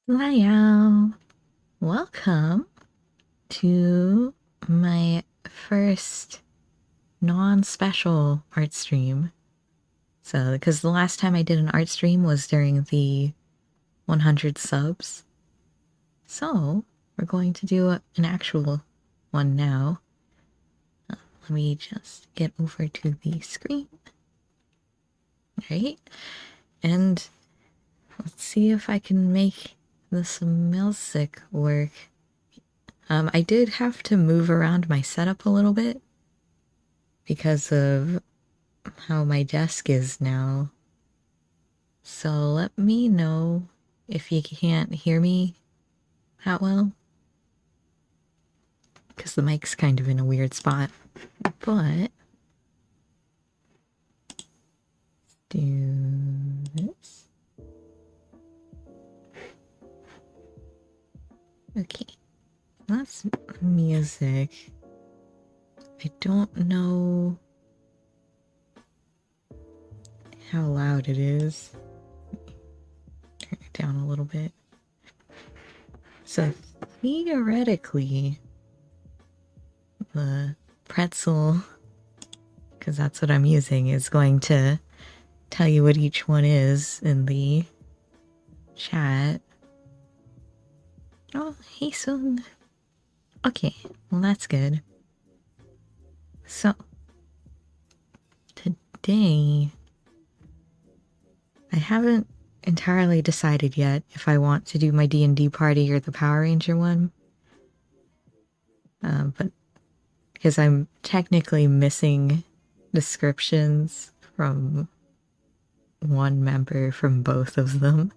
Hiya! Welcome to my first non-special art stream. So, because the last time I did an art stream was during the 100 subs. So, we're going to do an actual one now. Let me just get over to the screen. Right? And let's see if I can make this music work. I did have to move around my setup a little bit because of how my desk is now. So let me know if you can't hear me that well, because the mic's kind of in a weird spot. But do this. Okay, that's music. I don't know how loud it is. Turn it down a little bit. So theoretically, the pretzel, because that's what I'm using, is going to tell you what each one is in the chat. Oh, hey Sung. Okay, well that's good. So, today, I haven't entirely decided yet if I want to do my D&D party or the Power Ranger one. But because I'm technically missing descriptions from one member from both of them.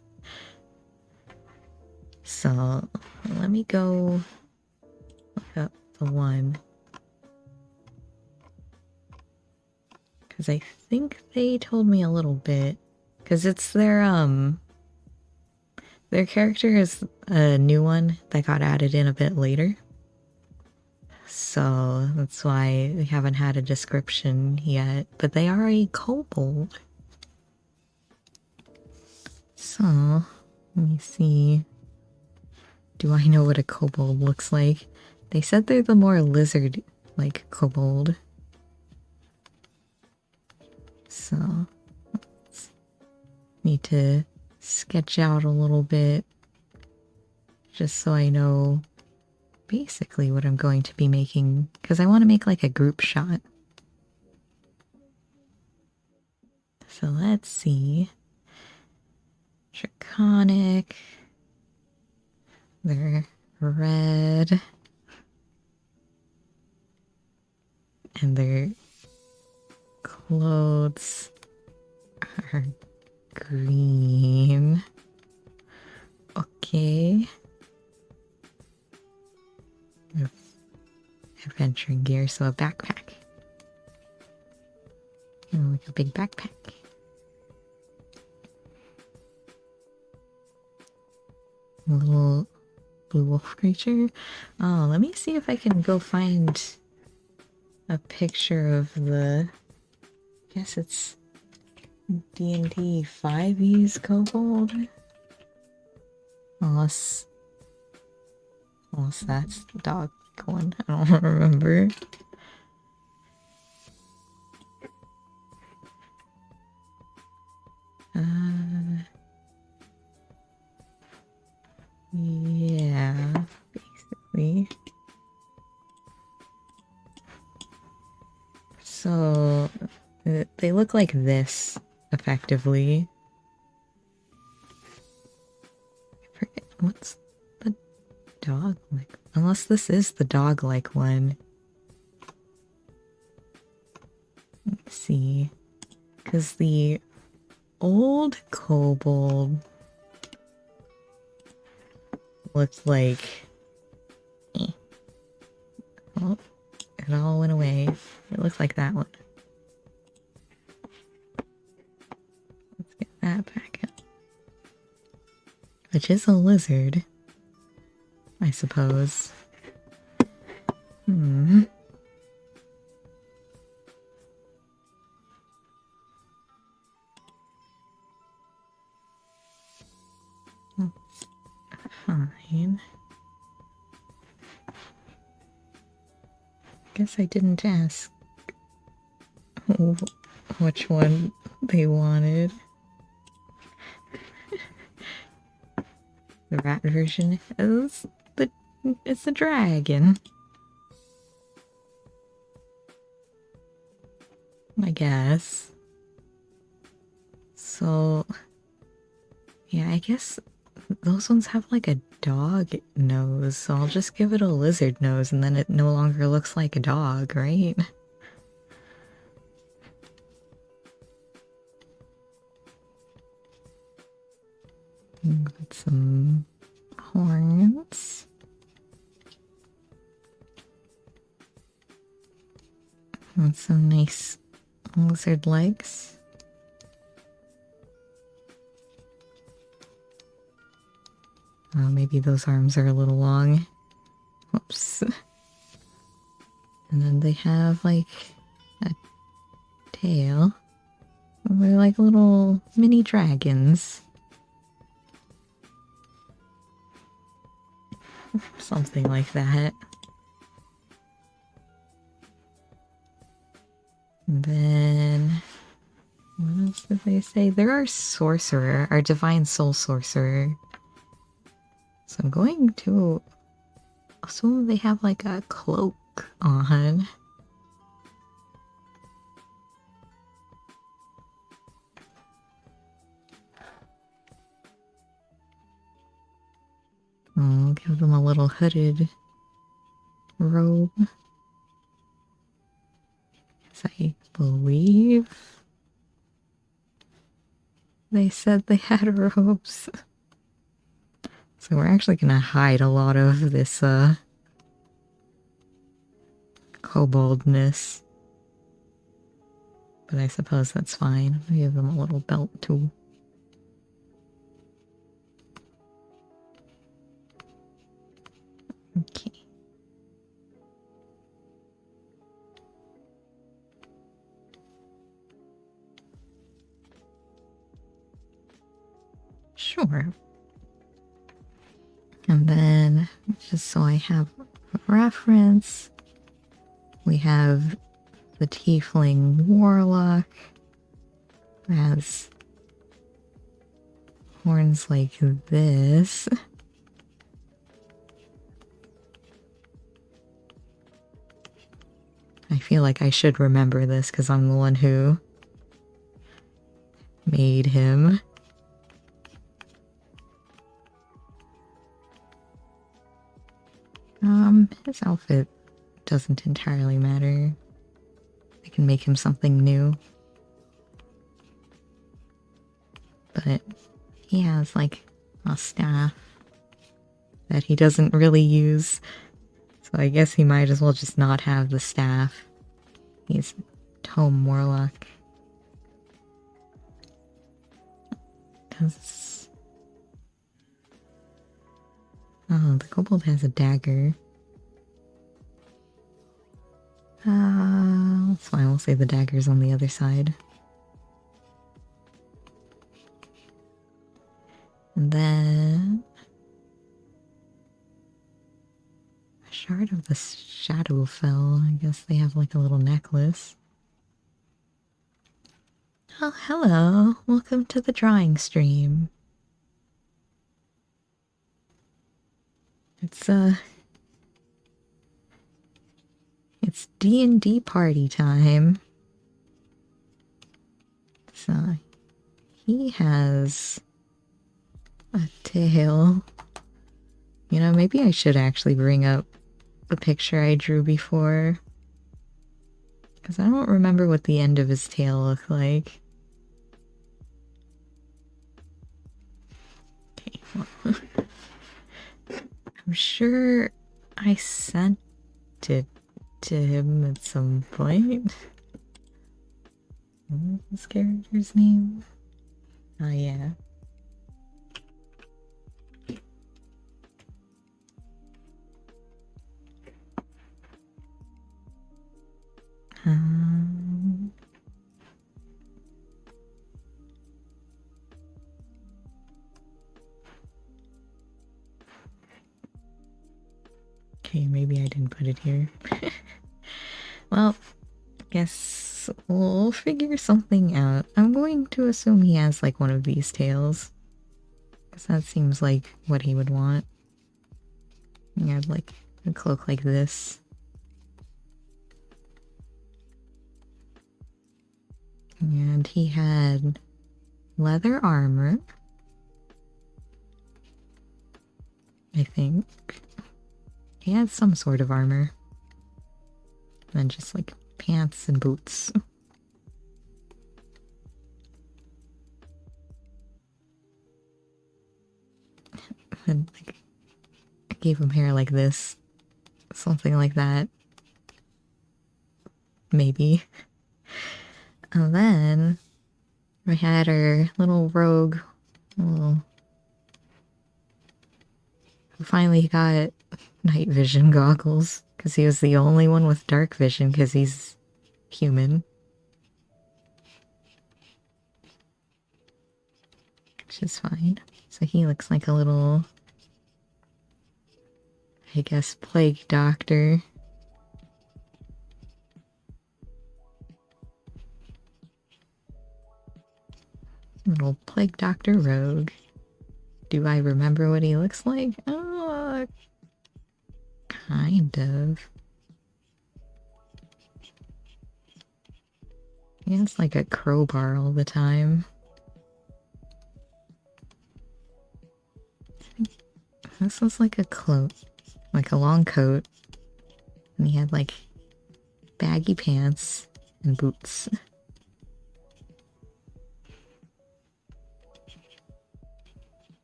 So let me go look up the one. Because I think they told me a little bit. Because it's their character is a new one that got added in a bit later. So that's why we haven't had a description yet. But they are a kobold. So, let me see. Do I know what a kobold looks like? They said they're the more lizard-like kobold. So, let's need to sketch out a little bit just so I know basically what I'm going to be making, because I want to make like a group shot. So let's see. Draconic. They're red. And their clothes are green. Okay. Adventuring gear, so a backpack. And like a big backpack. A little blue wolf creature. Oh, let me see if I can go find a picture of the... I guess it's D&D 5e's kobold. Unless that's the dog one. I don't remember. Yeah, basically. So, they look like this, effectively. I forget, what's the dog like? Unless this is the dog-like one. Let's see. Because the old kobold looked like... Oh, it all went away. It looked like that one. Let's get that back up. Which is a lizard, I suppose. guess I didn't ask which one they wanted. The rat version is it's a dragon. I guess. So yeah, I guess those ones have like a dog nose, so I'll just give it a lizard nose and then it no longer looks like a dog, right? Got some horns. And some nice lizard legs. Oh, maybe those arms are a little long. Whoops. And then they have like a tail. They're like little mini dragons. Something like that. And then what else did they say? They're our sorcerer, our divine soul sorcerer. So I'm going to assume they have like a cloak on. I'll give them a little hooded robe. Yes, I believe they said they had robes. So we're actually gonna hide a lot of this koboldness. But I suppose that's fine. I'll give them a little belt too. Okay. Sure. And then, just so I have a reference, we have the Tiefling Warlock who has horns like this. I feel like I should remember this because I'm the one who made him. His outfit doesn't entirely matter. I can make him something new. But he has like a staff that he doesn't really use. So I guess he might as well just not have the staff. He's Tome Warlock. Because... oh, the kobold has a dagger. That's fine, we'll say the dagger's on the other side. And then... a shard of the Shadowfell. I guess they have like a little necklace. Oh, hello. Welcome to the drawing stream. It's D&D party time. So, he has a tail. You know, maybe I should actually bring up the picture I drew before. Because I don't remember what the end of his tail looked like. Okay, well, I'm sure I sent it to him at some point. What was this character's name? Oh, yeah. Okay, maybe I didn't put it here. Well, guess we'll figure something out. I'm going to assume he has like one of these tails. Because that seems like what he would want. He had like a cloak like this. And he had leather armor. I think. He had some sort of armor. And then just like pants and boots. And like, I gave him hair like this. Something like that. Maybe. And then we had our little rogue. Who finally got night vision goggles. Because he was the only one with dark vision because he's human. Which is fine. So he looks like a little, I guess, plague doctor. Little plague doctor rogue. Do I remember what he looks like? Kind of. He has like a crowbar all the time. This was like a cloak, like a long coat. And he had like baggy pants and boots.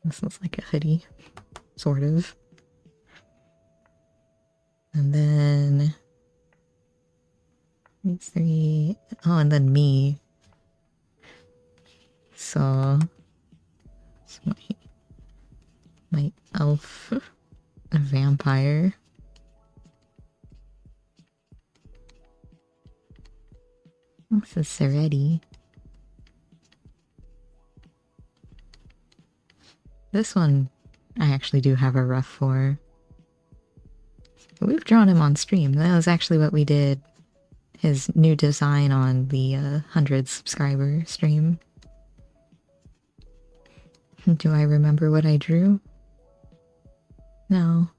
This looks like a hoodie, sort of. And then these three. Oh, and then me. So my elf, a vampire. This is Seretti. This one I actually do have a rough for. We've drawn him on stream. That was actually what we did. His new design on the 100 subscriber stream. Do I remember what I drew? No.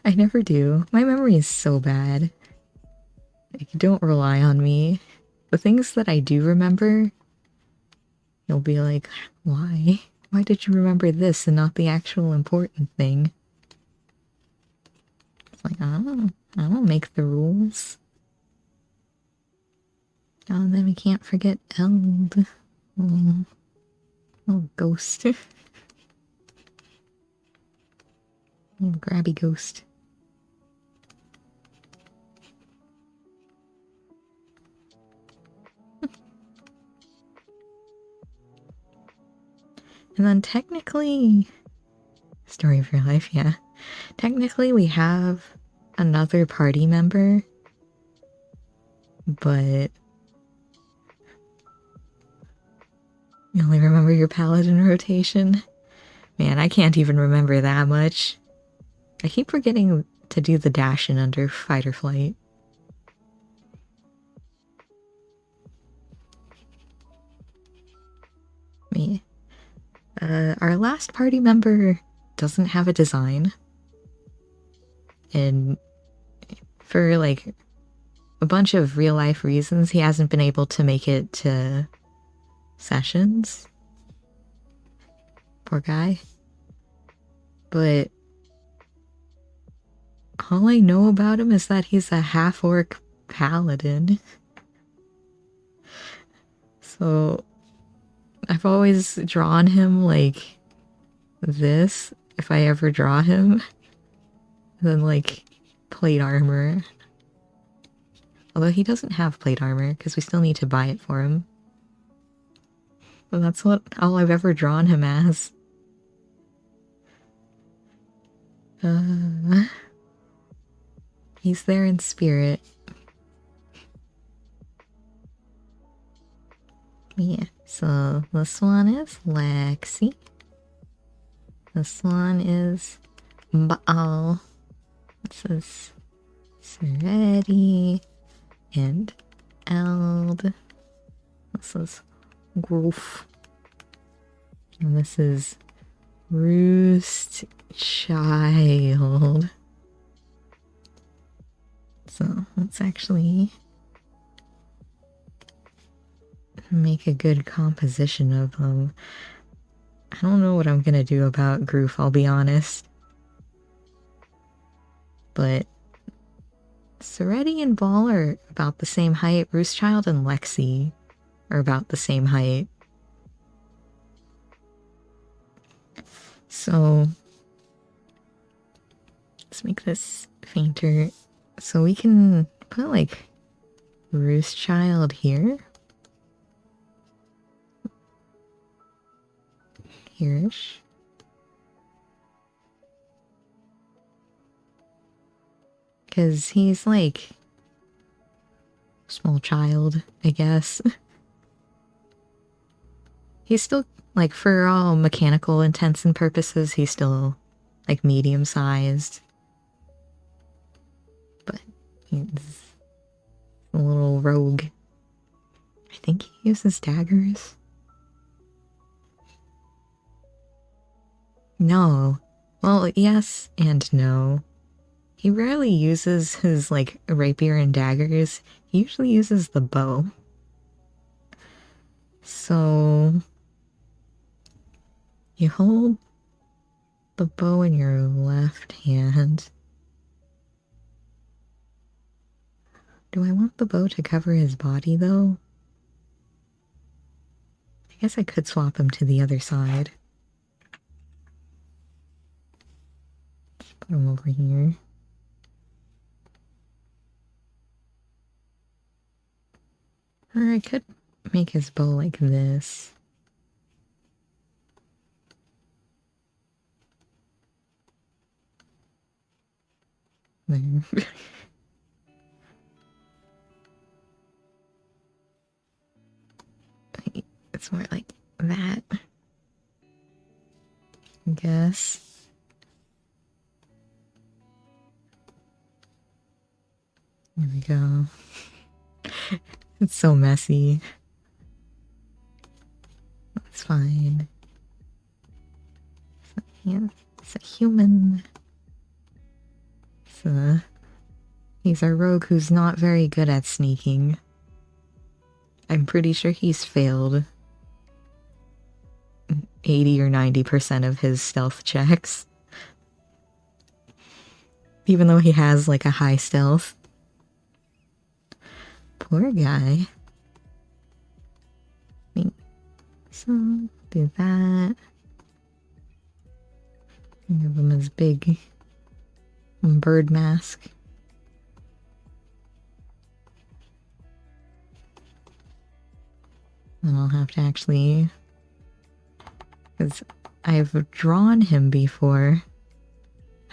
I never do. My memory is so bad. Like, don't rely on me. The things that I do remember, you'll be like, why? Why did you remember this and not the actual important thing? It's like, I don't make the rules. Oh, and then we can't forget Eld. Oh, ghost. Oh, grabby ghost. And then technically, story of your life, yeah. Technically we have another party member, but you only remember your paladin rotation? Man, I can't even remember that much. I keep forgetting to do the dash in under fight or flight. Me. Our last party member doesn't have a design. And for like a bunch of real life reasons, he hasn't been able to make it to sessions. Poor guy. But all I know about him is that he's a half-orc paladin. So I've always drawn him like this, if I ever draw him. And then like plate armor. Although he doesn't have plate armor, because we still need to buy it for him. But that's all I've ever drawn him as. He's there in spirit. Yeah, so this one is Lexi. This one is Baal. This is Seretti and Eld. This is Groof. And this is Roost Child. So let's actually make a good composition of them. I don't know what I'm gonna do about Groof, I'll be honest. But Seretti and Ball are about the same height. Roostchild and Lexi are about the same height. So let's make this fainter. So we can put like Roostchild here. Here-ish. Because he's like small child, I guess. He's still, like, for all mechanical intents and purposes, he's still like medium-sized. But he's a little rogue. I think he uses daggers. No. Well, yes and no. He rarely uses his, like, rapier and daggers. He usually uses the bow. So you hold the bow in your left hand. Do I want the bow to cover his body, though? I guess I could swap him to the other side. Just put him over here. Or I could make his bow like this. There. It's more like that, I guess. There we go. It's so messy. That's fine. So, yeah, it's a human. So, he's our rogue who's not very good at sneaking. I'm pretty sure he's failed 80 or 90% of his stealth checks. Even though he has like a high stealth. Poor guy. So, do that. Give him his big bird mask. And I'll have to actually... because I've drawn him before.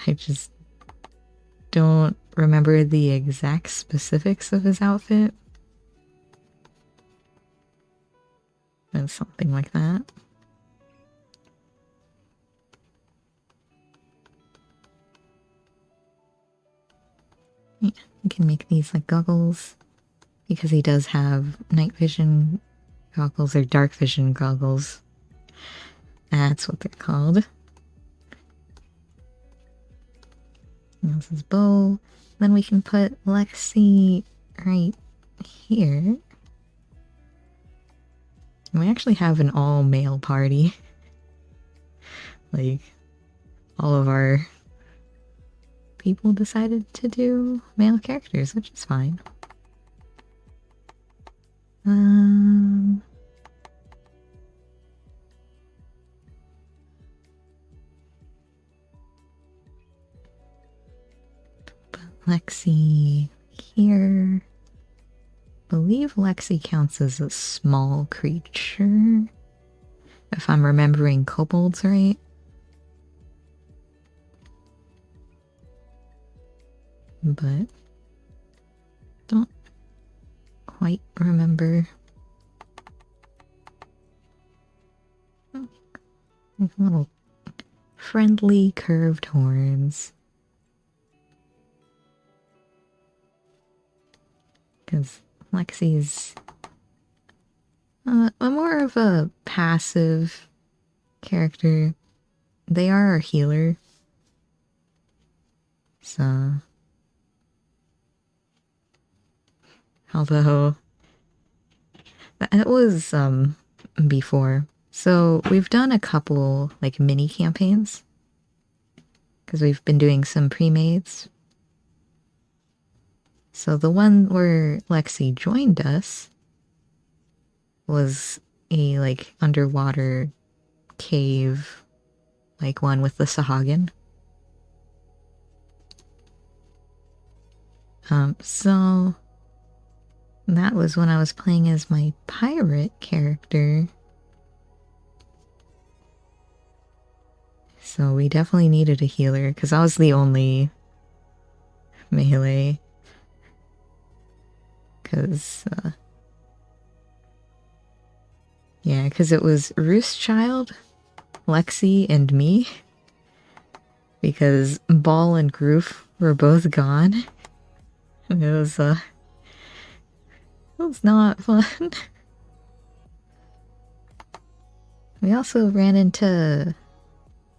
I just don't remember the exact specifics of his outfit. And something like that. Yeah, you can make these like goggles. Because he does have night vision goggles or dark vision goggles. That's what they're called. And this is bow. Then we can put Lexi right here. We actually have an all-male party. Like, all of our people decided to do male characters, which is fine. Put Lexi here. I believe Lexi counts as a small creature, if I'm remembering kobolds right. But don't quite remember. Little friendly curved horns. Because Lexi's a more of a passive character. They are a healer. So... Although... That was, before. So we've done a couple, like, mini campaigns. Because we've been doing some pre-mades. So the one where Lexi joined us was a, like, underwater cave, like one with the Sahagin. So that was when I was playing as my pirate character. So we definitely needed a healer, because I was the only melee. Because, yeah, because it was Roostchild, Lexi, and me. Because Ball and Groof were both gone. It was not fun. We also ran into...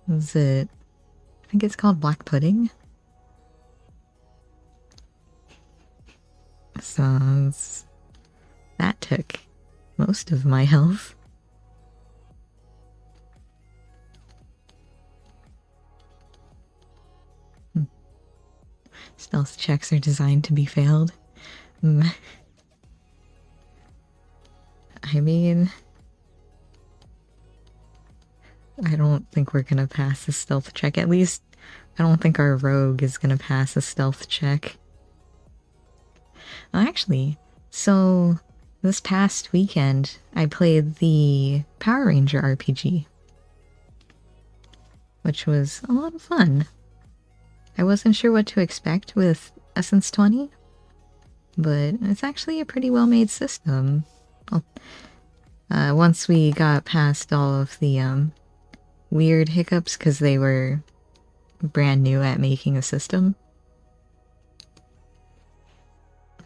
was it... I think it's called Black Pudding? So... that took most of my health. Stealth checks are designed to be failed. I mean... I don't think we're gonna pass a stealth check. At least, I don't think our rogue is gonna pass a stealth check. Actually, so this past weekend, I played the Power Ranger RPG. Which was a lot of fun. I wasn't sure what to expect with Essence 20, but it's actually a pretty well-made system. Once we got past all of the weird hiccups because they were brand new at making a system.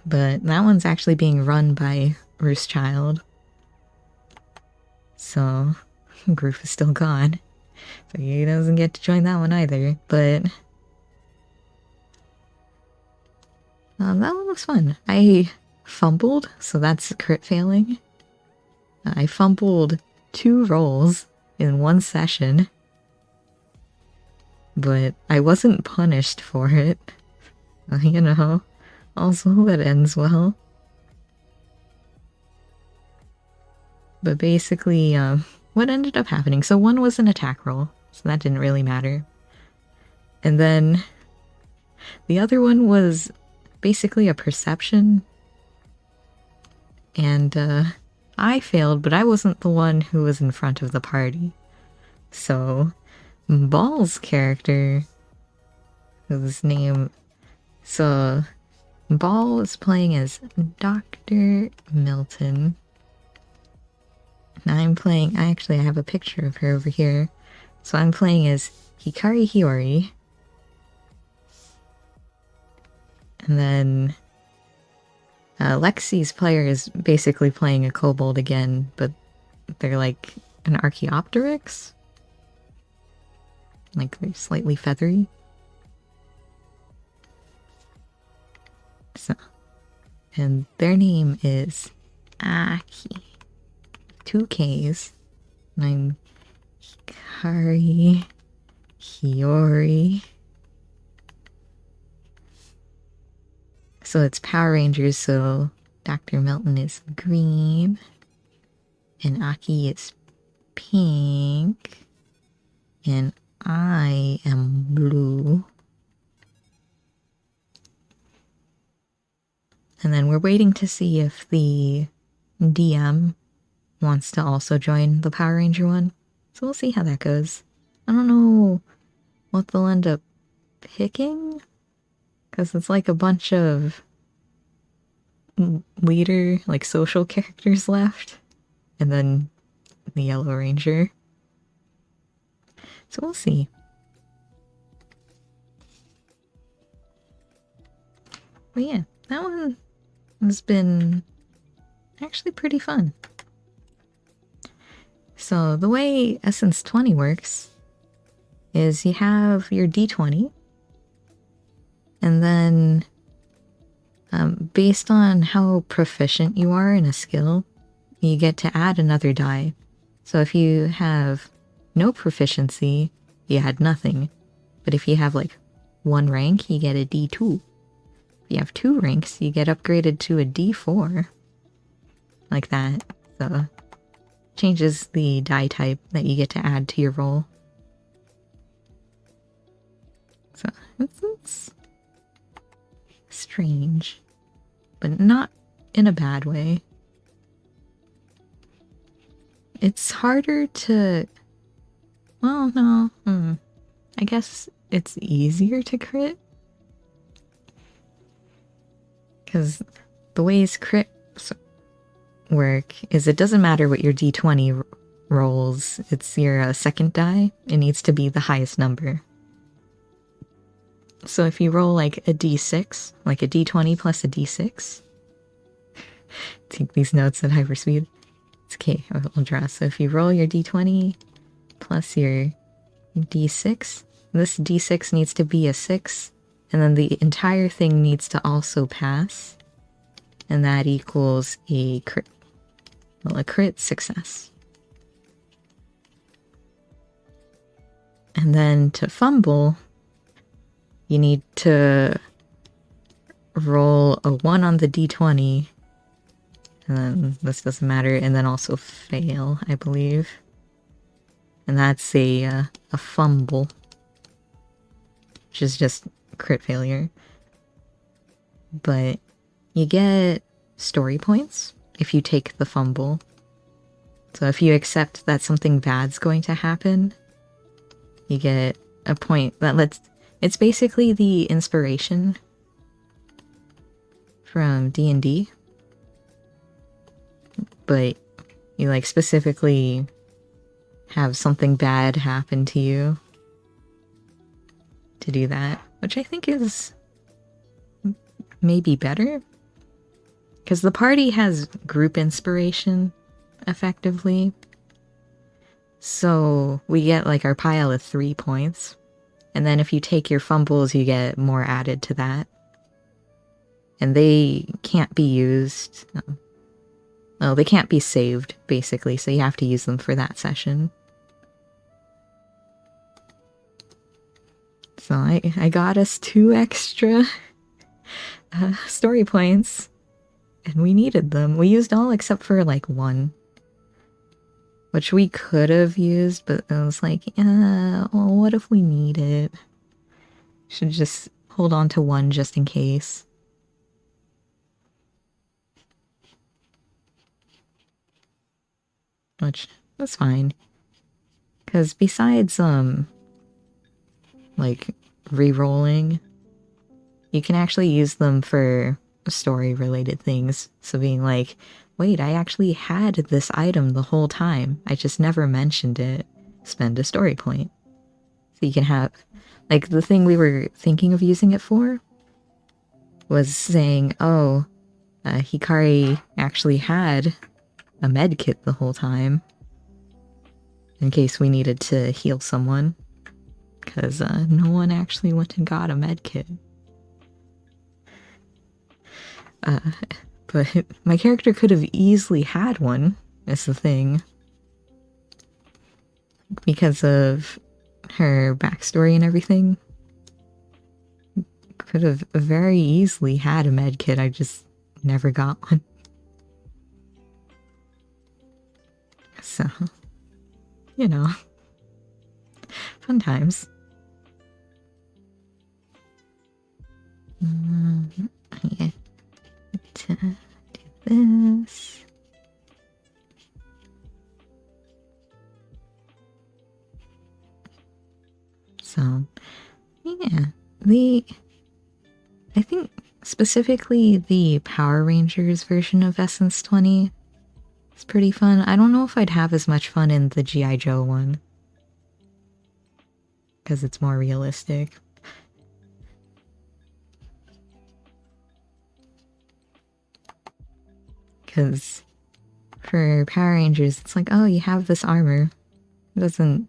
But that one's actually being run by Roostchild. So, Groof is still gone. So he doesn't get to join that one either, but... that one looks fun. I fumbled, so that's crit failing. I fumbled 2 rolls in one session, but I wasn't punished for it. You know, also that ends well. But basically, what ended up happening, so one was an attack roll, so that didn't really matter. And then the other one was basically a perception. And I failed, but I wasn't the one who was in front of the party. So Ball's character, whose name... So Ball was playing as Dr. Milton. And I'm playing... I have a picture of her over here. So I'm playing as Hikari Hiyori. And then Lexi's player is basically playing a kobold again, but they're like an Archaeopteryx. Like they're slightly feathery. So, and their name is Aki. 2 Ks. And I'm Hikari Hiyori. So it's Power Rangers, so Dr. Milton is green, and Aki is pink, and I am blue. And then we're waiting to see if the DM wants to also join the Power Ranger one. So we'll see how that goes. I don't know what they'll end up picking, because it's like a bunch of leader, like social characters left, and then the Yellow Ranger. So we'll see. But yeah, that one has been actually pretty fun. So the way Essence 20 works is you have your D20, and then based on how proficient you are in a skill, you get to add another die. So if you have no proficiency, you add nothing. But if you have like 1 rank, you get a D2. If you have 2 ranks, you get upgraded to a D4. Like that. So changes the die type that you get to add to your roll. So it's strange, but not in a bad way. It's harder to... Well, no. I guess it's easier to crit. Because the ways crits work is it doesn't matter what your D20 rolls. It's your second die. It needs to be the highest number. So if you roll like a D6, like a D20 plus a D6, take these notes at hyperspeed. It's okay, I'll draw. So if you roll your D20 plus your D6, this D6 needs to be a 6, and then the entire thing needs to also pass, and that equals a crit. Well, a crit success. And then to fumble, you need to roll a 1 on the D20, and then this doesn't matter, and then also fail, I believe. And that's a fumble, which is just crit failure. But you get story points if you take the fumble. So if you accept that something bad's going to happen, you get a point that lets... It's basically the inspiration from D&D. But you like specifically have something bad happen to you to do that, which I think is maybe better. Because the party has group inspiration, effectively. So we get like our pile of 3 points. And then if you take your fumbles, you get more added to that. And they can't be used... Well, they can't be saved, basically, so you have to use them for that session. So I got us 2 extra story points, and we needed them. We used all except for, like, 1. Which we could have used, but I was like, well, what if we need it? Should just hold on to 1 just in case. Which, that's fine. Because besides, like, re-rolling, you can actually use them for story-related things. So being like, wait, I actually had this item the whole time. I just never mentioned it. Spend a story point. So you can have... Like, the thing we were thinking of using it for was saying, oh, Hikari actually had a med kit the whole time. In case we needed to heal someone. Because no one actually went and got a med kit. But my character could have easily had one, is the thing. Because of her backstory and everything. Could have very easily had a med kit, I just never got one. So, you know, fun times. Yeah, to do this. So, yeah, I think specifically the Power Rangers version of Essence 20 is pretty fun. I don't know if I'd have as much fun in the G.I. Joe one. Because it's more realistic. because for Power Rangers, it's like, oh, you have this armor. It doesn't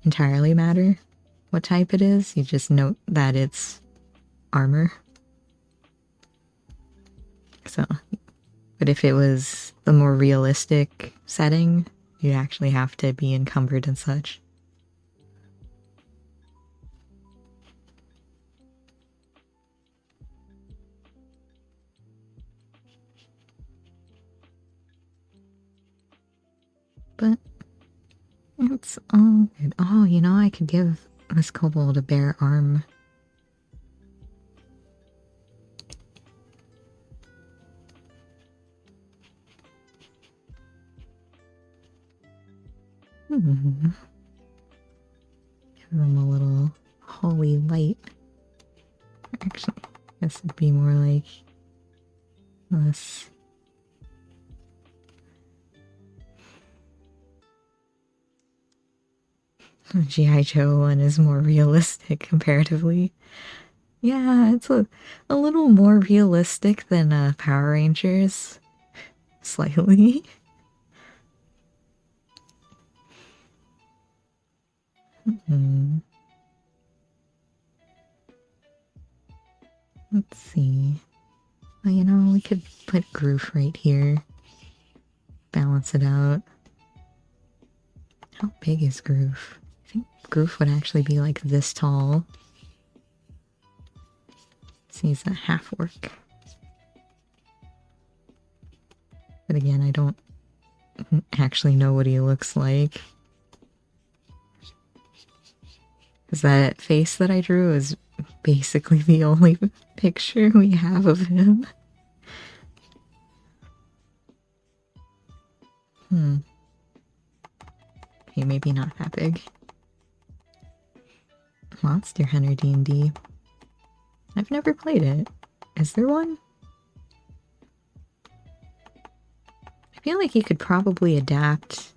entirely matter what type it is, you just note that it's armor. So, but if it was the more realistic setting, you'd actually have to be encumbered and such. But it's all good. Oh, you know, I could give this kobold a bare arm. Give them a little holy light. Actually, I guess it'd be more like this. G.I. Joe one is more realistic comparatively. Yeah, it's a little more realistic than Power Rangers. Slightly. Let's see. Well, you know, we could put Groof right here. Balance it out. How big is Groof? I think Groof would actually be like this tall. So he's a half orc. But again, I don't actually know what he looks like. Because that face that I drew is basically the only picture we have of him. Okay, maybe not that big. Monster Hunter D&D. I've never played it. Is there one? I feel like you could probably adapt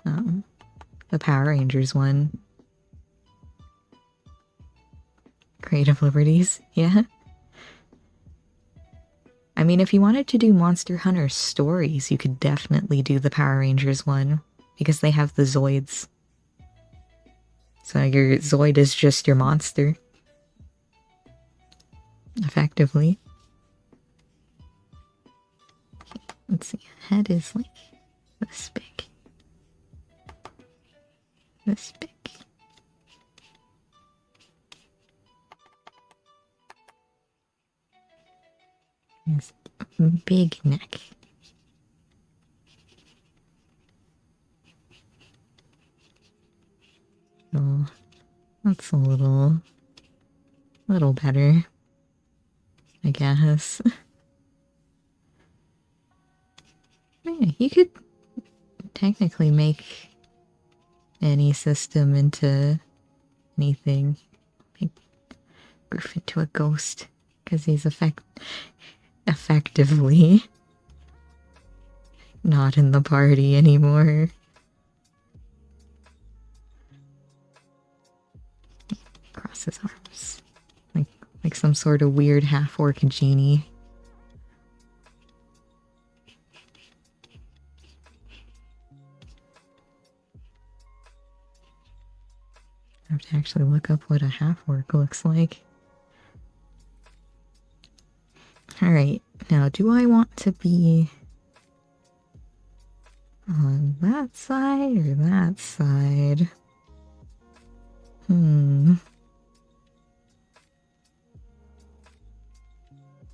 the Power Rangers one. Creative liberties, yeah. I mean, if you wanted to do Monster Hunter stories, you could definitely do the Power Rangers one, because they have the Zoids. So your Zoid is just your monster. Effectively. Okay, let's see, head is like this big. This big. His big neck. So that's a little better, I guess. Yeah, you could technically make any system into anything. Make Griff into a ghost, because he's effectively not in the party anymore. Cross his arms. Like some sort of weird half-orc genie. I have to actually look up what a half-orc looks like. Alright, now do I want to be on that side or that side?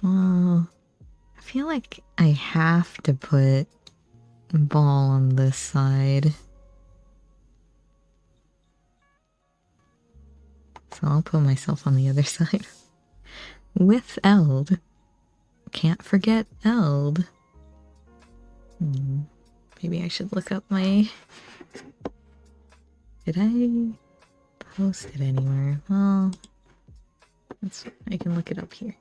Well, I feel like I have to put Ball on this side. So I'll put myself on the other side. With Eld. Can't forget Eld. Maybe I should look up my... Did I post it anywhere? Well, I can look it up here.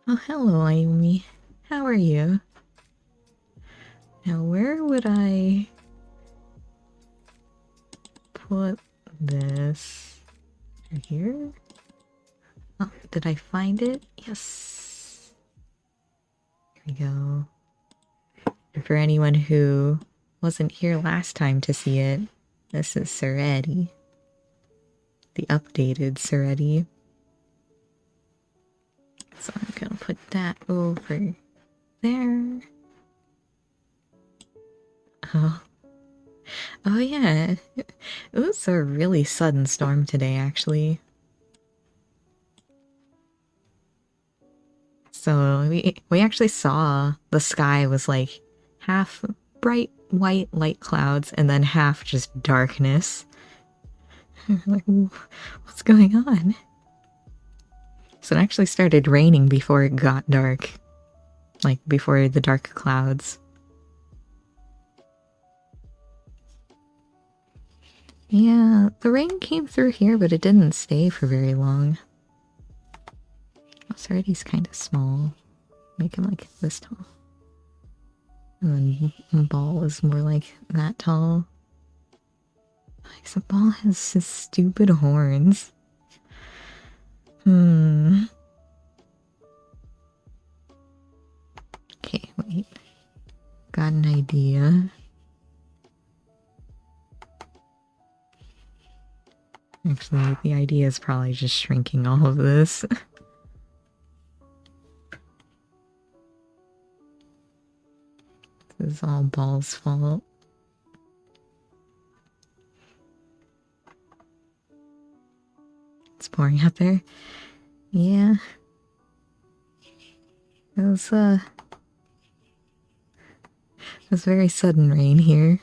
Oh, hello, Amy. How are you? Now, where would I put this? Here? Oh, did I find it? Yes. Here we go. And for anyone who wasn't here last time to see it, this is Seretti. The updated Seretti. So I'm gonna put that over there. Oh. Oh yeah. It was a really sudden storm today, actually. So we actually saw the sky was like half bright white light clouds and then half just darkness. Like, what's going on? So it actually started raining before it got dark. Like, before the dark clouds. Yeah, the rain came through here, but it didn't stay for very long. Oh, Sereti's kind of small. Make him like this tall. And then Ball is more like that tall. Except Ball has his stupid horns. Okay, wait. Got an idea. Actually, the idea is probably just shrinking all of this. This is all Ball's fault. It's pouring out there. Yeah. It was very sudden rain here.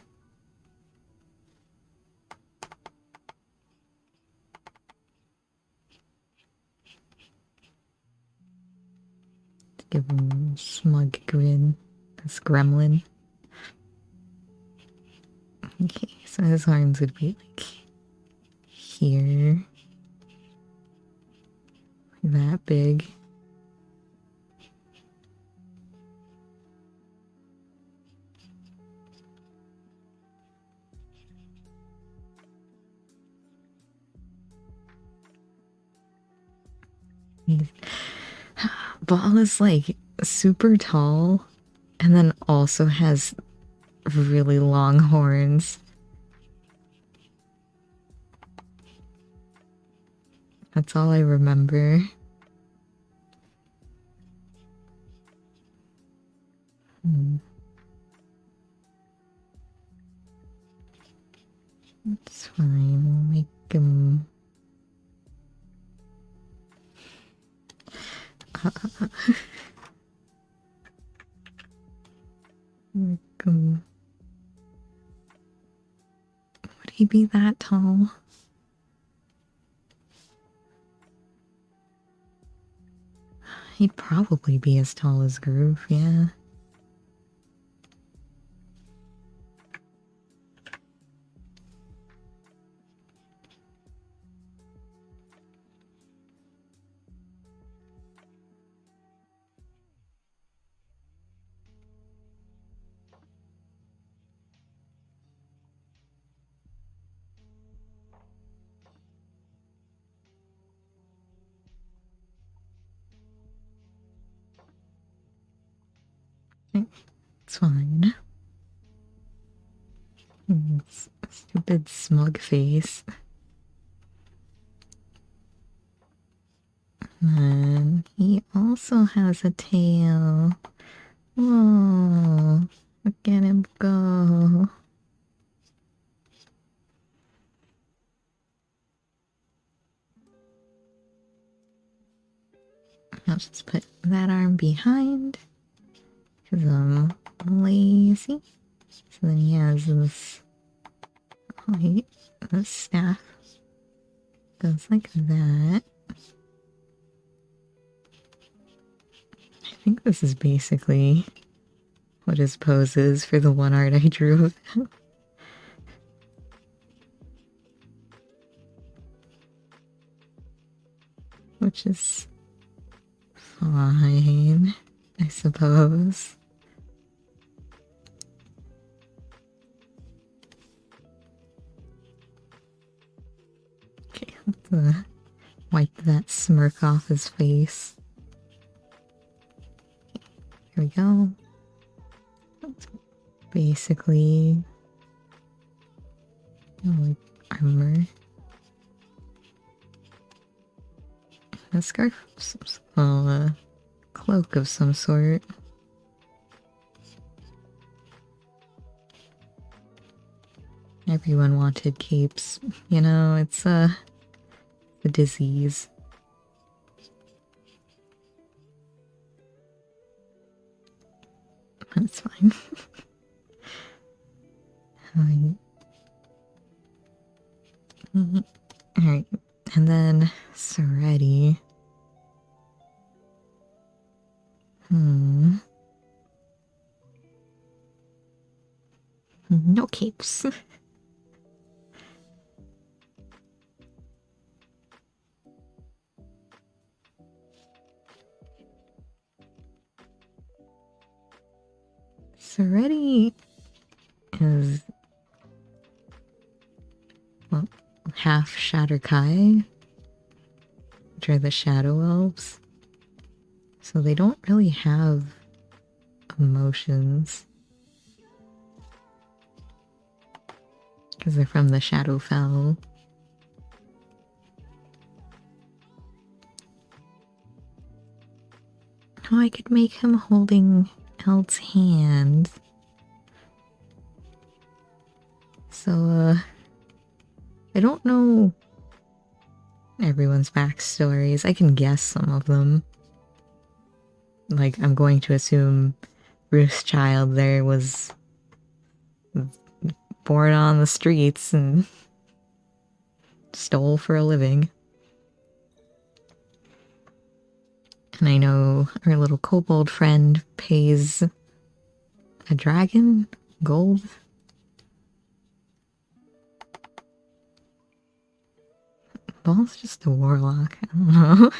Give him a smug grin. This gremlin. Okay, so his horns would be like here. That big. Ball is like super tall and then also has really long horns. That's all I remember. It's fine, we'll make him... Would he be that tall? He'd probably be as tall as Groove, yeah. It's fine. It's a stupid smug face. And he also has a tail. Whoa, look at him go. I'll just put that arm behind because I'm lazy. So then he has this, wait, this staff goes like that. I think this is basically what his pose is for the one art I drew of him. Which is fine, I suppose. Okay, let's Wipe that smirk off his face. Here we go. That's basically like armor. A scarf, a cloak of some sort. Everyone wanted capes. You know, it's a disease. That's fine. Alright, and then Seretti. No capes. Seretti is, well, half Shatterkai, which are the Shadow Elves. So they don't really have emotions. Because they're from the Shadowfell. Oh, I could make him holding Eld's hand. So, I don't know everyone's backstories. I can guess some of them. Like, I'm going to assume Ruth's child there was born on the streets and stole for a living. And I know our little kobold friend pays a dragon gold. Ball's just a warlock. I don't know.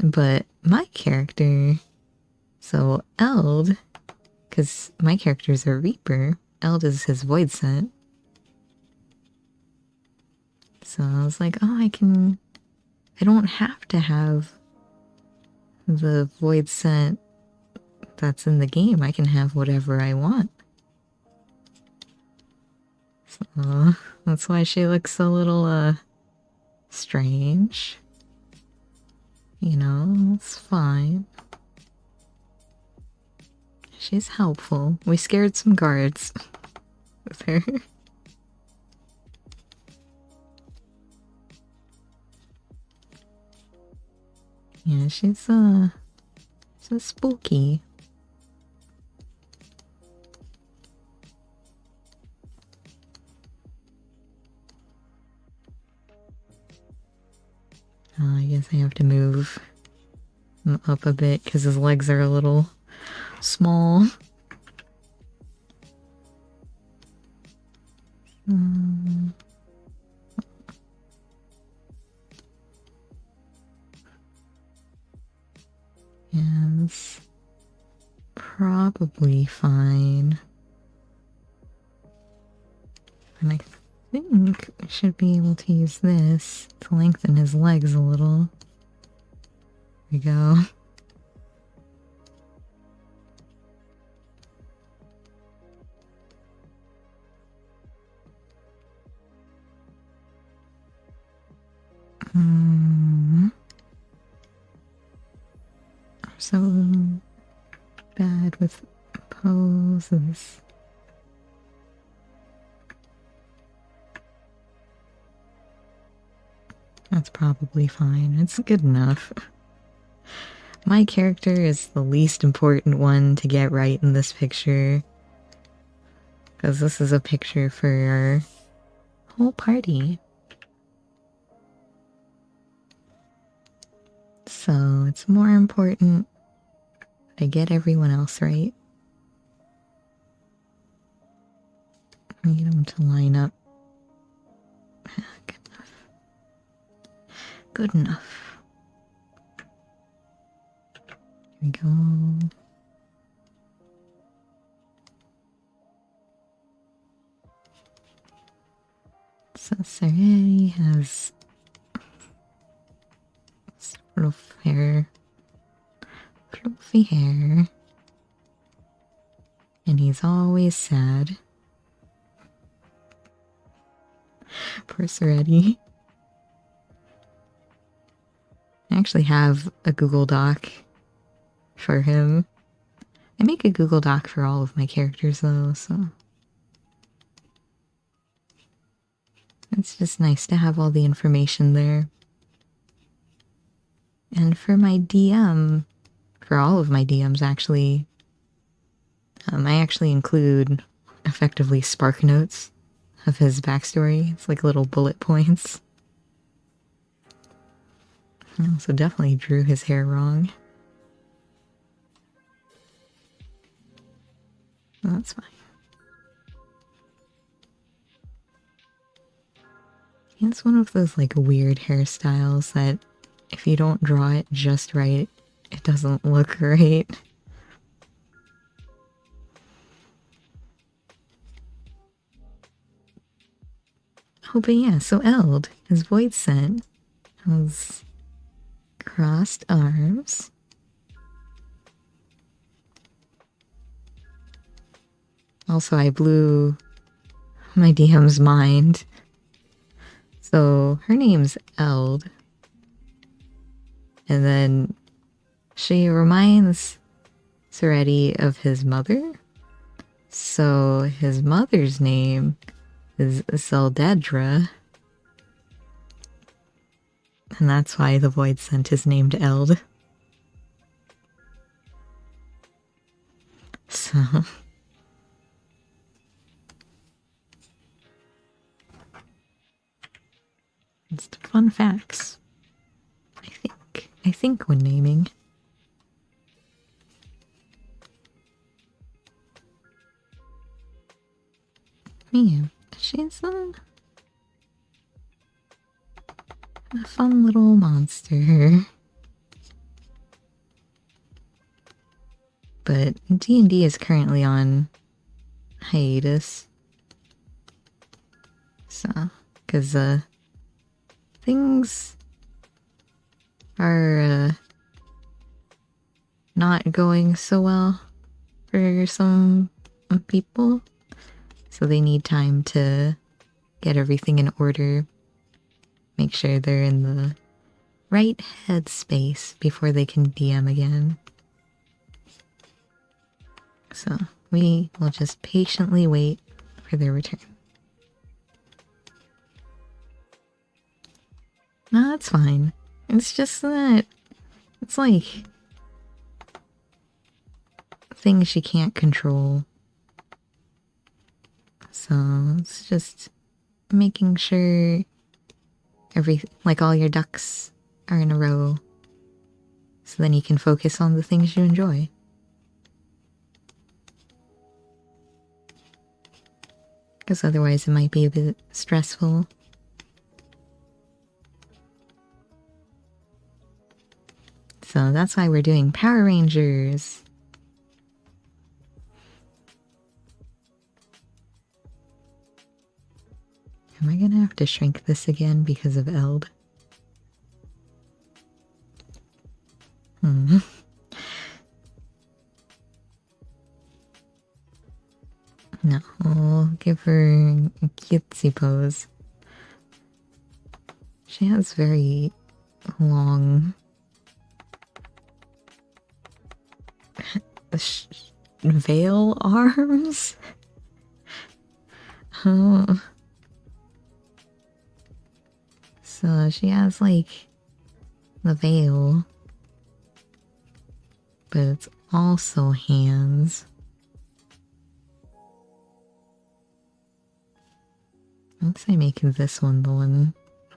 But my character, so Eld, because my character's a Reaper, Eld is his void scent. So I was like, oh, I don't have to have the void scent that's in the game. I can have whatever I want. So that's why she looks a little, strange. You know, it's fine. She's helpful. We scared some guards with her. Yeah, she's so spooky. I guess I have to move him up a bit because his legs are a little small. Yeah, it's probably fine. And I think we should be able to use this to lengthen his legs a little. There we go. So bad with poses. That's probably fine. It's good enough. My character is the least important one to get right in this picture. Because this is a picture for our whole party. So it's more important I get everyone else right. I need them to line up. Good enough. Good enough. Here we go. So Serenity has sort of hair, fluffy hair, and he's always sad. Poor Serenity. I actually have a Google Doc for him. I make a Google Doc for all of my characters though, so it's just nice to have all the information there. And for my DM, for all of my DMs actually, I actually include effectively spark notes of his backstory. It's like little bullet points. I also definitely drew his hair wrong. Well, that's fine. It's one of those like weird hairstyles that if you don't draw it just right, it doesn't look right. Oh, but yeah, so Eld, his void scent, has crossed arms. Also, I blew my DM's mind. So her name's Eld. And then she reminds Seretti of his mother. So his mother's name is Zeldedra. And that's why the void scent is named Eld. So it's fun facts. I think when naming. Man, she's a fun little monster. But D&D is currently on hiatus. So, because things are not going so well for some people. So they need time to get everything in order, make sure they're in the right headspace before they can DM again. So we will just patiently wait for their return. No, that's fine. It's just that it's like things she can't control. So it's just making sure like all your ducks are in a row. So then you can focus on the things you enjoy. Because otherwise it might be a bit stressful. So that's why we're doing Power Rangers. Am I gonna have to shrink this again because of Eld? No, I'll give her a cutesy pose. She has very long veil arms. Oh. So she has like the veil, but it's also hands. Let's say make this one the one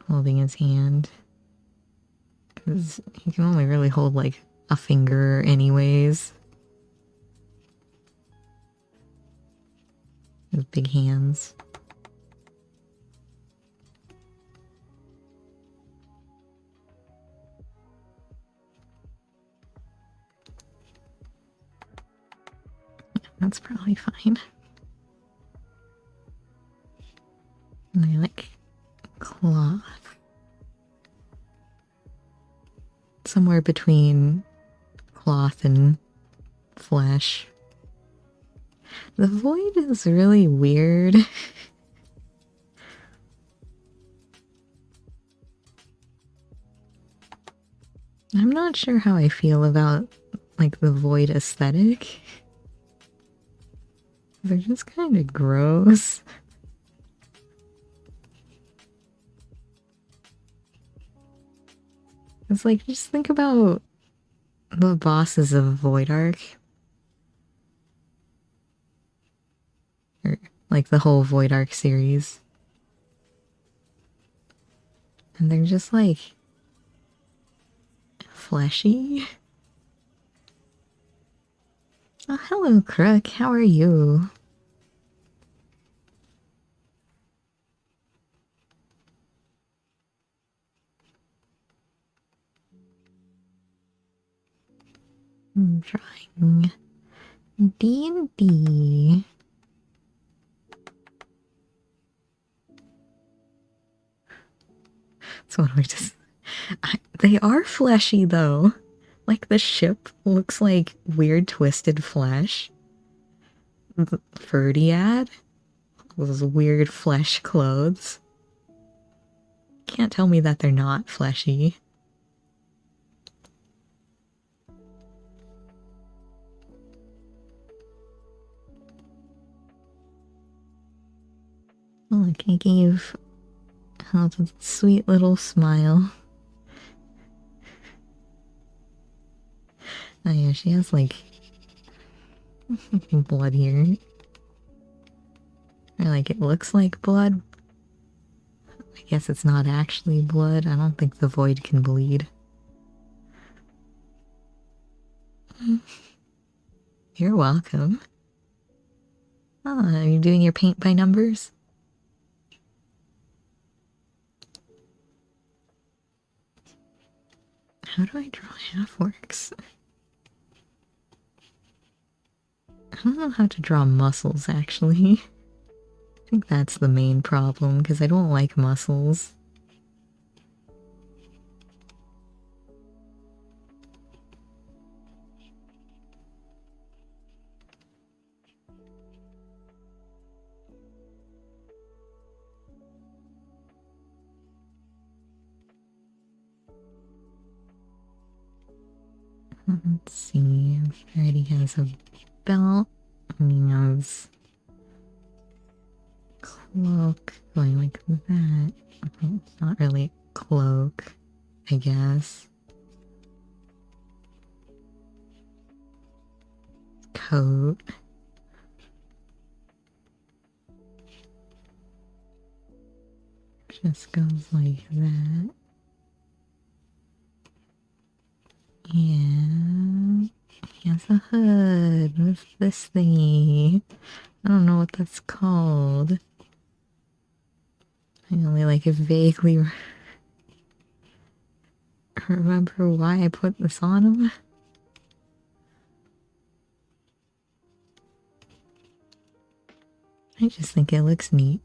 holding his hand, because he can only really hold like a finger anyways. His big hands. That's probably fine. And I like cloth. Somewhere between cloth and flesh. The void is really weird. I'm not sure how I feel about, like, the void aesthetic. They're just kind of gross. It's like, just think about the bosses of Void Arc. Or, like, the whole Void Arc series. And they're just, like, fleshy. Oh, hello, Crook. How are you? I'm trying D&D. So what do we just... they are fleshy, though. Like, the ship looks like weird twisted flesh. The Ferdiad, those weird flesh clothes. Can't tell me that they're not fleshy. Look, I gave a sweet little smile. Oh yeah, she has like blood here. Or like it looks like blood. I guess it's not actually blood. I don't think the void can bleed. You're welcome. Oh, are you doing your paint by numbers? How do I draw half orcs? I don't know how to draw muscles, actually. I think that's the main problem, because I don't like muscles. Let's see, it already has a belt. He has cloak going like that. It's not really a cloak, I guess. Coat. Just goes like that. And he has a hood with this thingy. I don't know what that's called. I only like vaguely remember why I put this on him. I just think it looks neat.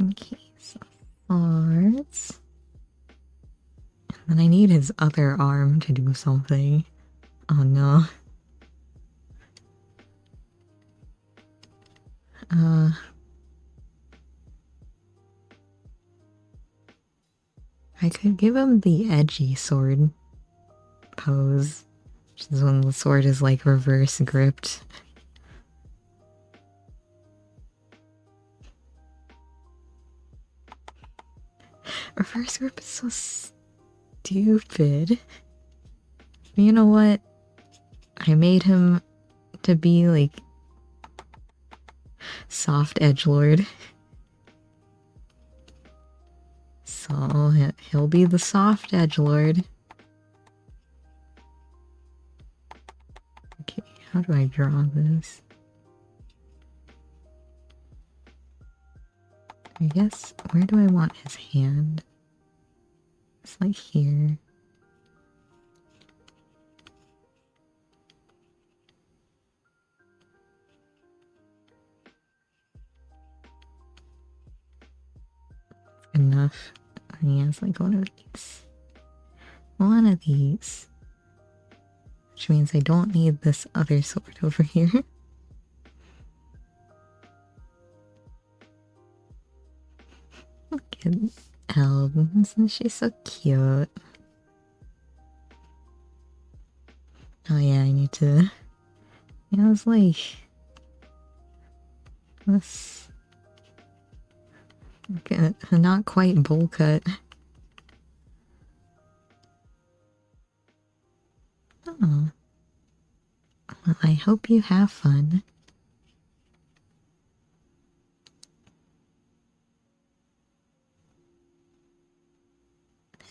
Okay, so swords. And I need his other arm to do something. Oh no. I could give him the edgy sword pose, which is when the sword is like reverse gripped. Reverse grip is so stupid. You know what? I made him to be like soft edgelord. So he'll be the soft edgelord. Okay, how do I draw this? I guess, where do I want his hand? It's like here. enough. He has like one of these. One of these. Which means I don't need this other sword over here. Look at Ellen. Isn't she so cute? Oh yeah, I need to... Yeah, I was like... This... Not quite bowl cut. Oh. Well, I hope you have fun.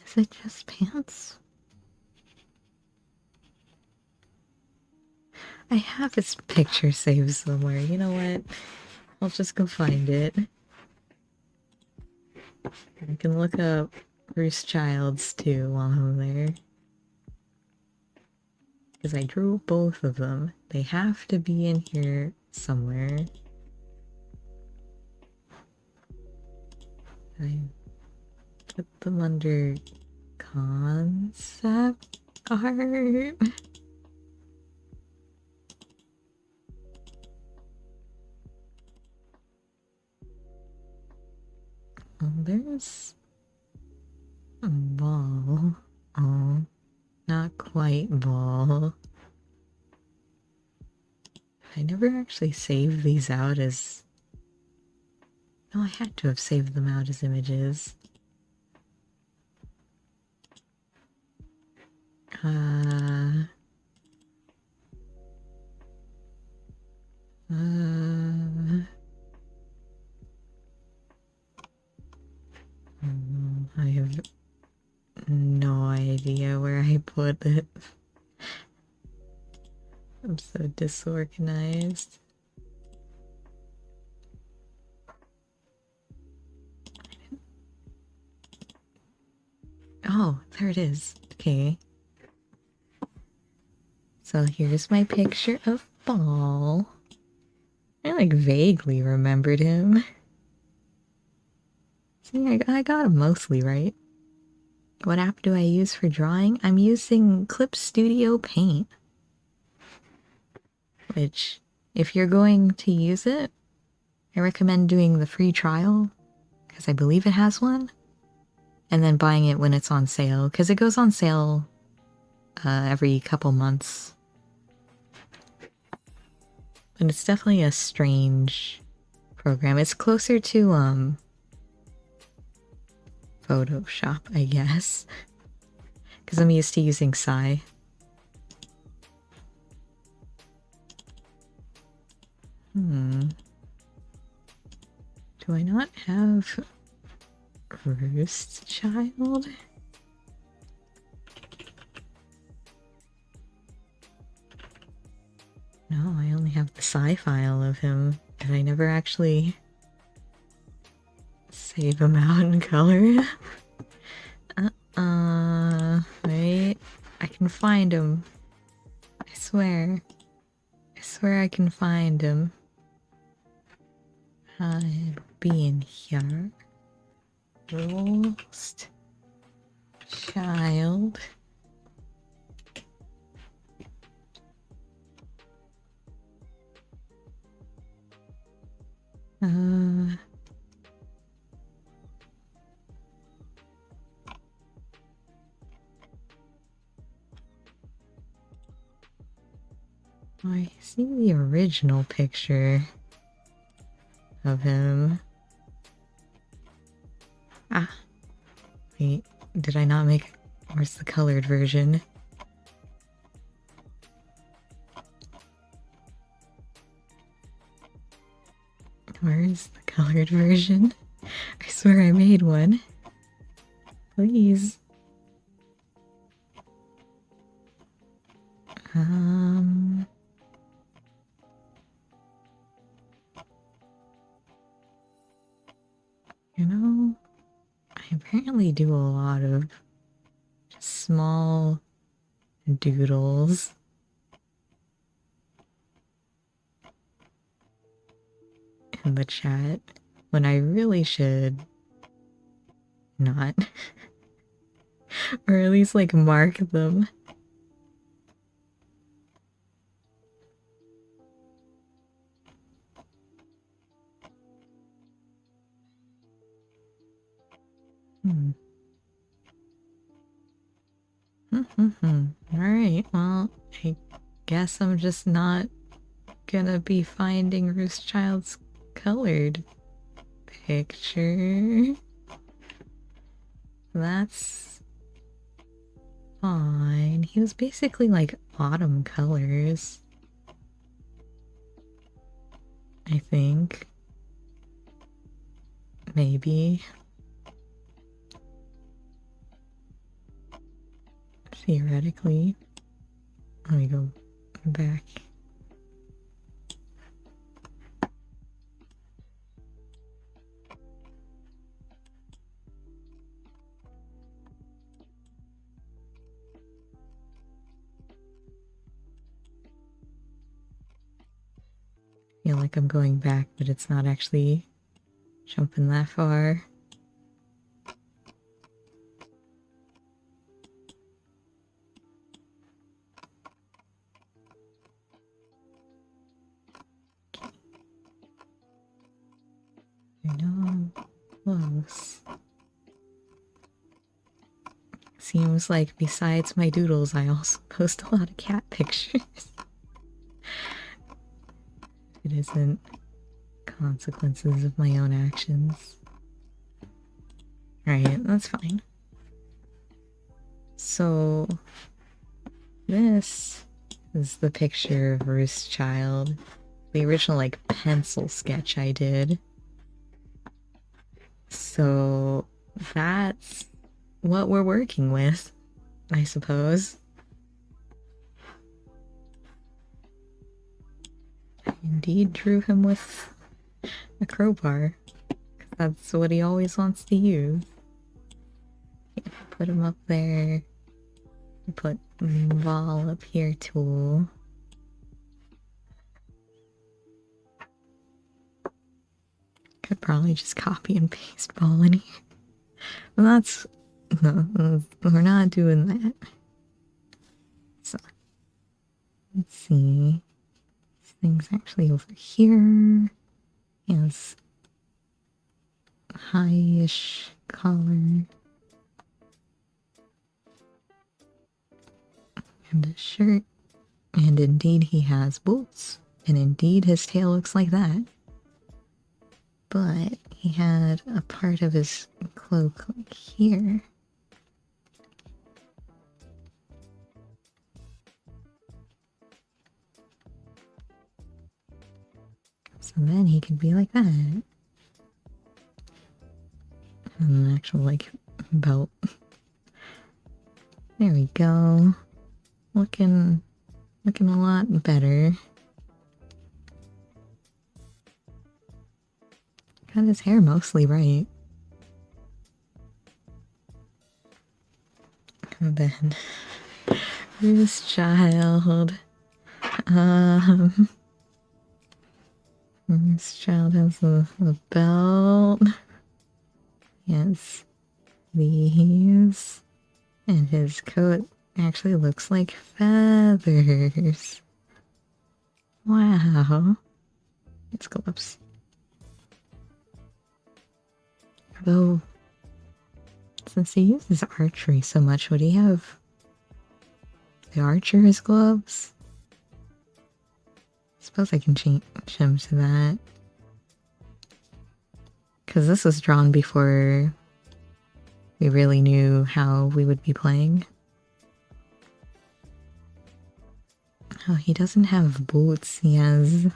Is it just pants? I have his picture saved somewhere. You know what? I'll just go find it. I can look up Bruce Childs too while I'm there. Because I drew both of them. They have to be in here somewhere. I put them under concept art. Oh, there's a ball. Oh, not quite ball. I never actually saved these out as... No, I had to have saved them out as images. I have no idea where I put it. I'm so disorganized. Oh, there it is. Okay. So here's my picture of Ball. I like vaguely remembered him. See, I got him mostly right. What app do I use for drawing? I'm using Clip Studio Paint. Which, if you're going to use it, I recommend doing the free trial, because I believe it has one, and then buying it when it's on sale, because it goes on sale every couple months. But it's definitely a strange program. It's closer to Photoshop, I guess, because I'm used to using Psy. Do I not have Roost Child? No, I only have the Psy file of him, and I never actually save him out in color. Wait. I can find him. I swear. I swear I can find him. I'll be in here. Roast Child. I see the original picture of him. Ah. Wait, did I not make... Where's the colored version? Where's the colored version? I swear I made one. Please. You know, I apparently do a lot of just small doodles. In the chat, when I really should not. Or at least, like, mark them. Alright, well, I guess I'm just not gonna be finding Roostchild's colored picture. That's fine. He was basically like autumn colors, I think. Maybe. Theoretically. Let me go back. I feel like I'm going back, but it's not actually jumping that far. I know, close. Seems like besides my doodles, I also post a lot of cat pictures. It isn't consequences of my own actions. Right, that's fine. So, this is the picture of Roostchild. The original, like, pencil sketch I did. So, that's what we're working with, I suppose. I indeed drew him with a crowbar. That's what he always wants to use. Okay, put him up there. Put ball up here too. Could probably just copy and paste ball in here. But that's... no, we're not doing that. So, let's see. This thing's actually over here. Has high-ish collar. And a shirt. And indeed he has boots. And indeed his tail looks like that. But he had a part of his cloak like here. So then he could be like that. And an actual, like, belt. There we go. Looking a lot better. Got his hair mostly right. And then Roostchild. Roostchild has a belt. Yes. These. And his coat actually looks like feathers. Wow. It's gloves. Though, since he uses archery so much, would he have the archer's gloves? I suppose I can change him to that. Because this was drawn before we really knew how we would be playing. Oh, he doesn't have boots. He has...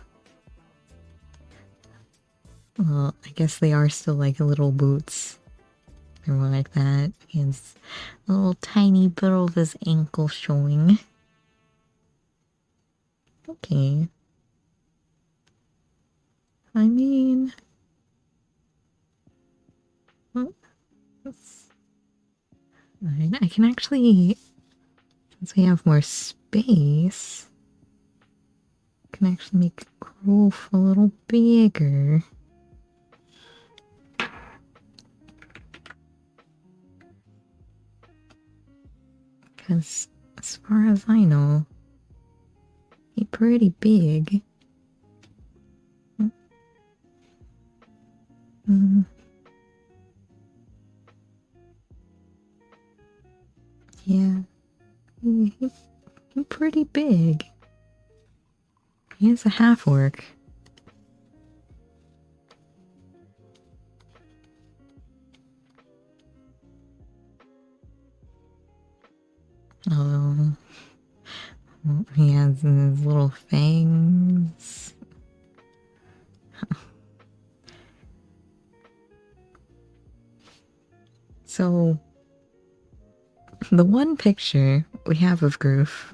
well, I guess they are still like little boots. They're more like that. He has a little tiny bit of his ankle showing. Okay. I mean... well, that's fine. I can actually... since we have more space... I can actually make Growth a little bigger. Because as far as I know, he's pretty big. Yeah, he's pretty big. He is a half-orc. Although he has his little fangs. So, the one picture we have of Groof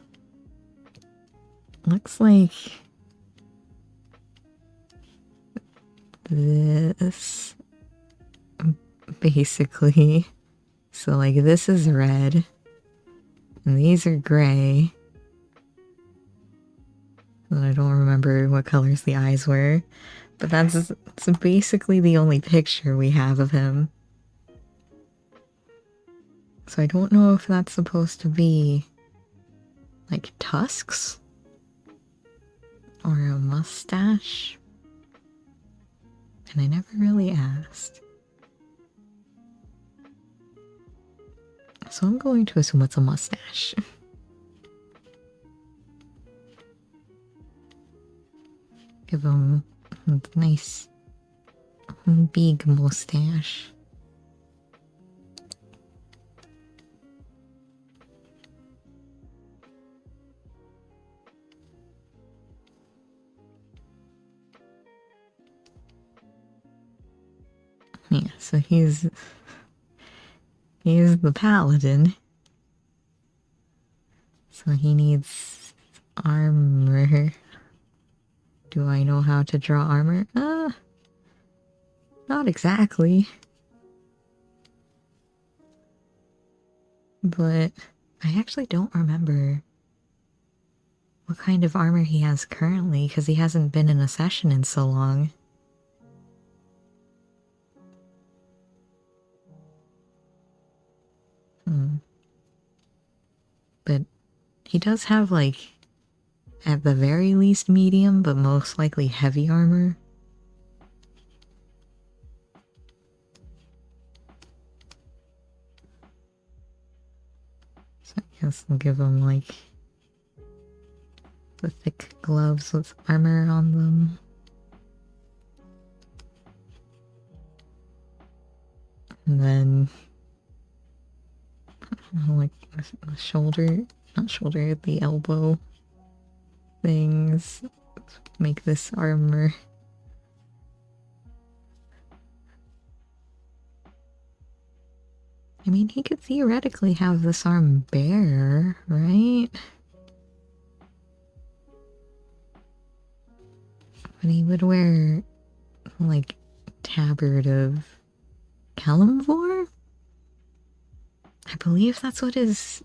looks like this, basically. So, like, this is red, and these are gray. And I don't remember what colors the eyes were, but that's basically the only picture we have of him. So I don't know if that's supposed to be like tusks or a mustache, and I never really asked. So I'm going to assume it's a mustache. Give him a nice big mustache. Yeah, so he's the paladin. So he needs armor. Do I know how to draw armor? Not exactly. But I actually don't remember what kind of armor he has currently, because he hasn't been in a session in so long. But he does have, like, at the very least medium, but most likely heavy armor. So I guess we'll give him, like, the thick gloves with armor on them. And then, like, the shoulder, not shoulder, the elbow things make this armor. I mean, he could theoretically have this arm bare, right? But he would wear, like, tabard of Kalimvor? I believe that's what his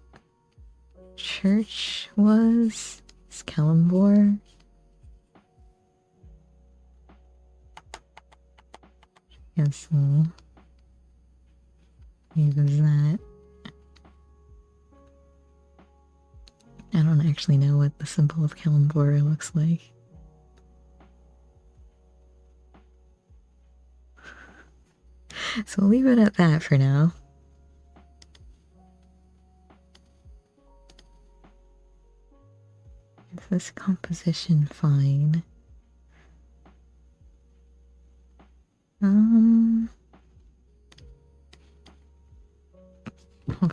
church was. It's Kalimvor. Yes, so he was that. I don't actually know what the symbol of Kalimvor looks like. So we'll leave it at that for now. Is this composition fine? Well,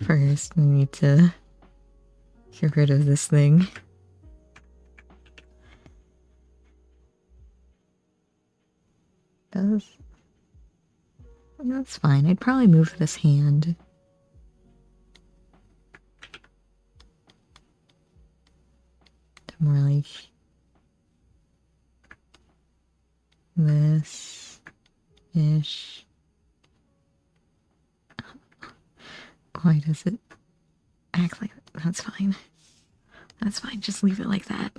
first we need to get rid of this thing. That's fine. I'd probably move this hand. To more like this-ish. Why does it act like that? That's fine. That's fine. Just leave it like that.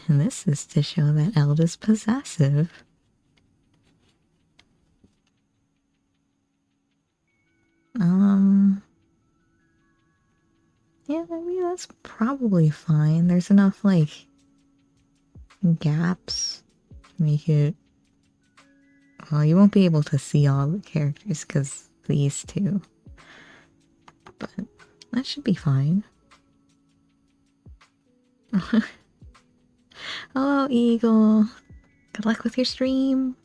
And this is to show that Eld is possessive. probably fine. There's enough, like, gaps to make it... Well, you won't be able to see all the characters because these two. But that should be fine. Hello, Eagle. Good luck with your stream.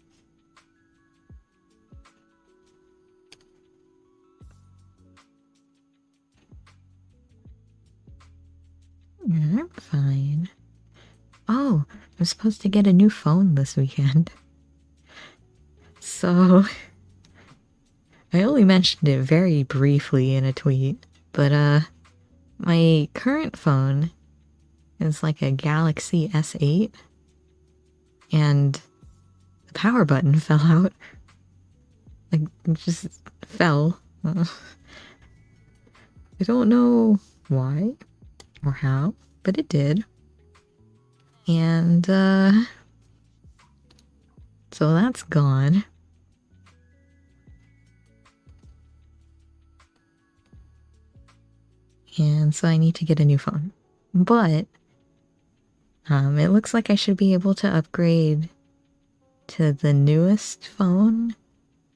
I'm fine. Oh, I'm supposed to get a new phone this weekend. So, I only mentioned it very briefly in a tweet, but my current phone is like a Galaxy S8, and the power button fell out. Like, it just fell. I don't know why or how, but it did. And, so that's gone. And so I need to get a new phone. But, it looks like I should be able to upgrade to the newest phone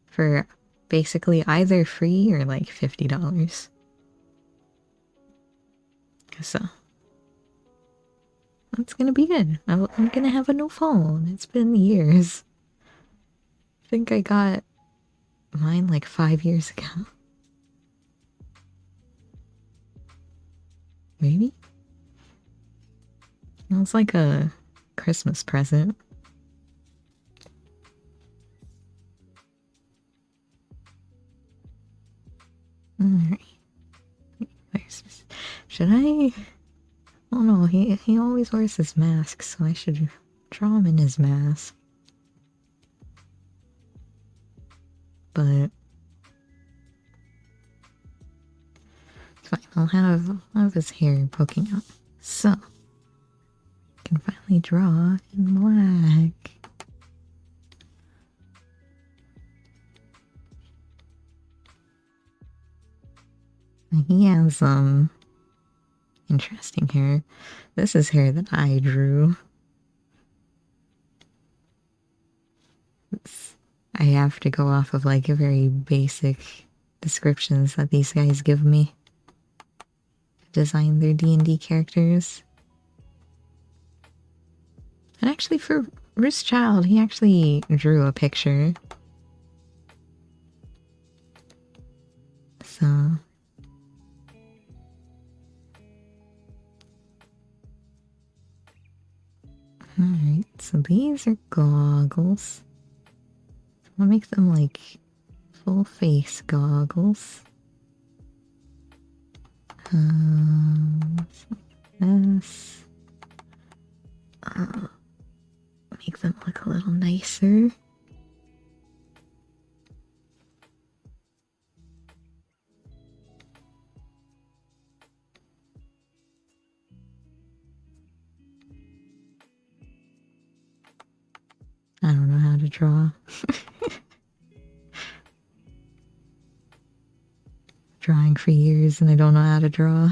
for basically either free or like $50. So, that's gonna be good. I'm gonna have a new phone. It's been years. I think I got mine like 5 years ago. Maybe? It was like a Christmas present. Alright. Should I? Oh no, he always wears his mask, so I should draw him in his mask. But fine, I'll have his hair poking out. So I can finally draw in black. He has interesting hair. This is hair that I drew. I have to go off of like a very basic descriptions that these guys give me to design their D&D characters. And actually for Roost Child, he actually drew a picture. So alright, so these are goggles. I'll make them like full face goggles. This. Make them look a little nicer. I don't know how to draw. Drawing for years and I don't know how to draw.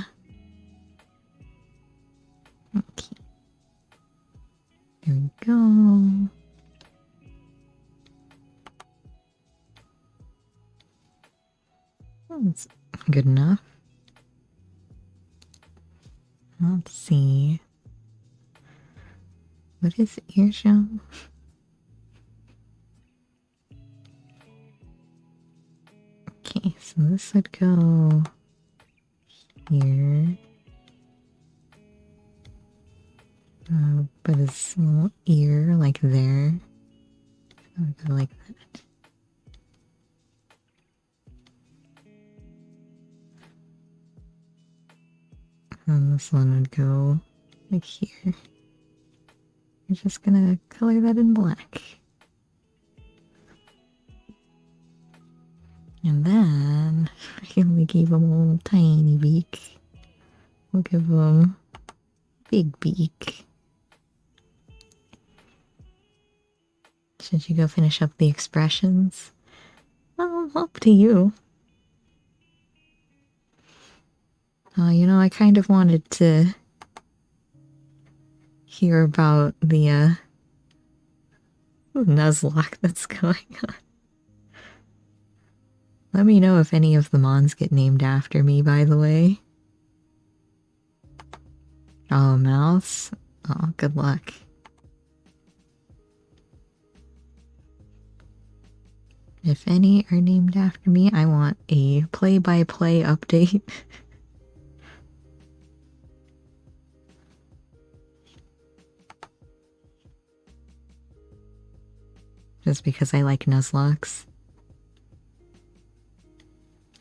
Okay. There we go. That's good enough. Let's see. What is earshot? Okay, so this would go here. But it's a little ear like there. I would go like that. And this one would go like here. We're just gonna color that in black. And then I can only give him a little tiny beak. We'll give him a big beak. Should you go finish up the expressions? Well, up to you. You know, I kind of wanted to hear about the Nuzlocke that's going on. Let me know if any of the Mons get named after me, by the way. Oh, Mouse? Oh, good luck. If any are named after me, I want a play-by-play update. Just because I like Nuzlocks.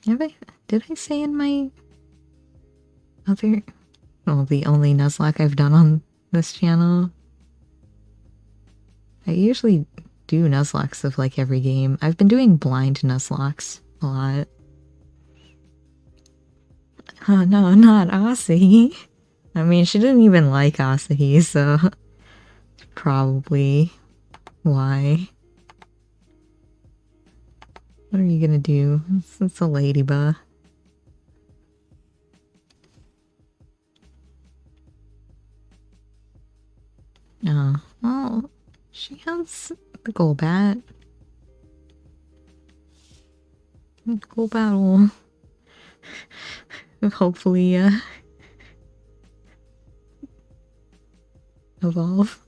Did I say in my other... Well, the only Nuzlocke I've done on this channel? I usually do Nuzlocks of like every game. I've been doing blind Nuzlocks a lot. Oh no, not Asahi. I mean, she didn't even like Asahi, so probably why. What are you gonna do? It's a ladybug. Oh, well, she has the Golbat. Golbat will hopefully evolve.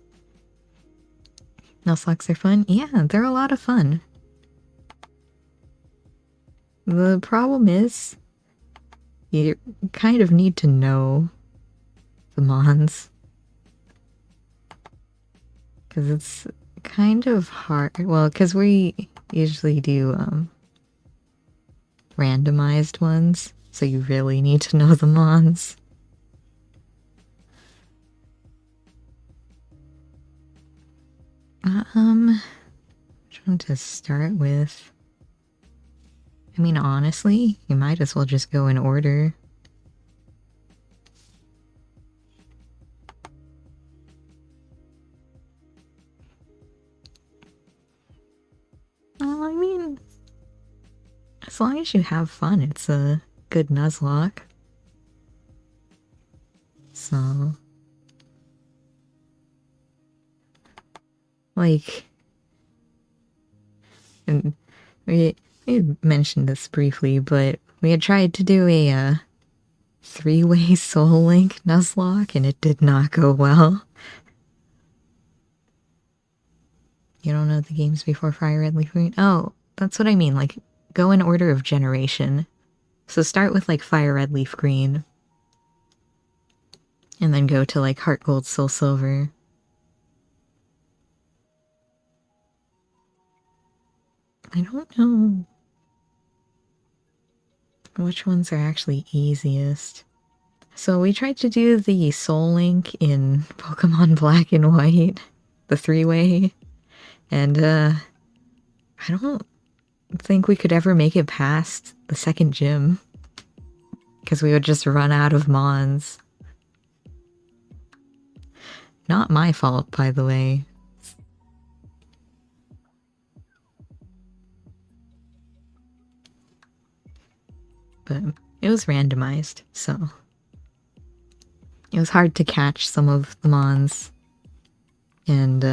Nuzlocks are fun? Yeah, they're a lot of fun. The problem is, you kind of need to know the Mons. Because it's kind of hard. Well, because we usually do randomized ones, so you really need to know the Mons. Which one to start with? I mean, honestly, you might as well just go in order. Well, I mean, as long as you have fun, it's a good Nuzlocke. So... like... and we had mentioned this briefly, but we had tried to do a three-way Soul Link Nuzlocke, and it did not go well. You don't know the games before Fire Red Leaf Green? Oh, that's what I mean, like, go in order of generation. So start with, like, Fire Red Leaf Green. And then go to, like, Heart Gold Soul Silver. I don't know which ones are actually easiest. So we tried to do the Soul Link in Pokemon Black and White, the three-way, and I don't think we could ever make it past the second gym, because we would just run out of Mons. Not my fault, by the way. But it was randomized, so it was hard to catch some of the Mons. And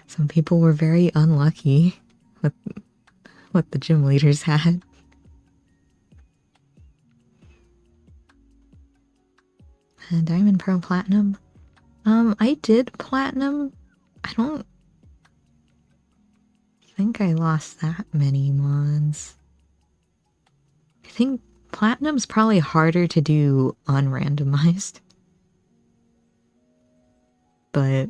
some people were very unlucky with what the gym leaders had. Diamond, Pearl, Platinum. I did Platinum. I don't think I lost that many Mons. I think Platinum's probably harder to do unrandomized. But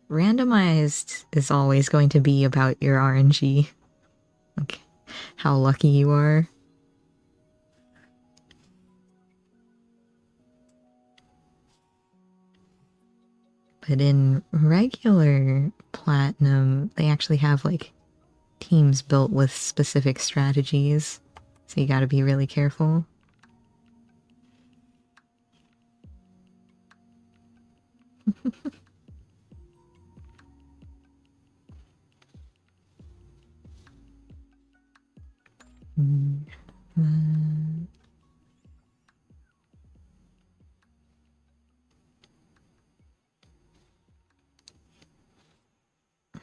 randomized is always going to be about your RNG. Like, how lucky you are. But in regular Platinum, they actually have, like, teams built with specific strategies. So you gotta be really careful.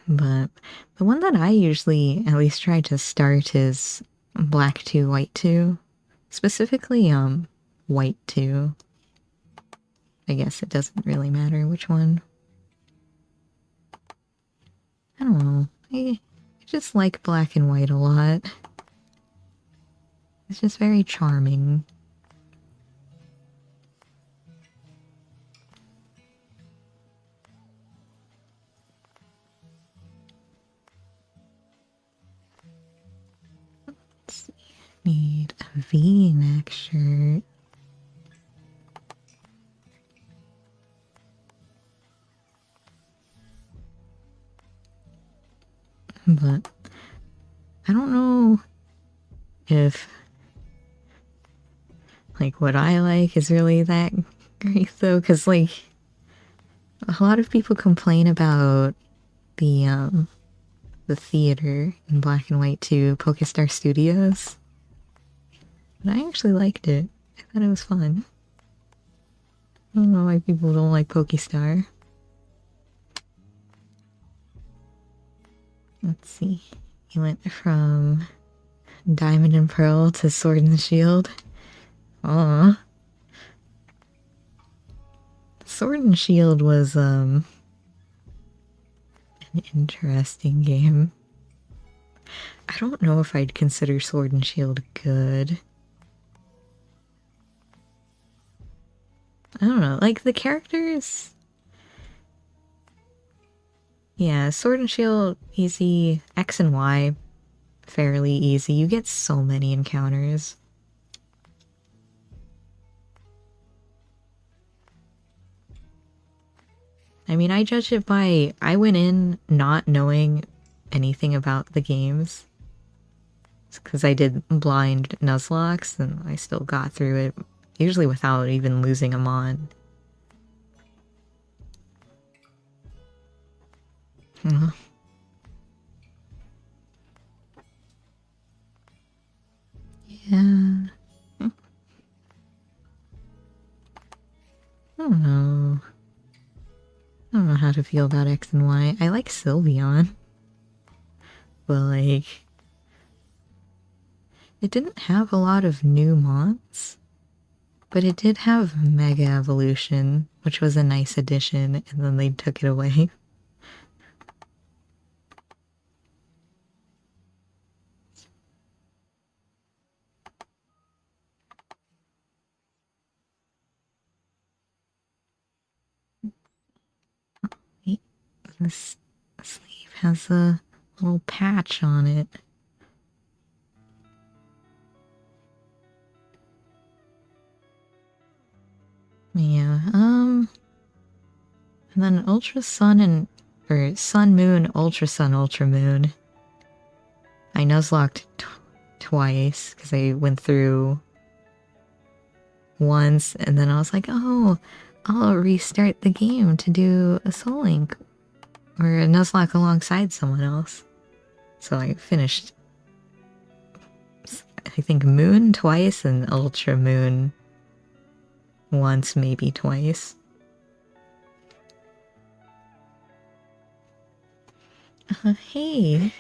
But the one that I usually at least try to start is black 2, white 2. Specifically, white 2. I guess it doesn't really matter which one. I don't know. I just like black and white a lot. It's just very charming. Let's see. Need a V-neck shirt. But I don't know if like what I like is really that great though, because like a lot of people complain about the theater in black and white too, Pokestar Studios. But I actually liked it. I thought it was fun. I don't know why people don't like Pokestar. Let's see. He went from Diamond and Pearl to Sword and Shield. Aw. Sword and Shield was an interesting game. I don't know if I'd consider Sword and Shield good. I don't know, like the characters. Yeah, Sword and Shield, easy. X and Y, fairly easy. You get so many encounters. I mean, I judge it by, I went in not knowing anything about the games. Because I did blind Nuzlocks and I still got through it, usually without even losing a mon. Yeah. I don't know. I don't know how to feel about X and Y. I like Sylveon. But like, it didn't have a lot of new mons. But it did have Mega Evolution, which was a nice addition, and then they took it away. This sleeve has a little patch on it. Yeah, and then Ultra Sun or Sun Moon, Ultra Sun, Ultra Moon. I Nuzlocked twice because I went through once and then I was like, oh, I'll restart the game to do a Soul Link or a Nuzlocke alongside someone else. So I finished, I think, Moon twice and Ultra Moon once, maybe twice. Hey,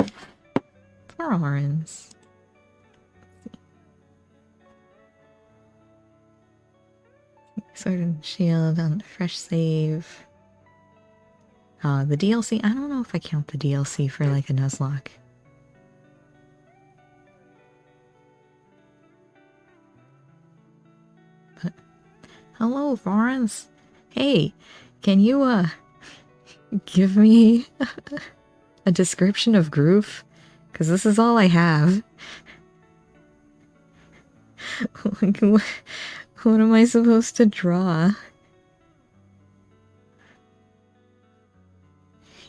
Florence. Sword and Shield on fresh save. The DLC, I don't know if I count the DLC for like a Nuzlocke. But, hello, Florence. Hey, can you, give me a description of Groove? Because this is all I have. Like, what am I supposed to draw?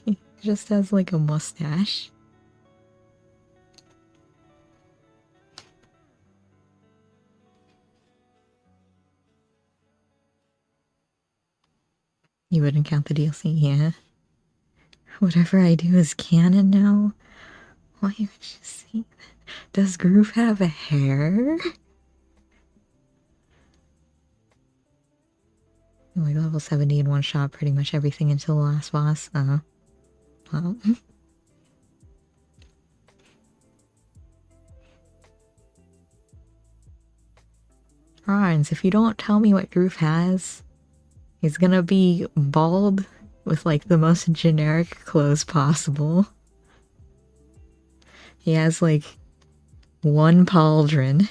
He just has like a mustache. You wouldn't count the DLC, yeah. Whatever I do is canon now. Why would you say that? Does Groove have a hair? Like level 70 in one shot, pretty much everything until the last boss. Well. Ron's, if you don't tell me what Groove has, he's gonna be bald with like the most generic clothes possible. He has like one pauldron.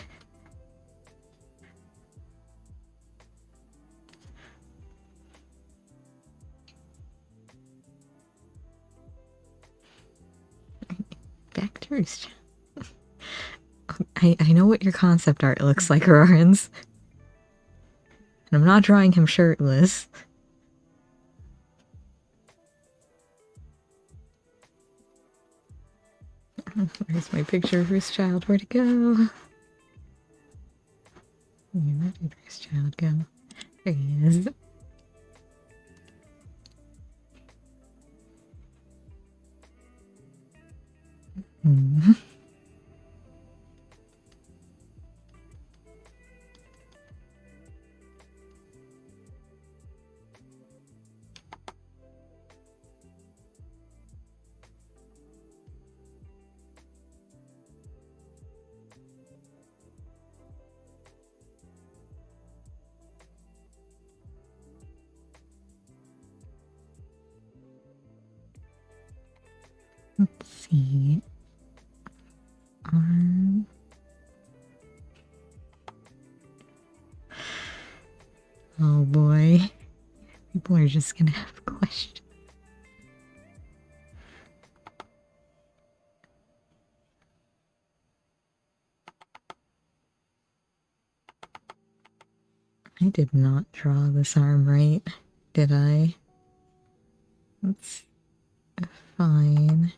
Back to Roost. I know what your concept art looks like, Rarns. And I'm not drawing him shirtless. Where's my picture of Roost Child? Where'd it go? Where did Roost Child go? There he is. Let's see. Oh boy. People are just gonna have questions. I did not draw this arm right, did I? That's fine.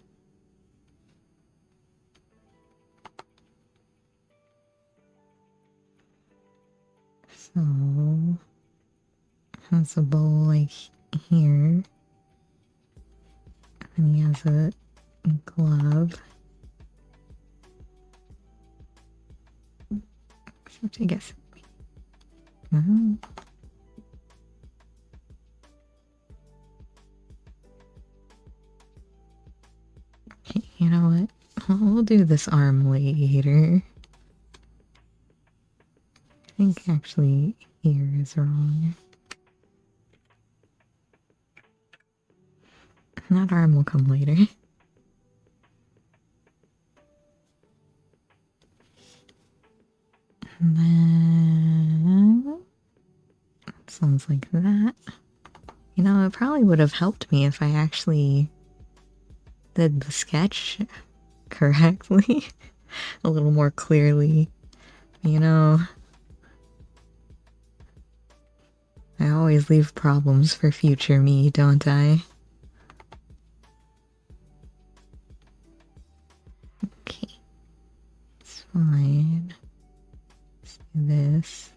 So, has a bow like here. And he has a glove. Except I guess. You know what? We'll do this arm later. I think actually here is wrong. That arm will come later. And then sounds like that. You know, it probably would have helped me if I actually did the sketch correctly. A little more clearly. You know, I always leave problems for future me, don't I? Okay. It's fine. Let's do this.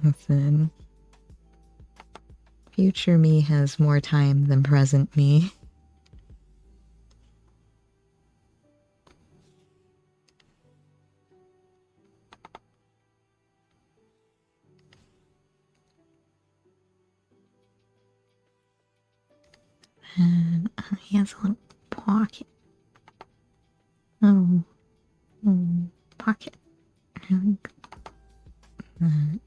Listen. Future me has more time than present me. And he has a little pocket. Oh, pocket. I like that.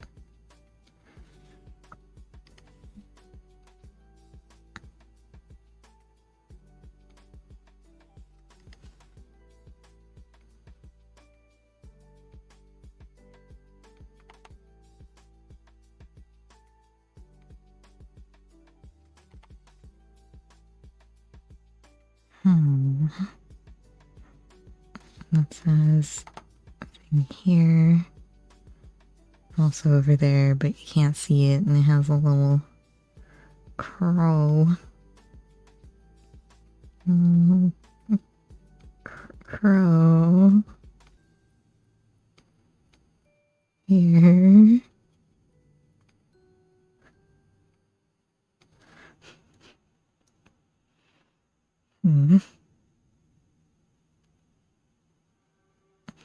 That says thing here. Also over there, but you can't see it, and it has a little crow. Crow. Here.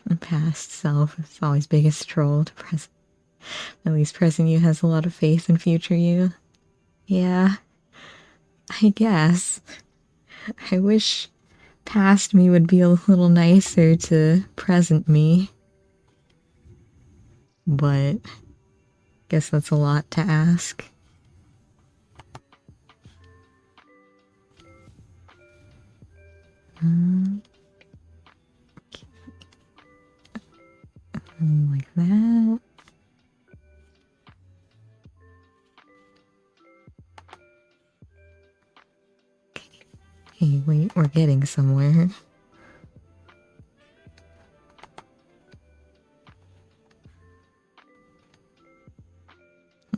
The past self is always biggest troll to present. At least present you has a lot of faith in future you. Yeah. I guess. I wish past me would be a little nicer to present me. But guess that's a lot to ask. Like that. Hey, wait, we're getting somewhere.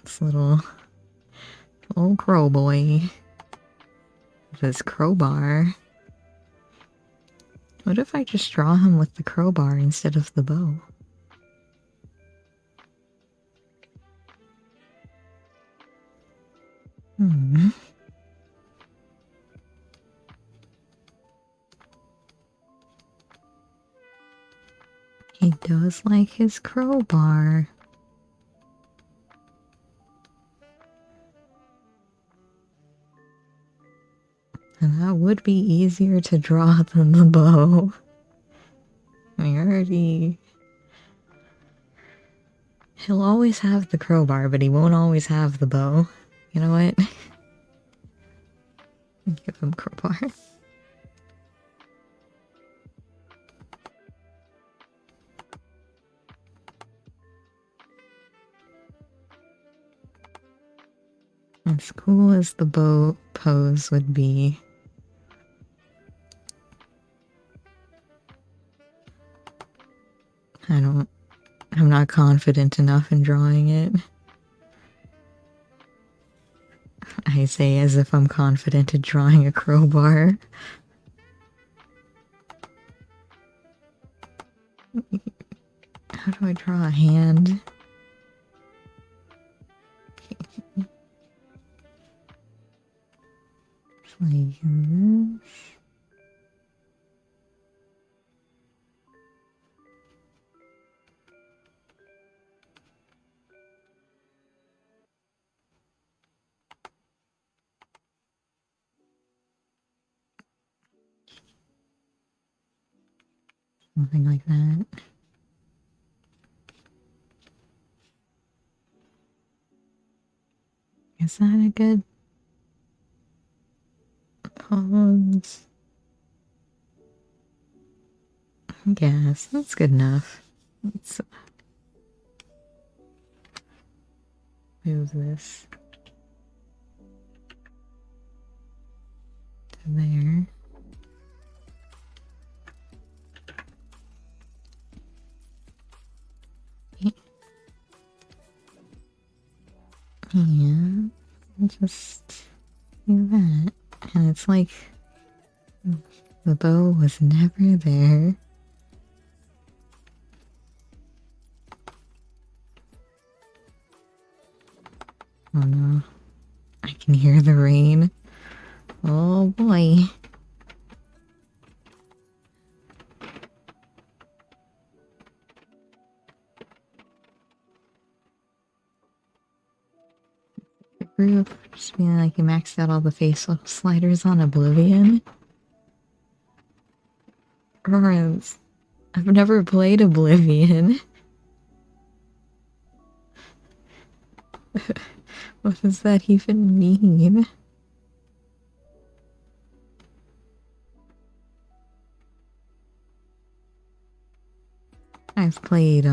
This little crow boy with his crowbar. What if I just draw him with the crowbar instead of the bow? He does like his crowbar. And that would be easier to draw than the bow. I already... He'll always have the crowbar, but he won't always have the bow. You know what? Give him crowbar. As cool as the bow pose would be, I'm not confident enough in drawing it. I say as if I'm confident at drawing a crowbar. How do I draw a hand? It's like this. Something like that. Is that a good pose? Yes, that's good enough. Let's move this to there. Yeah, just do that. And it's like the bow was never there. Oh no, I can hear the rain. Oh boy. Group just being like you maxed out all the facial sliders on Oblivion. Lawrence, I've never played Oblivion. What does that even mean? I've played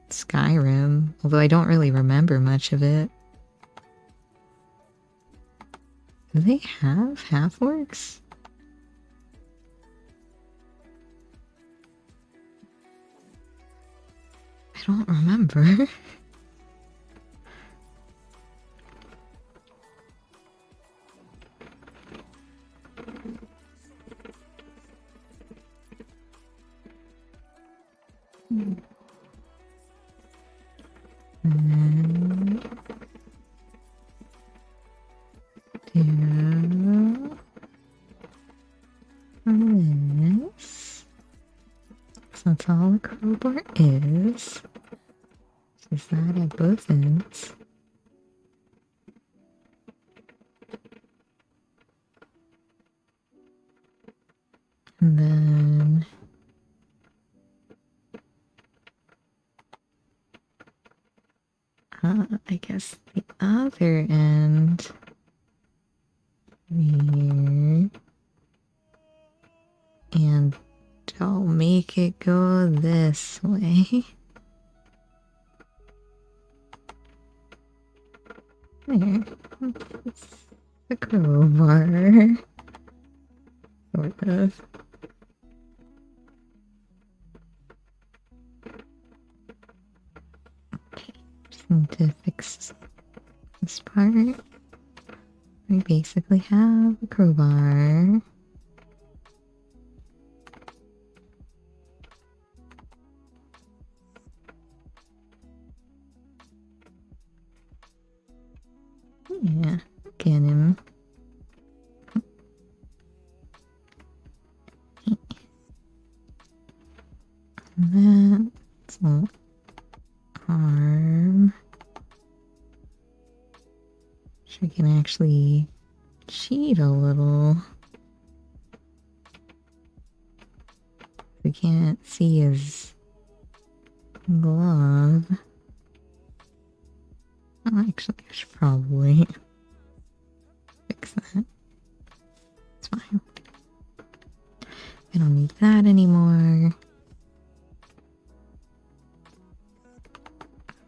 Skyrim, although I don't really remember much of it. Do they have half-orcs? I don't remember. This. So that's all the crowbar is. Is that at both ends? And then I guess the other end here. And don't make it go this way. There. It's the crowbar. Sort of. Okay, just need to fix this part. We basically have a crowbar. Yeah, get him. That's an arm. She can actually cheat a little. We can't see his glove. Oh, actually, I should probably fix that. It's fine. I don't need that anymore.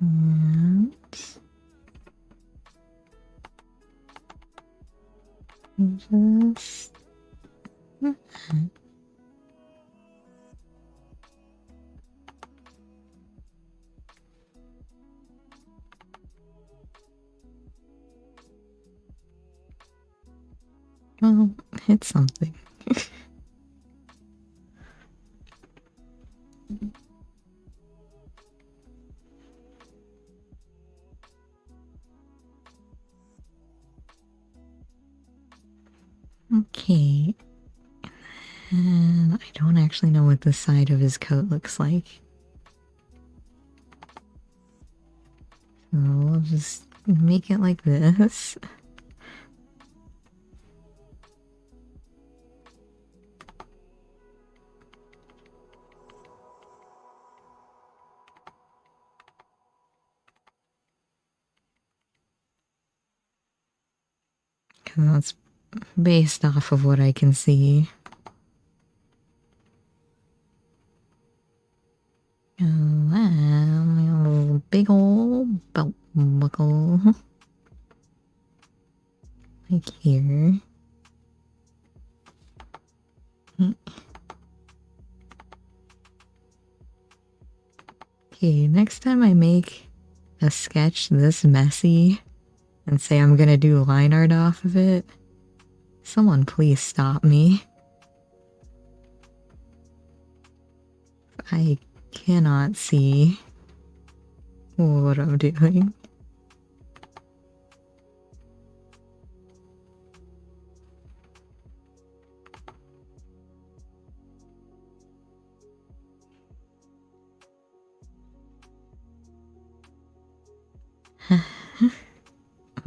And just well, it's something. Okay. And I don't actually know what the side of his coat looks like. So we'll just make it like this. Because that's based off of what I can see. A big old belt buckle. Like here. Okay, next time I make a sketch this messy and say I'm gonna do line art off of it, someone please stop me. I cannot see what I'm doing.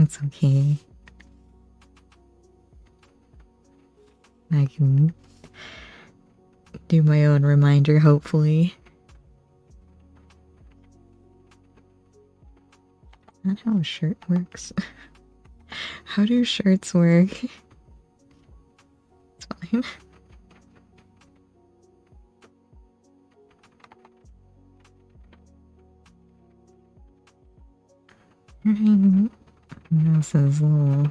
It's okay. I can do my own reminder, hopefully. That's how a shirt works. How do shirts work? It's fine. This is little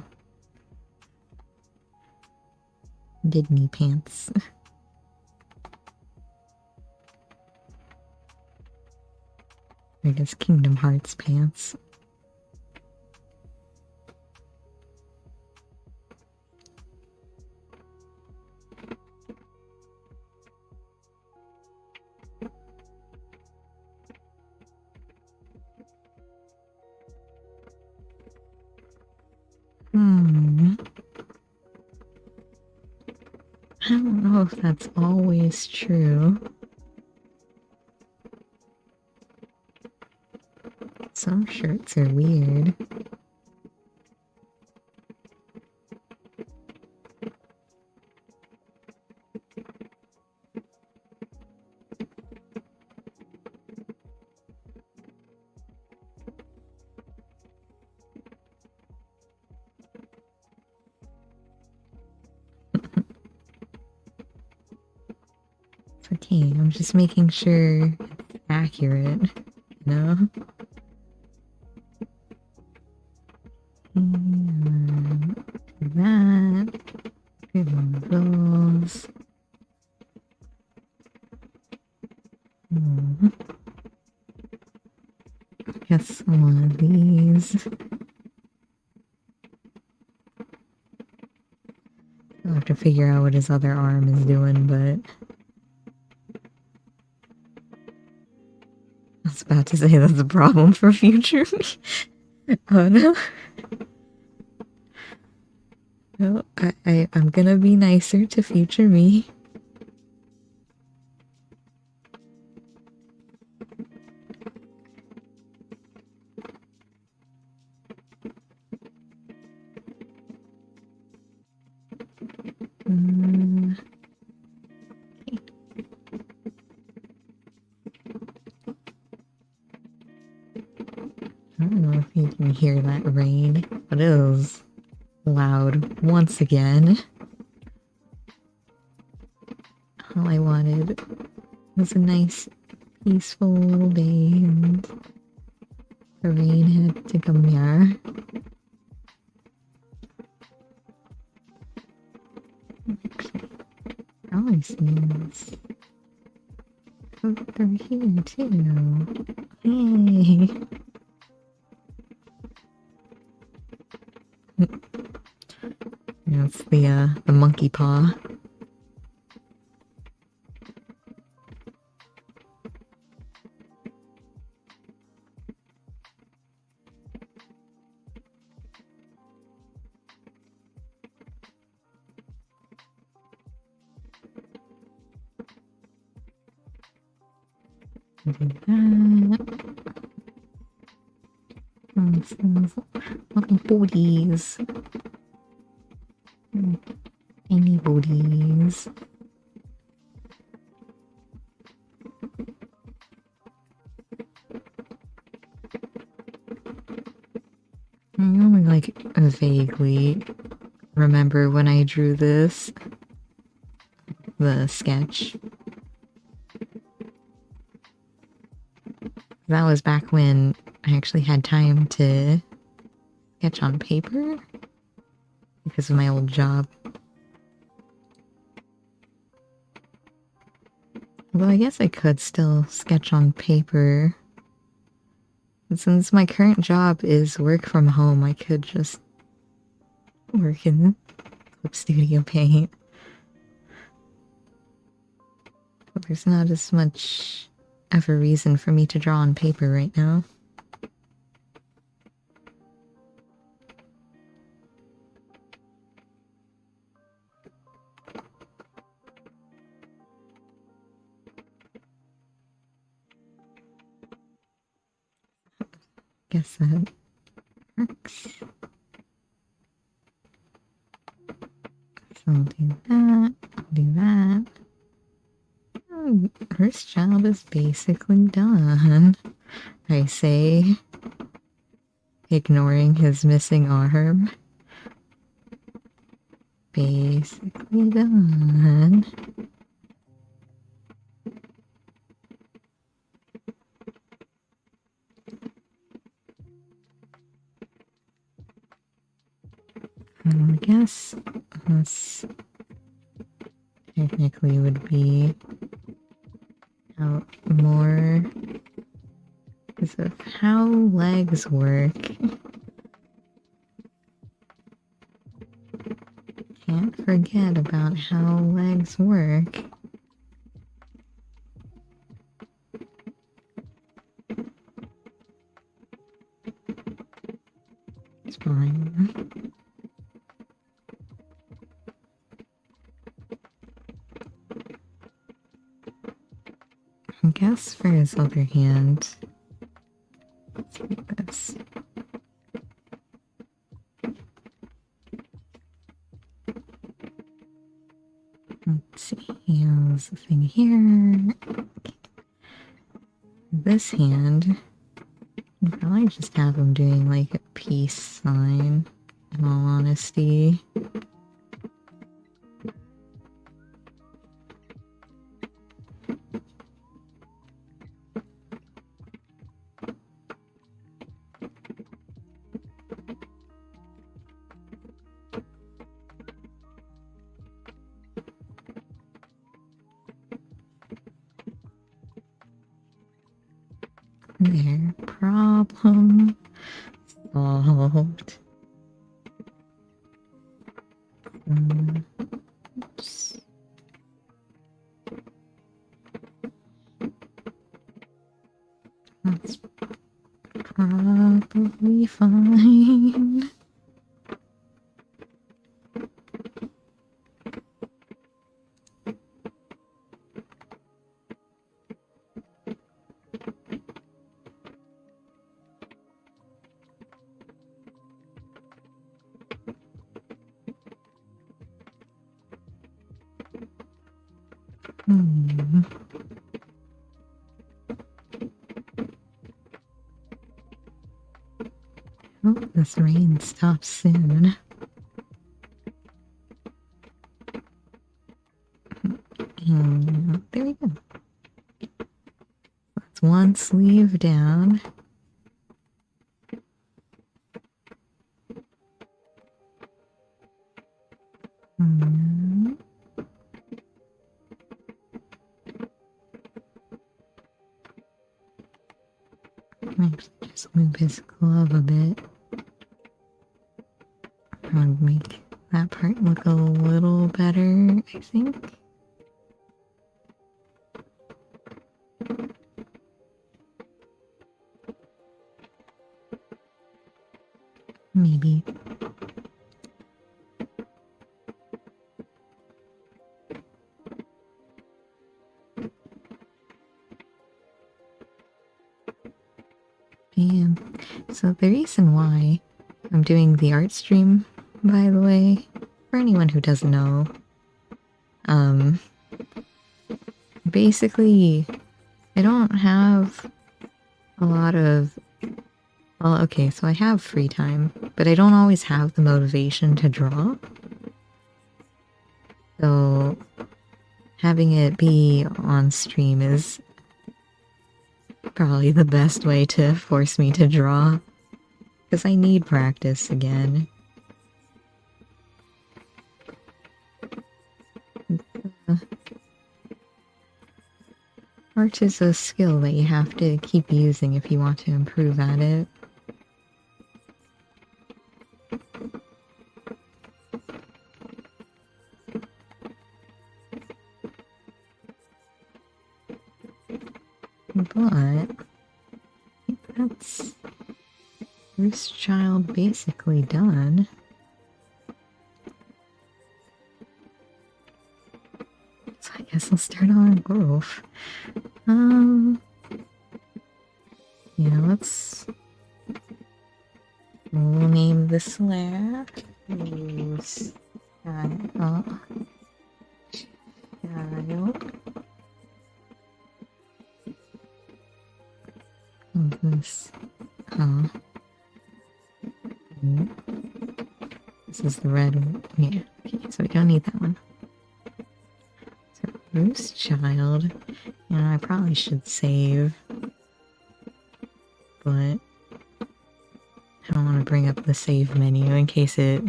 Disney pants. I guess Kingdom Hearts pants. I don't know if that's always true. Some shirts are weird. Okay, I'm just making sure it's accurate, you know? And that. Get one of those. Guess one of these. I'll have to figure out what his other arm is doing, but I was about to say that's a problem for future me. Oh no. No, I'm gonna be nicer to future me. I don't know if you can hear that rain, but it was loud once again. All I wanted was a nice, peaceful day, and the rain had to come here. Actually, all I see is over here too. Hey! That's the monkey paw. Little booties. Tiny booties. I only vaguely remember when I drew this. The sketch. That was back when I actually had time to sketch on paper because of my old job. Although I guess I could still sketch on paper. But since my current job is work from home, I could just work in Clip Studio Paint. But there's not as much of a reason for me to draw on paper right now. Guess that works. So I'll do that, I'll do that. Oh, first job is basically done, I say, ignoring his missing arm. Basically done. I guess this technically would be out more because of how legs work. Can't forget about how legs work. It's fine. I guess for his other hand, let's do this. Let's see, here's the thing here. Okay. This hand, I'll probably just have him doing like a peace sign, in all honesty. There. Problem solved. Oops. That's probably fine. Hope this rain stops soon. And there we go. That's one sleeve down. Actually, just move his glove a bit. Probably make that part look a little better, I think. Maybe. Yeah. So the reason why I'm doing the art stream, by the way, for anyone who doesn't know, basically, I don't have a lot of... Well, okay, so I have free time, but I don't always have the motivation to draw. So having it be on stream is probably the best way to force me to draw, because I need practice again. Art is a skill that you have to keep using if you want to improve at it. But I think that's Bruce Child basically done. So I guess I'll start on Growth. Yeah, we'll name this slab Bruce Child. This, this is the red one. Yeah, okay, so we don't need that one. So Bruce Child, you know, I probably should save, but I don't want to bring up the save menu in case it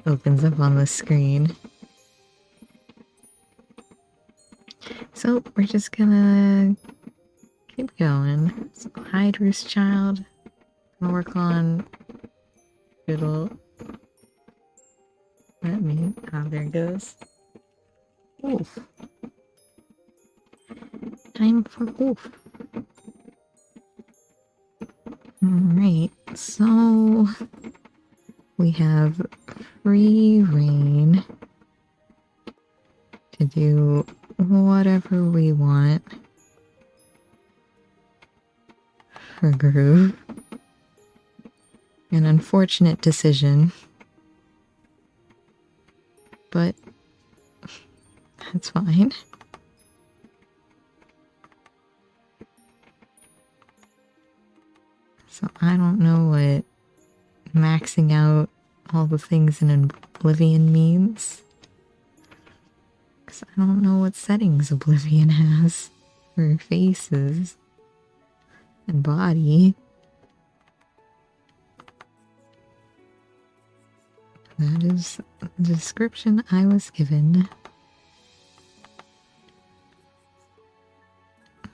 opens up on the screen. So we're just gonna keep going. So hide Roost Child. Gonna work on Fiddle. Let me. Oh, there it goes. Oof. Time for oof. Alright, so we have free reign to do whatever we want for Groove. An unfortunate decision, but that's fine. So I don't know what maxing out all the things in Oblivion means. Because I don't know what settings Oblivion has for faces and body. That is the description I was given.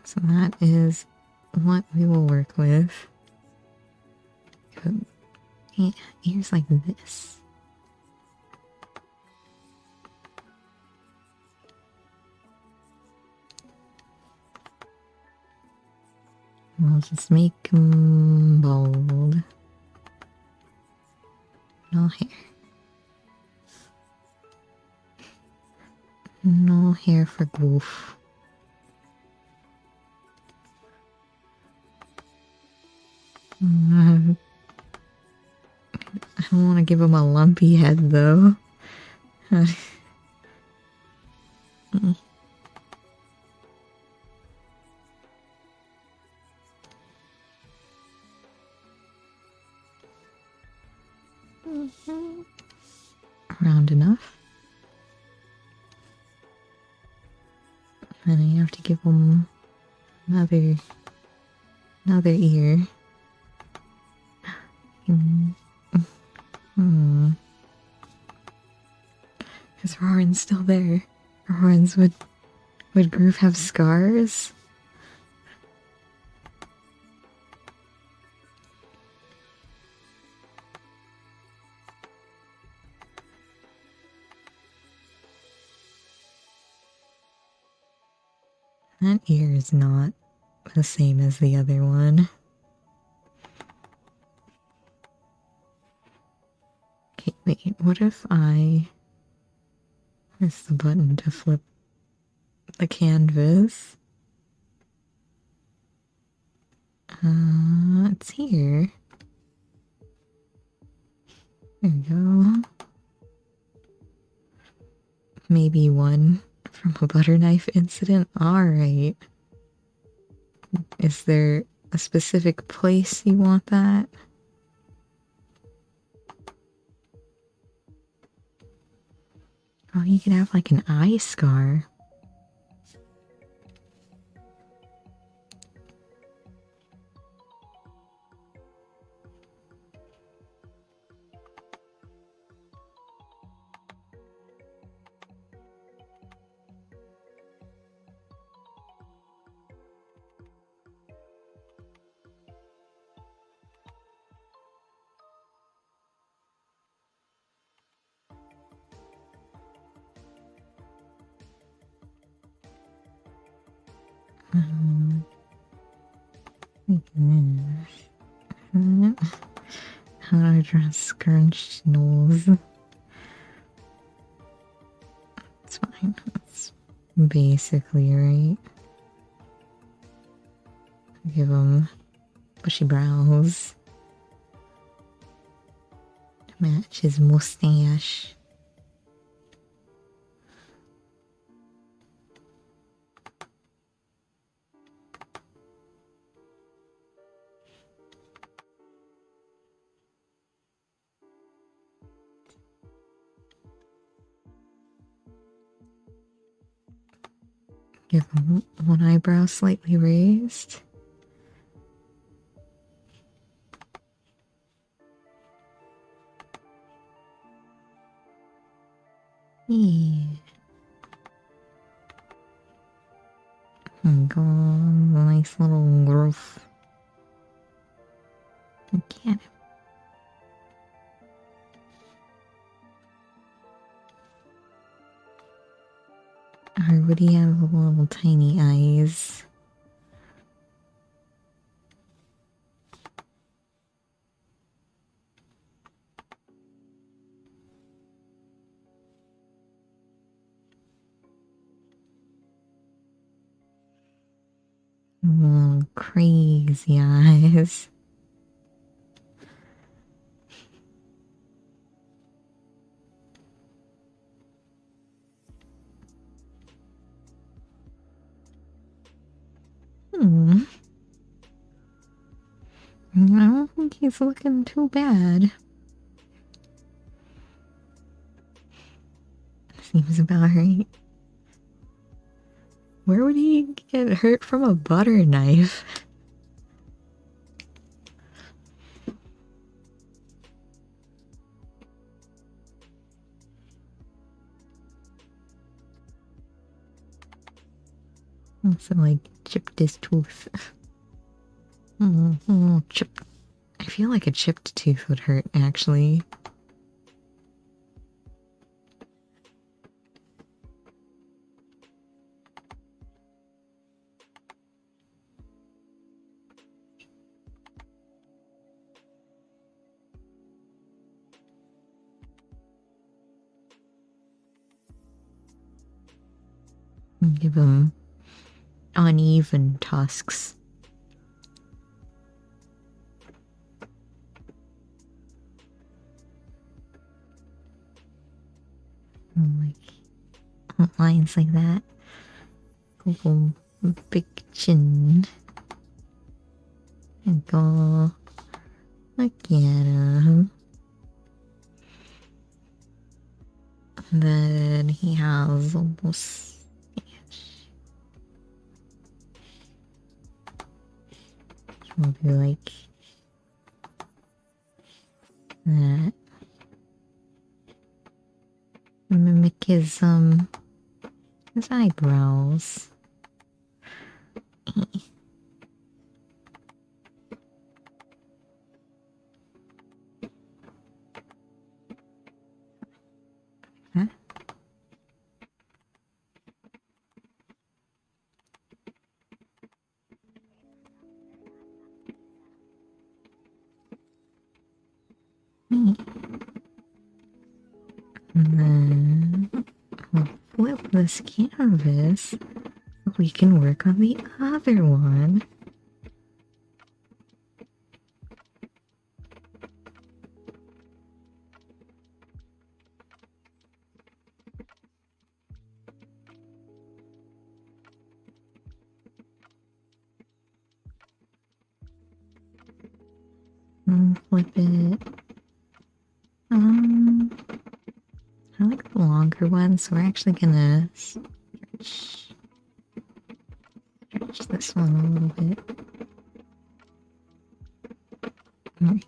So that is what we will work with. Ears like this. We'll just make them bald. No hair. No hair for Goof. I don't want to give him a lumpy head though. Round enough. And I have to give him another ear. Is Roran still there? Roran's would Groove have scars? That ear is not the same as the other one. Okay, wait, what if I press the button to flip the canvas? It's here. There we go. Maybe one from a butter knife incident? Alright. Is there a specific place you want that? Oh, you can have like an eye scar. How do I draw scrunched nose? It's fine. That's basically right. Give him bushy brows to match his mustache. Give him one eyebrow slightly raised. Yeah. Go on, nice little growth. Get him. Or would he have little tiny eyes? Little crazy eyes. I don't think he's looking too bad. Seems about right. Where would he get hurt from a butter knife? Also, like, chipped his tooth. Chip. I feel like a chipped tooth would hurt, actually. Give him uneven tusks. Like lines like that. Go big chin. And go look at him. And then he has almost. We'll do like that. Mimic his eyebrows. Huh? And then we'll flip this canvas. We can work on the other one. Flip it. I like the longer one, so we're actually gonna stretch this one a little bit. Alright.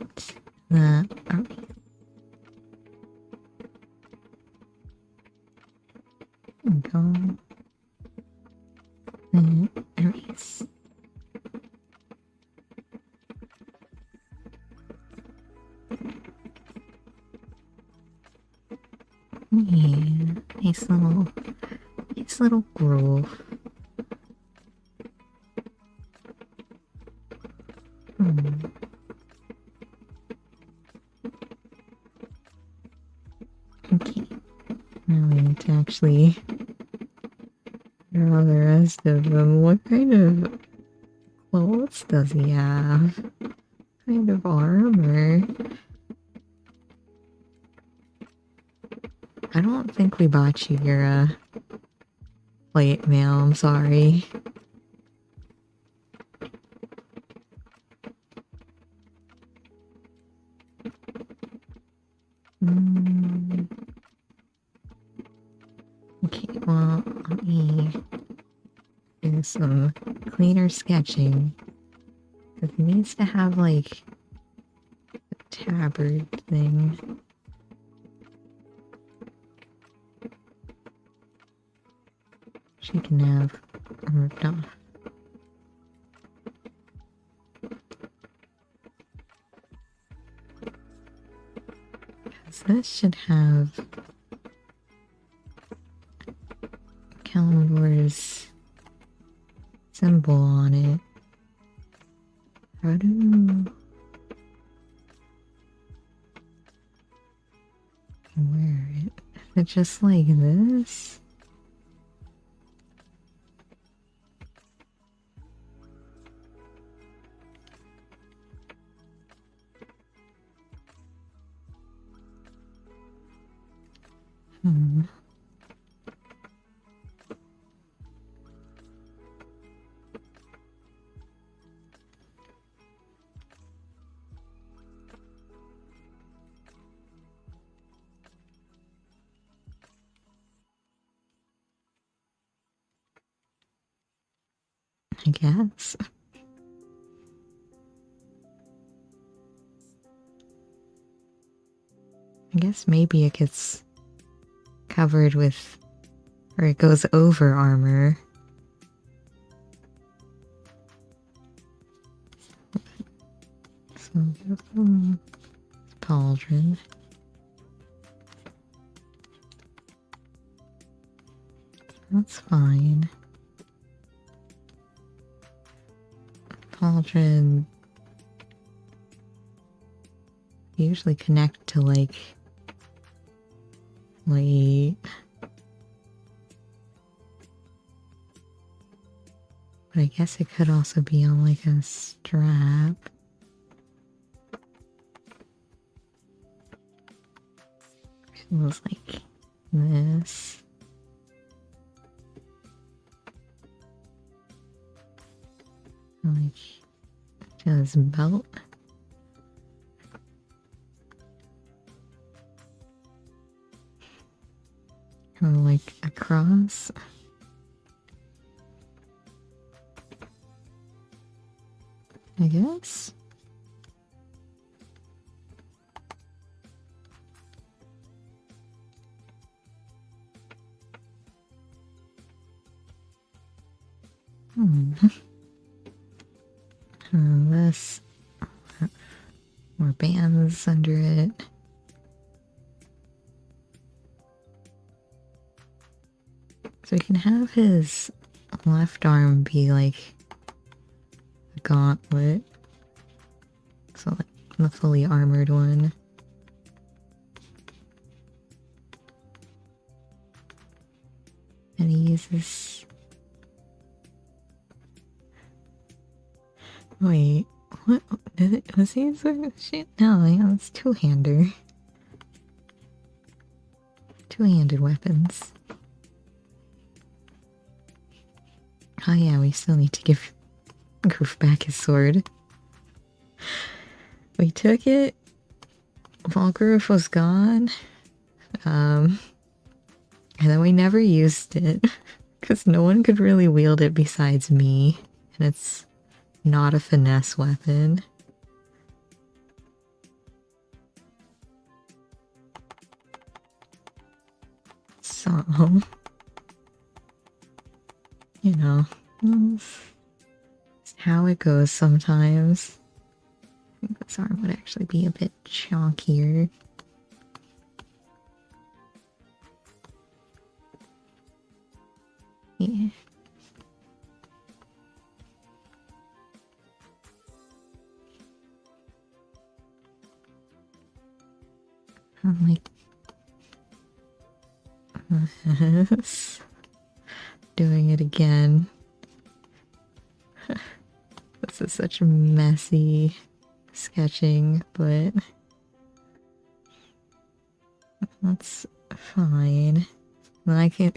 Go. And erase. Yeah, nice little groove. Okay, now we need to actually draw the rest of them. What kind of clothes does he have? What kind of armor? I don't think we bought you your plate mail, I'm sorry. Okay, well, let me do some cleaner sketching. Because he needs to have, like, a tabard thing. She can have ripped off. Because this should have Kalimdor's symbol on it. How do... wear it? Is it just like this? I guess. I guess maybe it gets covered with, or it goes over armor. Pauldron. That's fine. Pauldron usually connect to like wait. But I guess it could also be on like a strap. Feels like this. Like to this belt. Or like across. I guess. This. More bands under it. So we can have his left arm be like a gauntlet. So like the fully armored one. And he uses... Wait, what? Was he using shit? No, yeah, it's two-hander. Two-handed weapons. Oh yeah, we still need to give Groof back his sword. We took it while Groof was gone. And then we never used it. Because no one could really wield it besides me. And it's not a finesse weapon. So, you know, it's how it goes sometimes. I think this arm would actually be a bit chonkier. Yeah. I'm like this. Doing it again. This is such messy sketching, but that's fine. Then I can,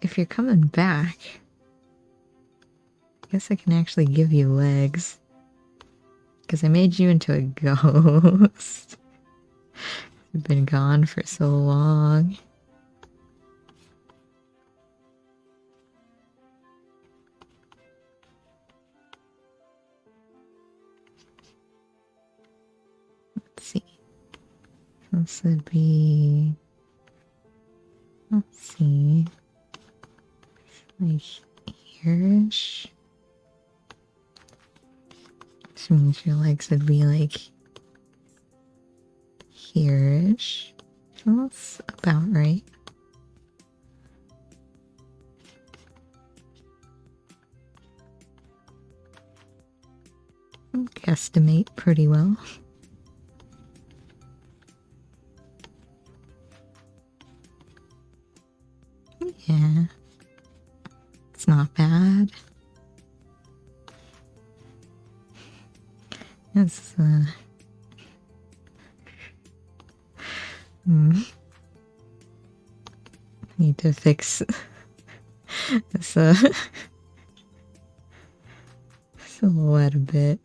if you're coming back, I guess I can actually give you legs. Because I made you into a ghost. You've been gone for so long. Let's see. This would be... Let's see. Like here-ish. Which means your legs would be like here-ish. So that's about right. Guesstimate pretty well. Yeah. It's not bad. It's need to fix this silhouette a bit.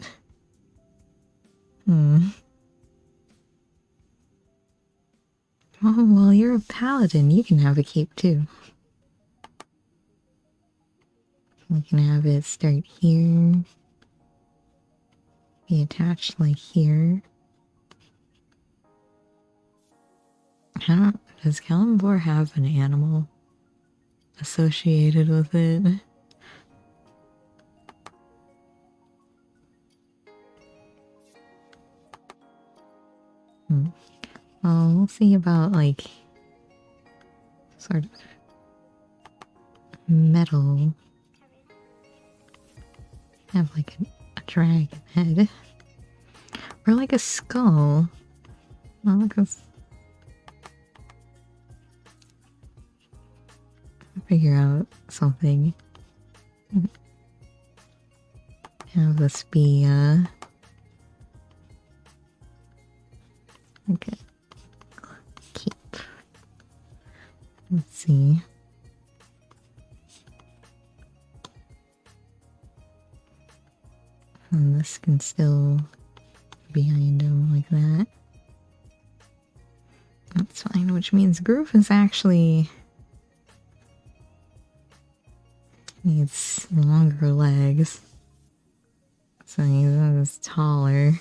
Oh, well, you're a paladin. You can have a cape too. We can have it start here. Be attached like here. Does Kalimdor have an animal associated with it? Well, we'll see about like sort of metal. Have like a dragon head. Or like a skull. Well, look, figure out something. Have this be okay. Keep. Let's see. And this can still be behind him like that. That's fine, which means Groove is actually needs longer legs. So he's taller.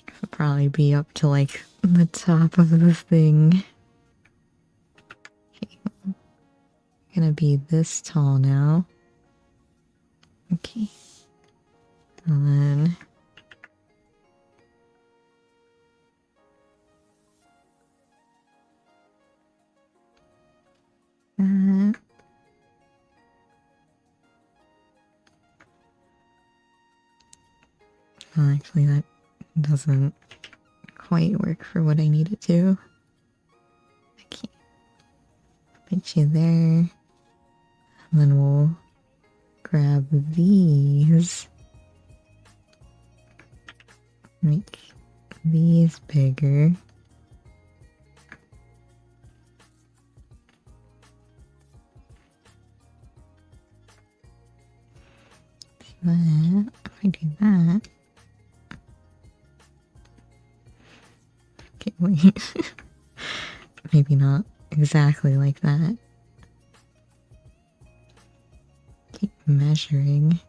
Could probably be up to like the top of the thing. Okay. Gonna be this tall now. Okay. And then well, actually that doesn't quite work for what I need it to. Okay. Put you there. And then we'll grab these. Make these bigger. That, if I do that. Okay, wait. Maybe not exactly like that. Keep measuring.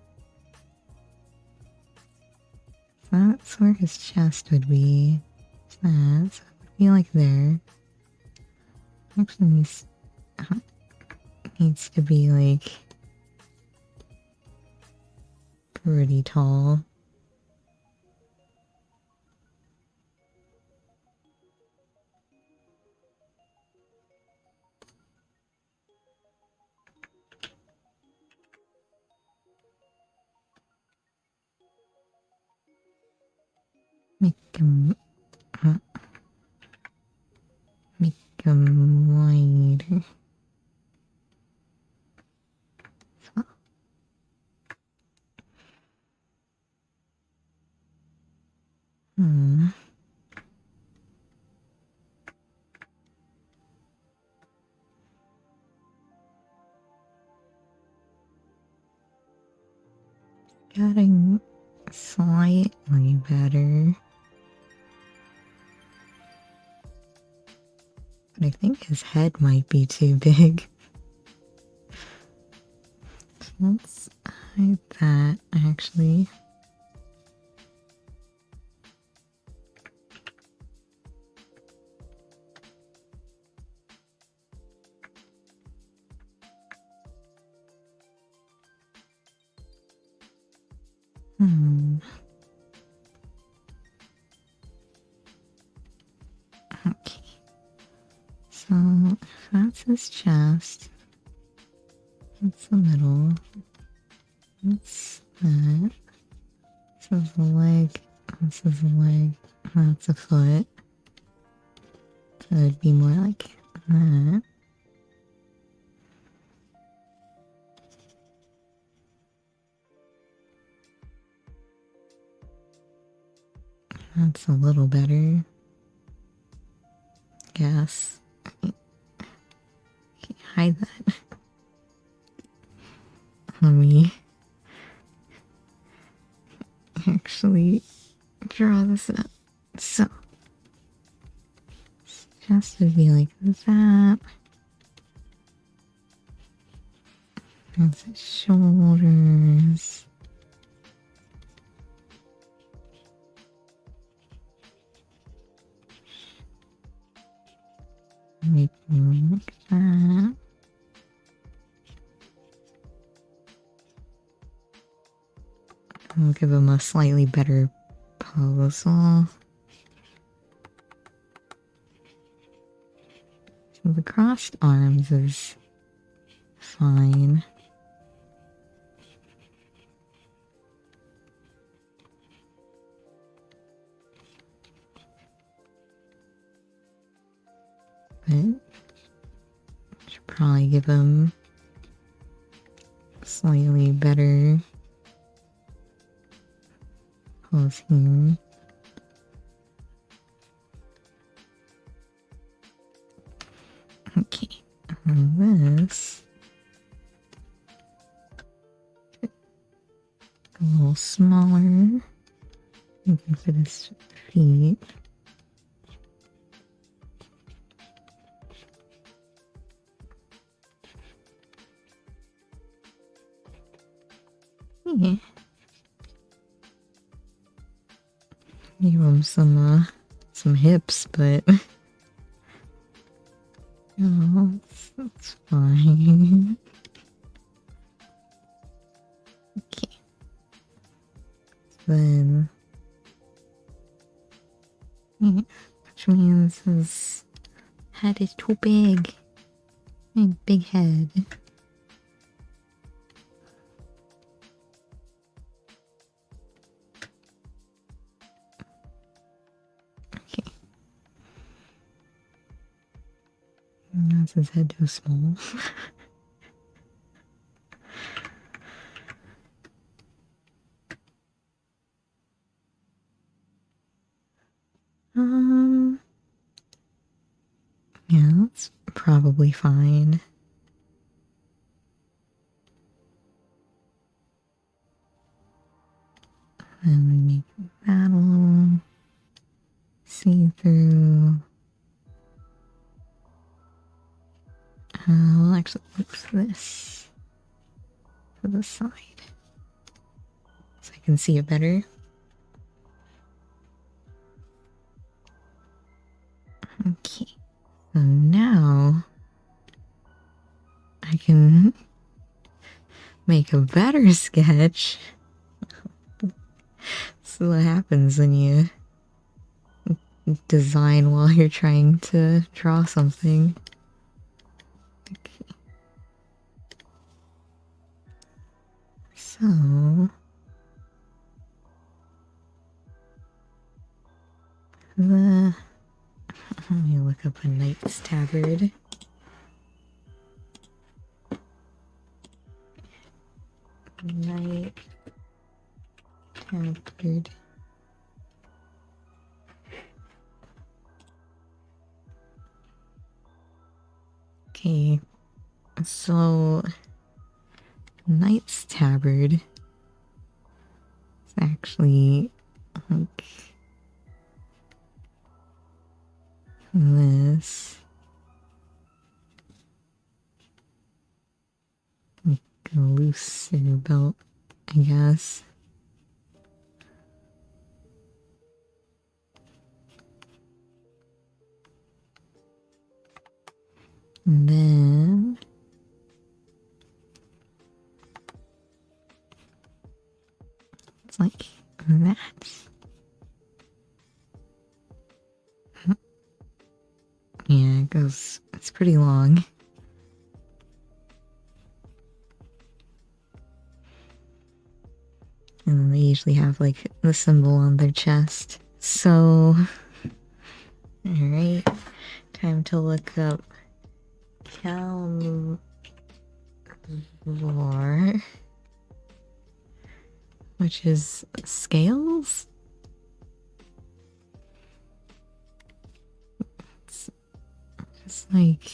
So that's where his chest would be. That, so it would be like there. Actually needs to be like pretty tall. Make him wider. So. Getting slightly better. But I think his head might be too big. So let's hide that, actually. Okay. So, if that's his chest. That's the middle. That's that. This is a leg. This is a leg. That's a foot. So it'd be more like that. That's a little better. Guess. Okay, hide that. Let me actually draw this up. So, just would be like that. That's his shoulders. Make them like that. I'll give him a slightly better pose. The crossed arms is fine. But should probably give him slightly better clothes here. Okay, and this a little smaller. You can fit his feet. Yeah. Give him some hips, but oh, that's fine. Okay. Then, yeah, which means his head is too big. Big head. Okay. That's his head too small. Yeah, that's probably fine. And we make that a little see-through. We'll actually move this to the side so I can see it better. Okay, so now I can make a better sketch. So what happens when you design while you're trying to draw something. Okay. So let me look up a knight's tabard. Knight tabard. Okay, so knight's tabard is actually like this. Like a looser belt, I guess. And then it's like that. Yeah, it goes, it's pretty long. And then they usually have like the symbol on their chest. So, alright, time to look up Calvor, which is scales? It's just like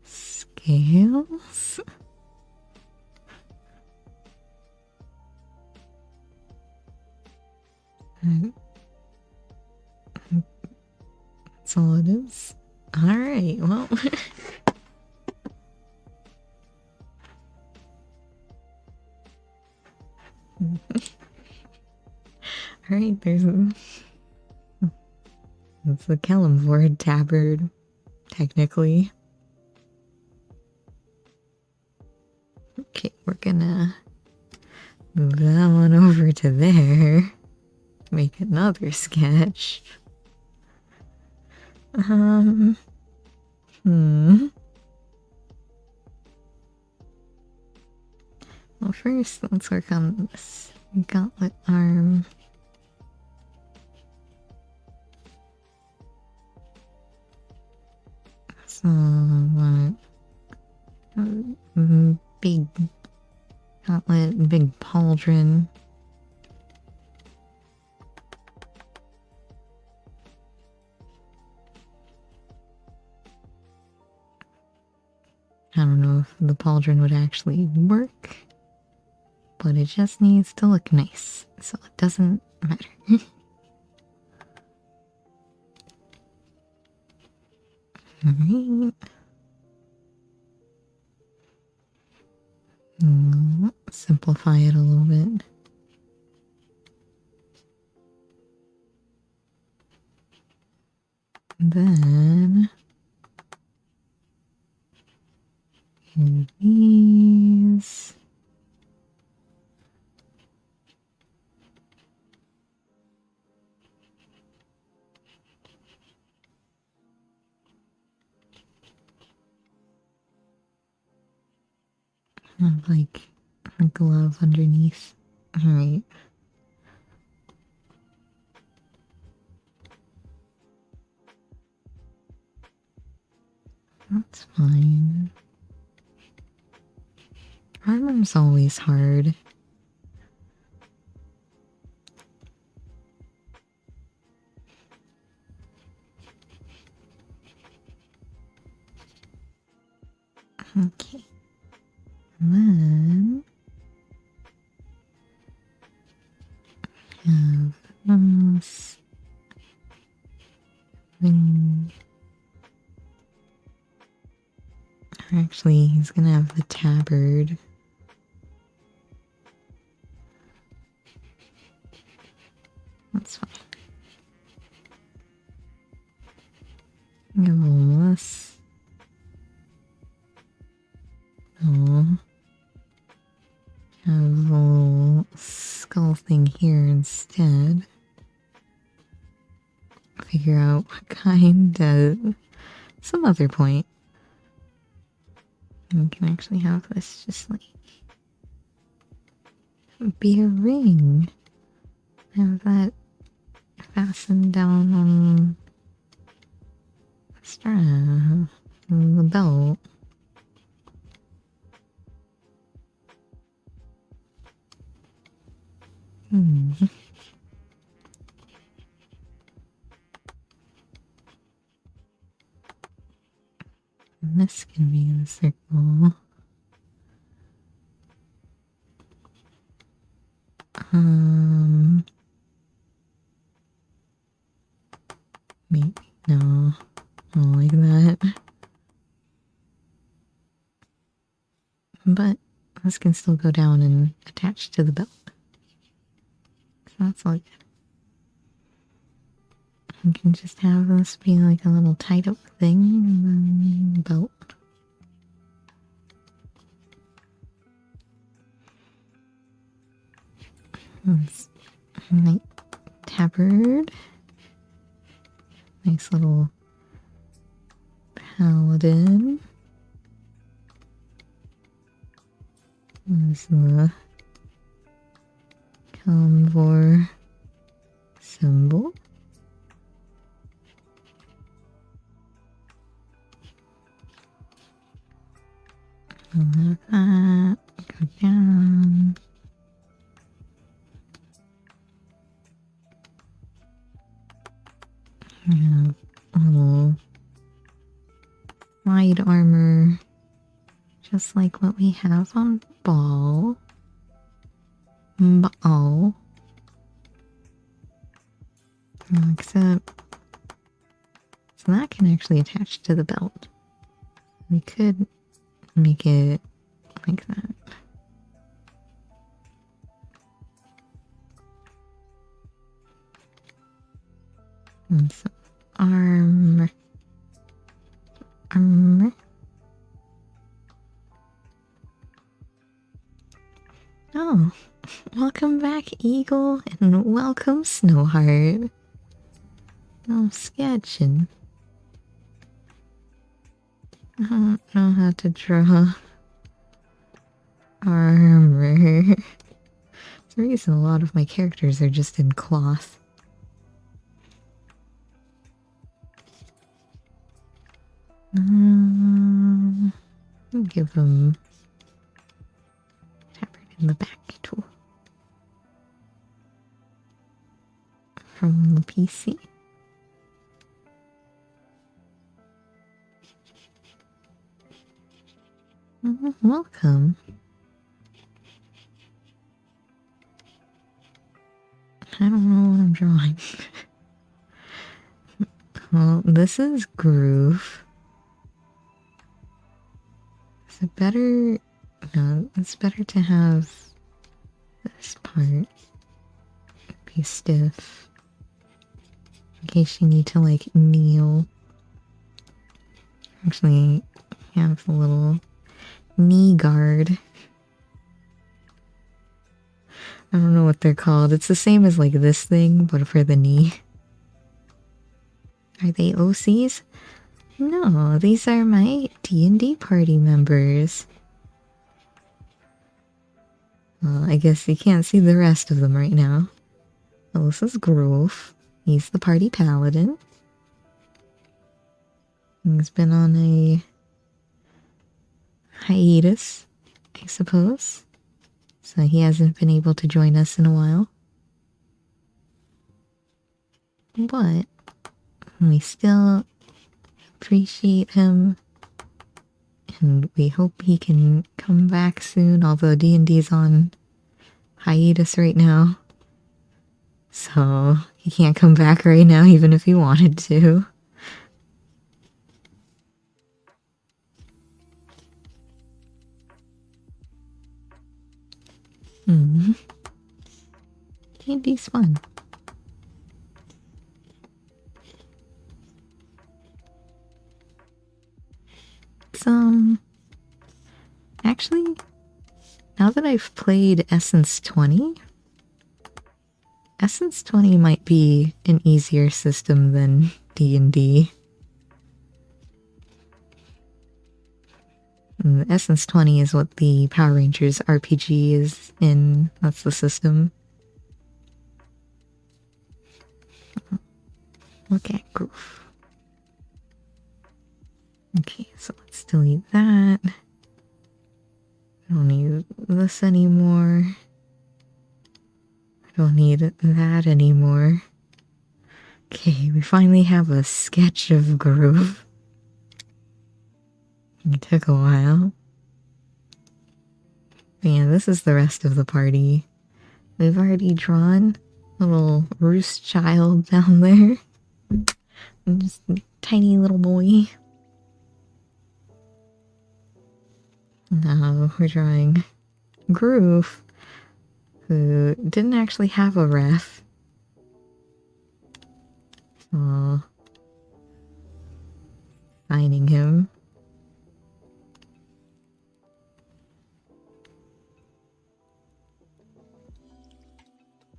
scales? That's all it is. Alright, well. Alright, there's that's the Kellamvord tabard, technically. Okay, we're gonna move that one over to there. make another sketch. Well, first, let's work on this gauntlet arm. So, big gauntlet, big pauldron. I don't know if the pauldron would actually work, but it just needs to look nice, so it doesn't matter. Alright. Simplify it a little bit. Then these. And like a glove underneath. Alright. That's fine. Armor's always hard. Okay. And then have this thing. Actually, he's gonna have the tabard. That's fine. Give all this. Oh. Have a little skull thing here instead. Figure out what kind of some other point. We can actually have this just like be a ring. Have that fastened down on the strap, on the belt. And this can be in a circle. Maybe no, not like that. But this can still go down and attach to the belt. So that's all good. You can just have this be like a little tied up thing and then belt. This nice tabard. Nice little paladin. There's the Convor symbol. Let that go down. We have a little wide armor, just like what we have on Ball. Except, so that can actually attach to the belt. We could make it like that. And so armor. Oh, Welcome back, Eagle, and welcome, Snowheart. I'm sketching. I don't know how to draw armor. There's a reason a lot of my characters are just in cloth. Give them tabard in the back tool from the PC. Welcome. I don't know what I'm drawing. Well, this is groove. Is it better? No, it's better to have this part be stiff in case you need to like kneel. Actually, have a little knee guard. I don't know what they're called. It's the same as like this thing, but for the knee. Are they OCs? No, these are my D&D party members. Well, I guess you can't see the rest of them right now. Well, this is Grove. He's the party paladin. He's been on a hiatus, I suppose. So he hasn't been able to join us in a while. But we still appreciate him. And we hope he can come back soon, although D&D's on hiatus right now. So he can't come back right now even if he wanted to. D&D's fun. It's, actually, now that I've played Essence 20, Essence 20 might be an easier system than D&D. Essence 20 is what the Power Rangers RPG is in. That's the system. Look at Groove. Okay, so let's delete that. I don't need this anymore. I don't need that anymore. Okay, we finally have a sketch of Groove. It took a while. But yeah, this is the rest of the party. We've already drawn a little roost child down there. And just a tiny little boy. Now we're drawing Groove, who didn't actually have a ref. So, finding him.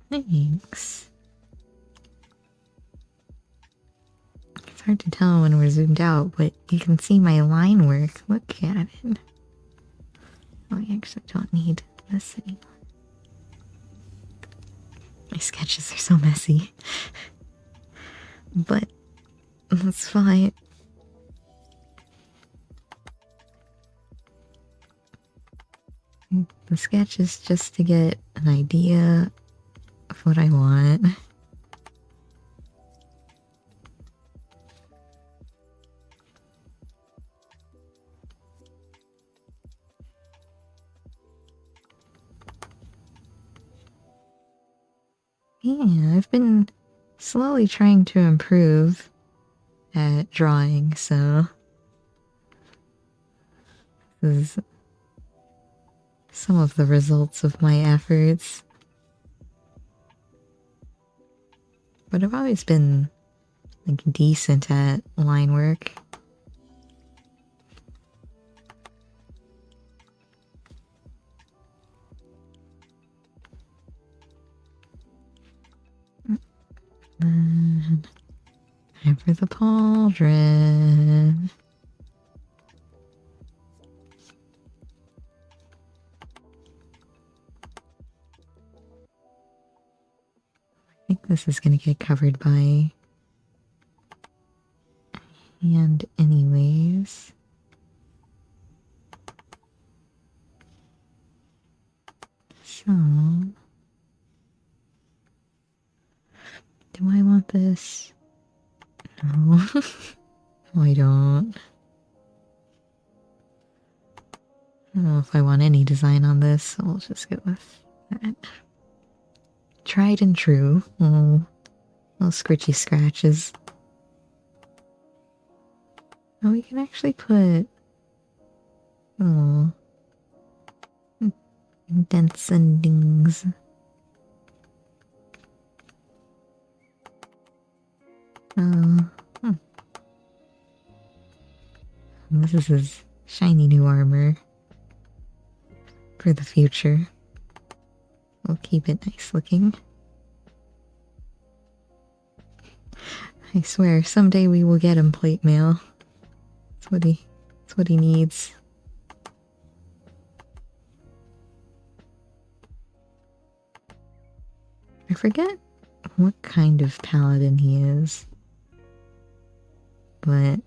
Thanks. It's hard to tell when we're zoomed out, but you can see my line work. Look at it. Oh, I actually don't need this anymore. My sketches are so messy. But that's fine. The sketch is just to get an idea of what I want. Yeah, I've been slowly trying to improve at drawing, so this is some of the results of my efforts. But I've always been like decent at line work. Time for the pauldron. I think this is going to get covered by hand anyways. So, do I want this? No. No, I don't. I don't know if I want any design on this, so we'll just go with that. Tried and true. Oh, little scritchy scratches. Oh, we can actually put dents and dings. This is his shiny new armor for the future. We'll keep it nice looking. I swear, someday we will get him plate mail. That's what he needs. I forget what kind of paladin he is, but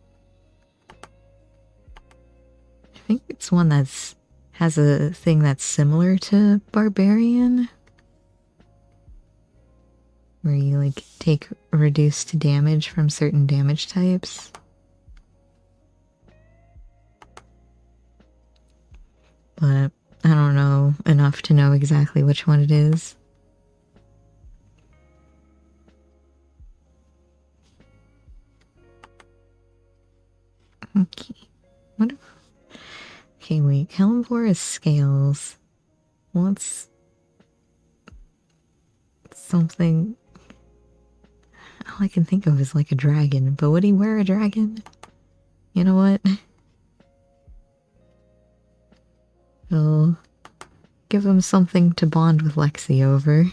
I think it's one that's has a thing that's similar to barbarian, where you like take reduced damage from certain damage types. But I don't know enough to know exactly which one it is. Okay. What? Okay, wait. Helmvor is scales. What's something? All I can think of is like a dragon. But would he wear a dragon? You know what? I'll give him something to bond with Lexi over.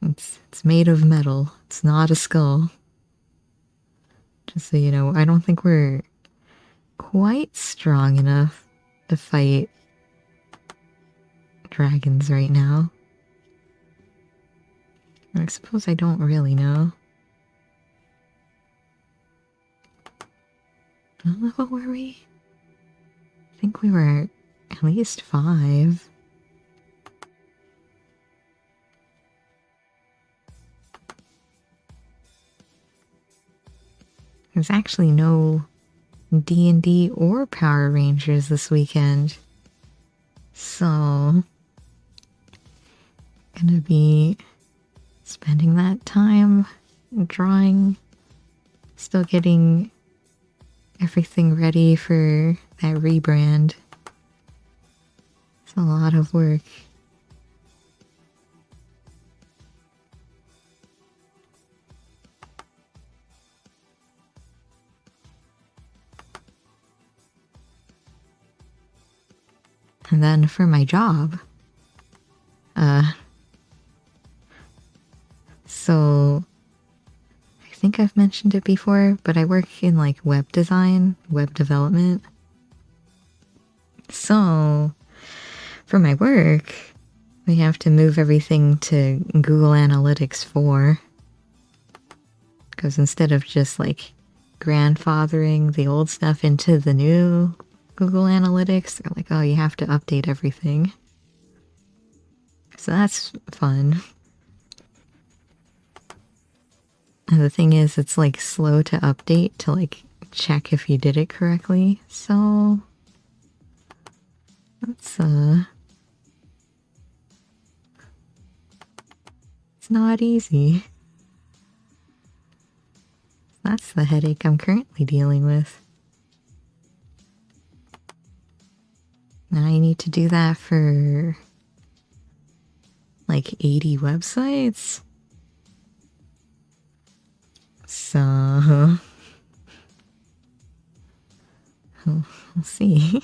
It's made of metal. It's not a skull. Just so you know, I don't think we're quite strong enough to fight dragons right now. I suppose I don't really know. What level were we? I think we were at least 5. There's actually no D&D or Power Rangers this weekend. So, gonna be spending that time drawing, still getting everything ready for that rebrand. It's a lot of work. And then for my job, so I think I've mentioned it before, but I work in like web design, web development. So for my work, we have to move everything to Google Analytics 4. Because instead of just like grandfathering the old stuff into the new Google Analytics, they're like, oh, you have to update everything. So that's fun. And the thing is, it's like slow to update to like check if you did it correctly. So that's it's not easy. That's the headache I'm currently dealing with. Now I need to do that for like 80 websites. So we'll see.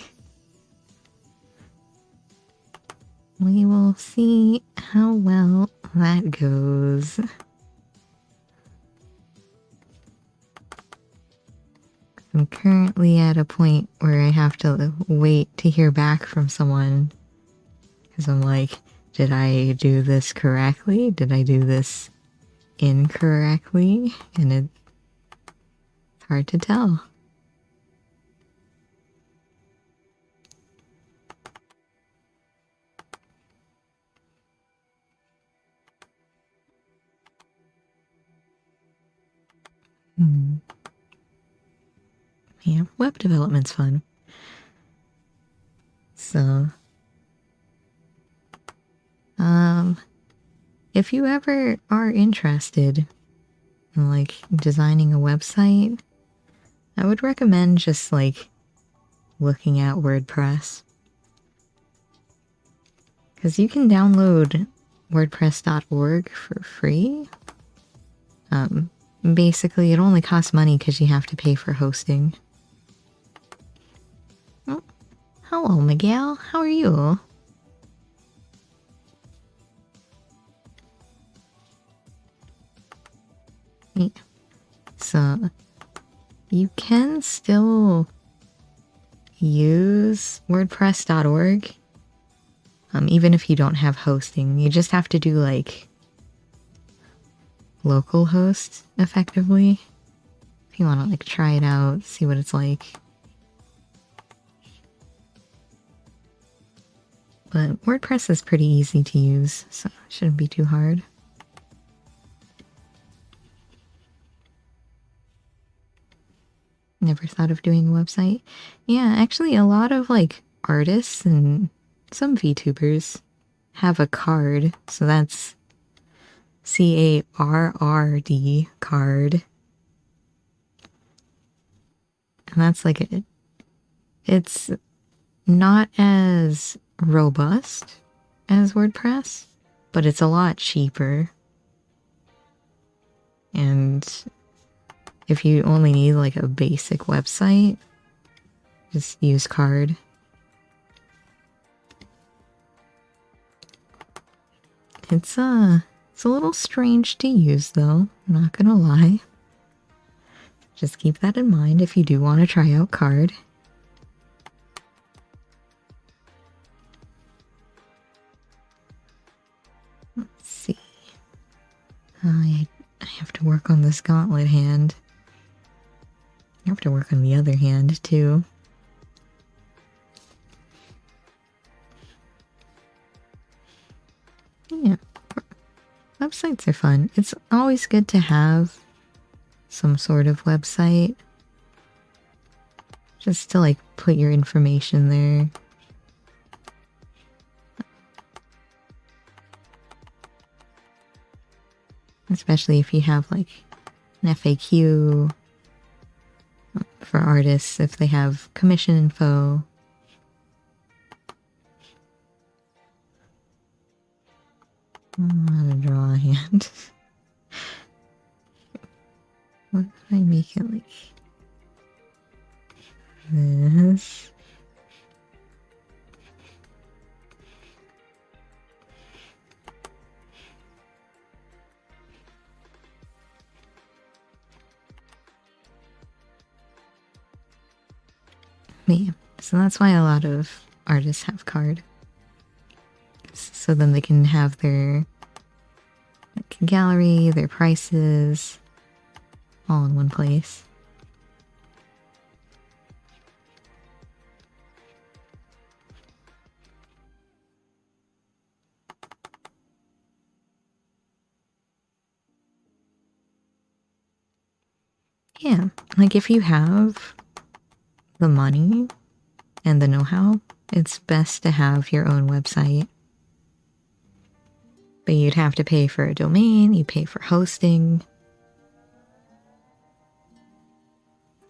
we will see how well that goes. I'm currently at a point where I have to wait to hear back from someone. Because I'm like, did I do this correctly? Did I do this incorrectly? And it's hard to tell. Yeah, web development's fun. So, if you ever are interested in like designing a website, I would recommend just like looking at WordPress. Because you can download WordPress.org for free. Basically, it only costs money because you have to pay for hosting. Oh, hello, Miguel. How are you? Yeah. So, you can still use WordPress.org, even if you don't have hosting. You just have to do like localhost effectively. If you want to like try it out, see what it's like. But WordPress is pretty easy to use, so it shouldn't be too hard. Never thought of doing a website. Yeah, actually a lot of like artists and some VTubers have a card, so that's CARRD card. And that's like it's not as robust as WordPress, but it's a lot cheaper. And if you only need like a basic website, just use card. It's a little strange to use though, I'm not gonna lie. Just keep that in mind if you do want to try out card. Let's see. I have to work on this gauntlet hand. I have to work on the other hand too. Yeah, websites are fun. It's always good to have some sort of website. Just to like put your information there. Especially if you have like an FAQ for artists, if they have commission info. I'm gonna draw a hand. What if I make it like this? Yeah, so that's why a lot of artists have card. So then they can have their like, gallery, their prices, all in one place. Yeah, like if you have the money and the know-how, it's best to have your own website. But you'd have to pay for a domain, you pay for hosting.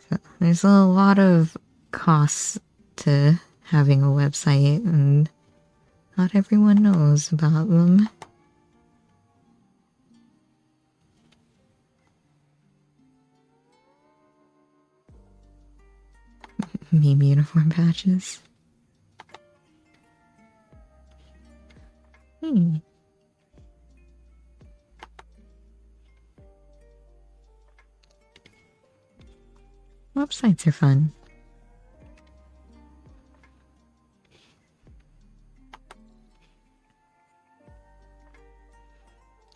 So there's a lot of costs to having a website, and not everyone knows about them. Meme uniform patches. Websites are fun.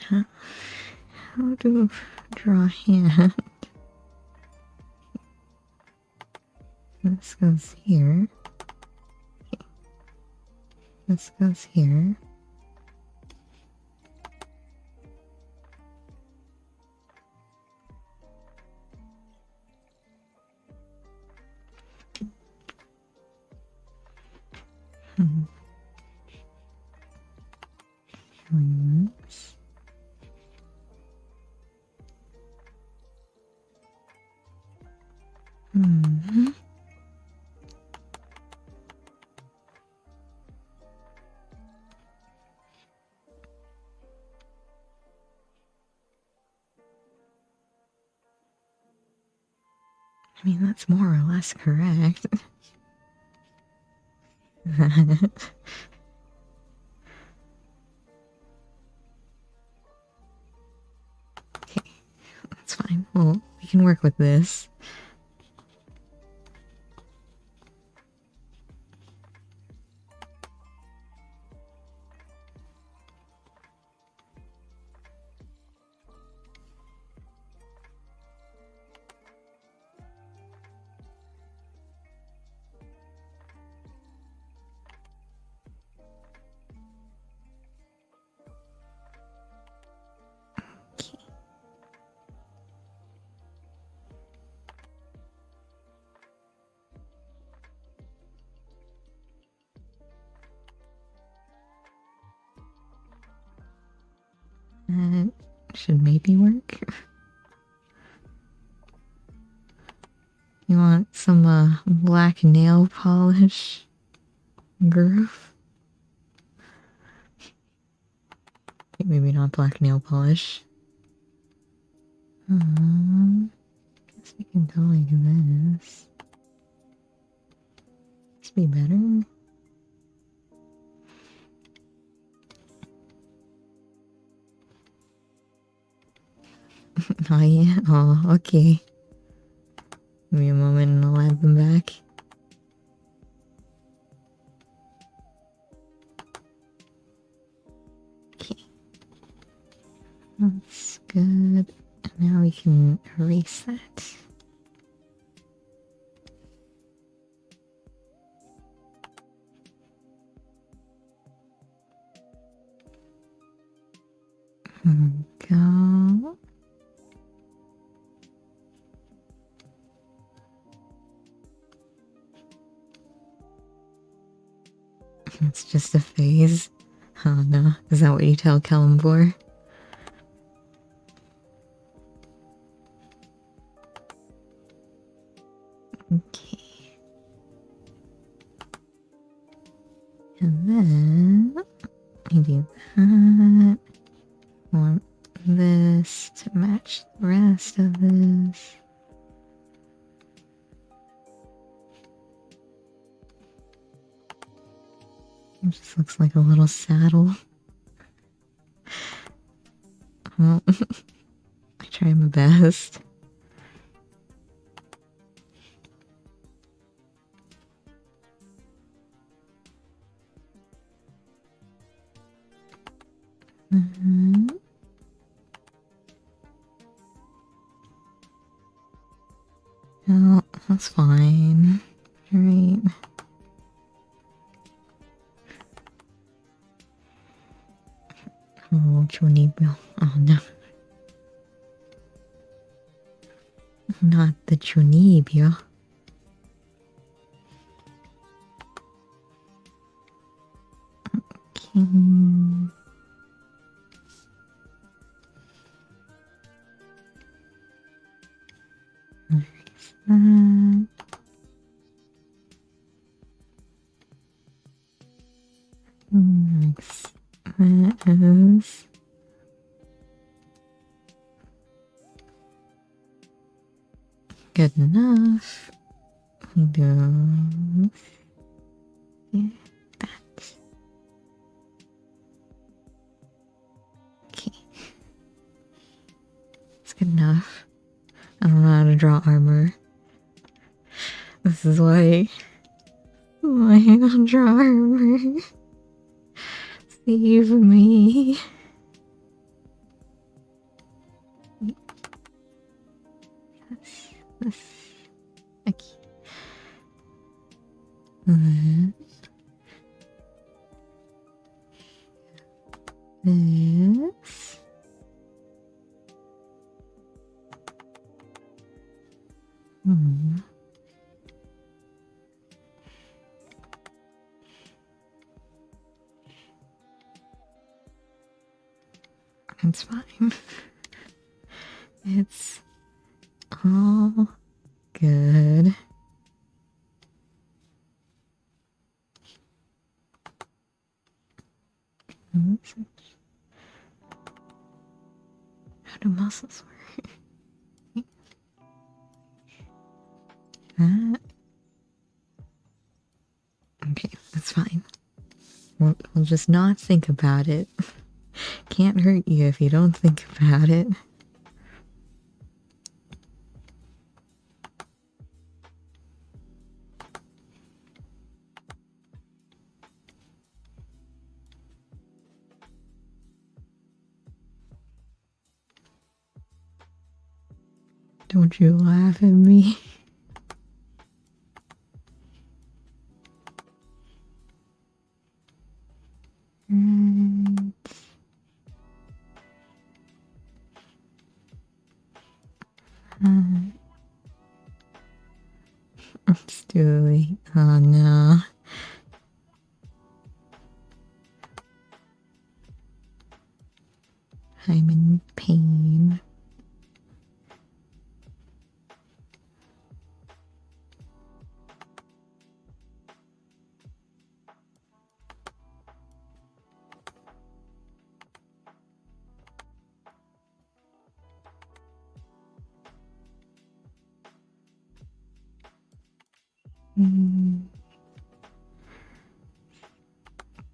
Huh? How to draw a hand? This goes here. This goes here. This. I mean, that's more or less correct. Okay, that's fine. Well, we can work with this. That should maybe work. You want some black nail polish? Groove? Maybe not black nail polish. Guess we can go like this. This be better. Oh yeah. Oh, okay. Give me a moment and I'll add them back. Okay. That's good. Now we can erase that. There we go. It's just a phase. Oh no, is that what you tell Kellenbor? Okay. And then we do that. I want this to match the rest of this. It just looks like a little saddle. Well, I try my best. Oh, that's fine. Alright. Oh, Chonibyo. Oh no. Not the Chonibyo. Okay. Erase that. Erase this. Good enough. We do that. Okay. It's good enough. I don't know how to draw armor. This is why my hand armor. Save me. This. Okay. This. It's fine. It's all good. How do muscles work? Okay, that's fine. We'll just not think about it. Can't hurt you if you don't think about it. Don't you laugh at me. It's too late. Oh no. I'm in pain.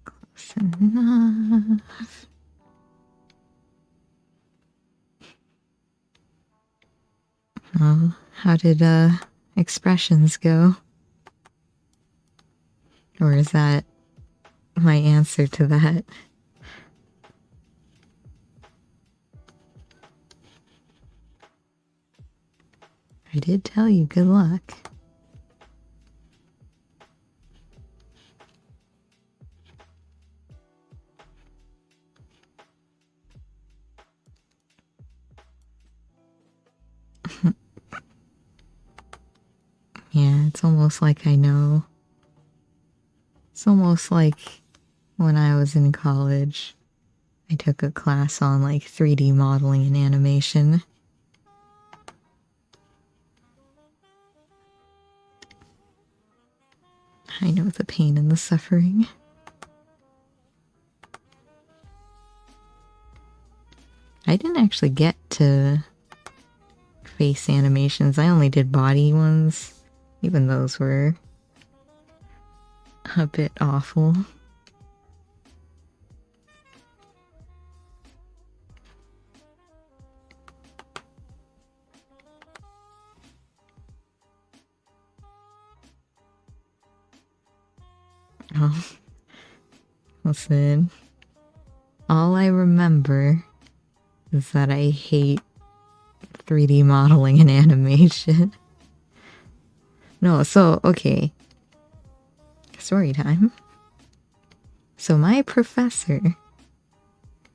Close enough. Oh, how did expressions go? Or is that my answer to that? I did tell you good luck. Yeah, it's almost like I know. It's almost like when I was in college, I took a class on like 3D modeling and animation. I know the pain and the suffering. I didn't actually get to face animations. I only did body ones. Even those were a bit awful. Oh, listen. All I remember is that I hate 3D modeling and animation. No, so, okay. Story time. So my professor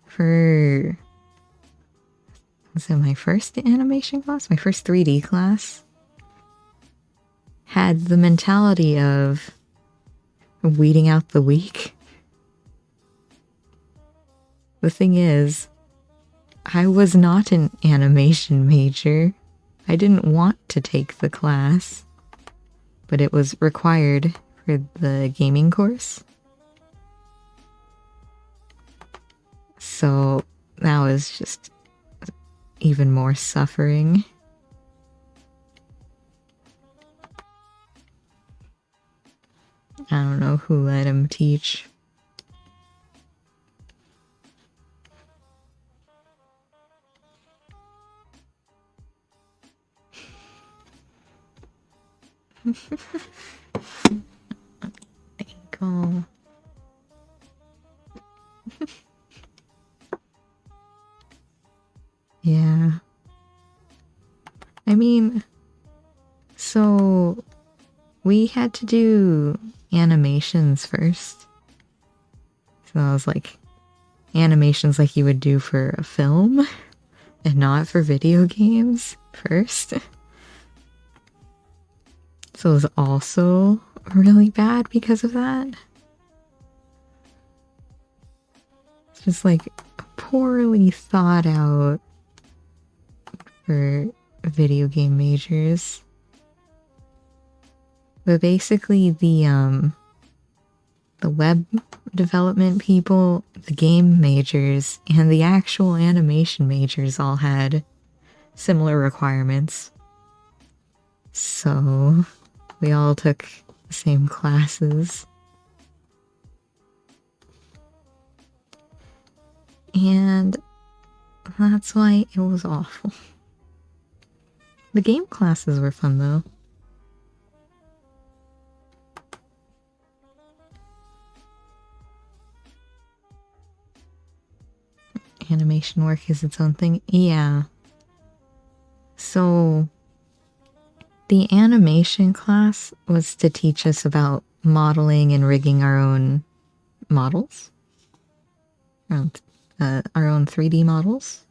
for... was it my first animation class? My first 3D class? Had the mentality of weeding out the weak. The thing is, I was not an animation major. I didn't want to take the class, but it was required for the gaming course. So that was just even more suffering. I don't know who let him teach. Ankle. Yeah. I mean, so we had to do animations first. So I was like, animations like you would do for a film and not for video games first. So it was also really bad because of that. It's just like poorly thought out for video game majors. But basically the web development people, the game majors, and the actual animation majors all had similar requirements. So we all took the same classes. And that's why it was awful. The game classes were fun though. Animation work is its own thing. Yeah. So the animation class was to teach us about modeling and rigging our own models. Our own 3D models.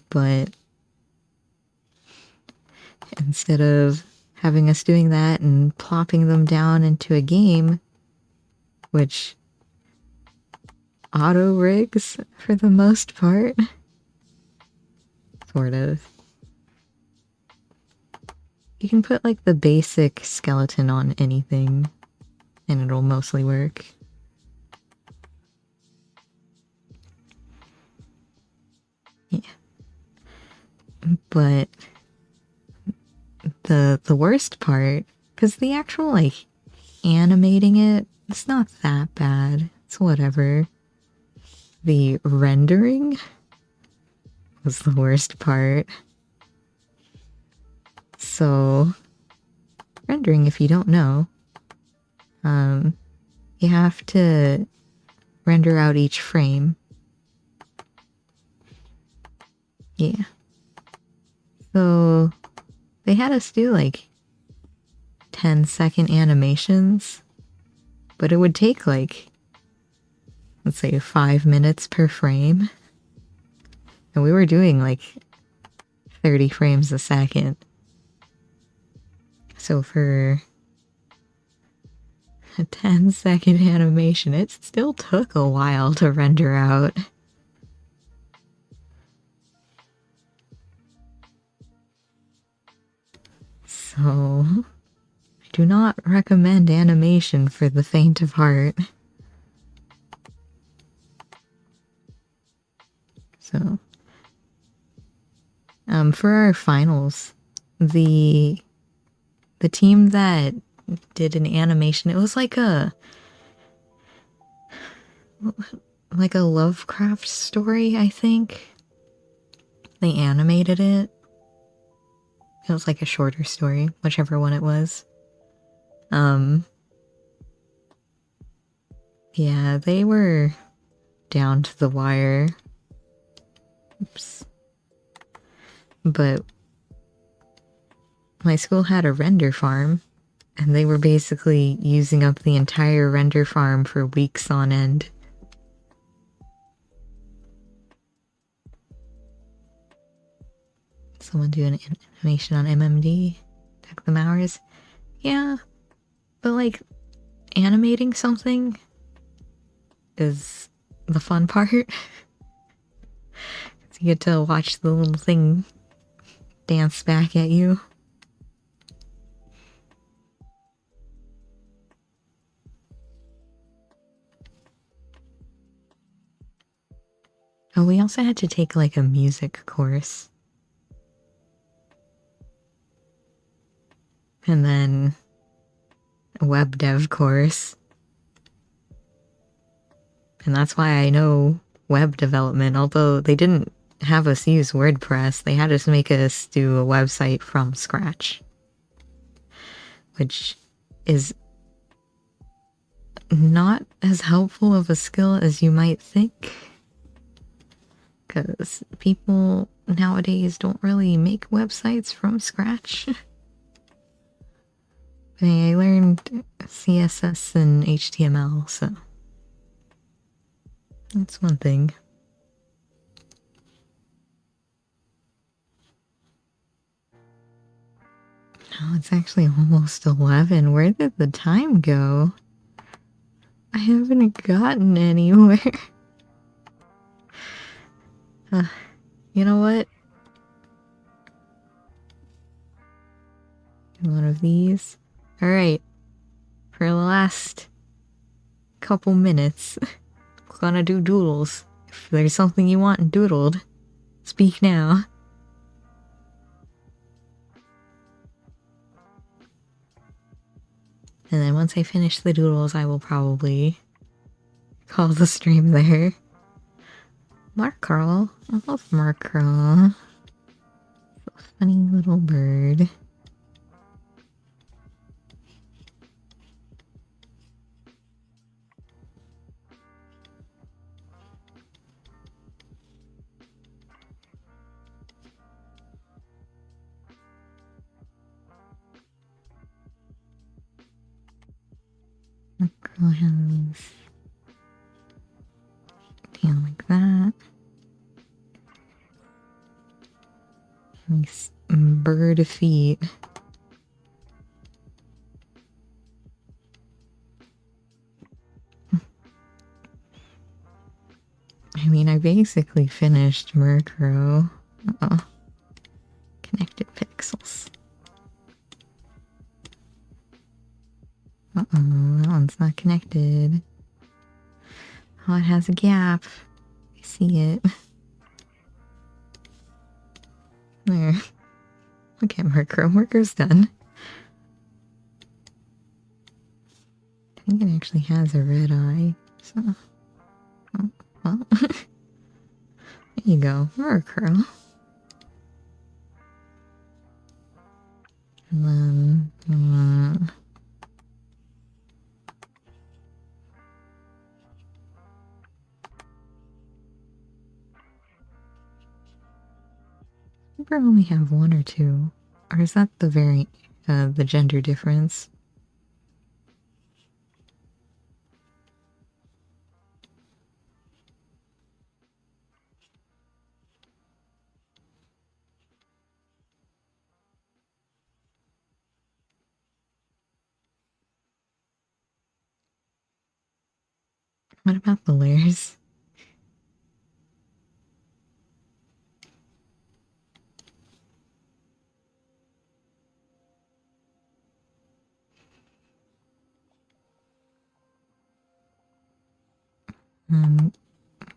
But instead of having us doing that and plopping them down into a game, which auto rigs for the most part, sort of. You can put like the basic skeleton on anything and it'll mostly work. Yeah. But the worst part, because the actual like animating it's not that bad. It's whatever. The rendering was the worst part. So, rendering, if you don't know, you have to render out each frame. Yeah. So, they had us do like 10-second animations, but it would take like, let's say 5 minutes per frame. And we were doing like 30 frames a second. So for a 10-second animation, it still took a while to render out. So, I do not recommend animation for the faint of heart. So, for our finals, the team that did an animation, it was like a Lovecraft story, I think. They animated it. It was like a shorter story, whichever one it was. Yeah, they were down to the wire. Oops. But my school had a render farm, and they were basically using up the entire render farm for weeks on end. Someone do an animation on MMD? Took them hours? Yeah, but like, animating something is the fun part. You get to watch the little thing dance back at you. Oh, we also had to take like a music course. And then a web dev course. And that's why I know web development, although they didn't have us use WordPress. They had us make us do a website from scratch. which is not as helpful of a skill as you might think. Because people nowadays don't really make websites from scratch. I learned CSS and HTML, so that's one thing. Oh, it's actually almost 11. Where did the time go? I haven't gotten anywhere. You know what? One of these. Alright. For the last couple minutes, we're gonna do doodles. If there's something you want doodled, speak now. And then once I finish the doodles, I will probably call the stream there. Markerl. I love Markerl. Funny little bird. Markerl has tail like that. Nice bird feet. I mean, I basically finished Murkrow. Uh-oh. Connected pixels. Uh-oh, that one's not connected. Oh, it has a gap. I see it. There. Look at Murkrow. Murkrow's done. I think it actually has a red eye, so... Oh, well. There you go, Murkrow. And then... I think we only have one or two. Or is that the gender difference? What about the layers?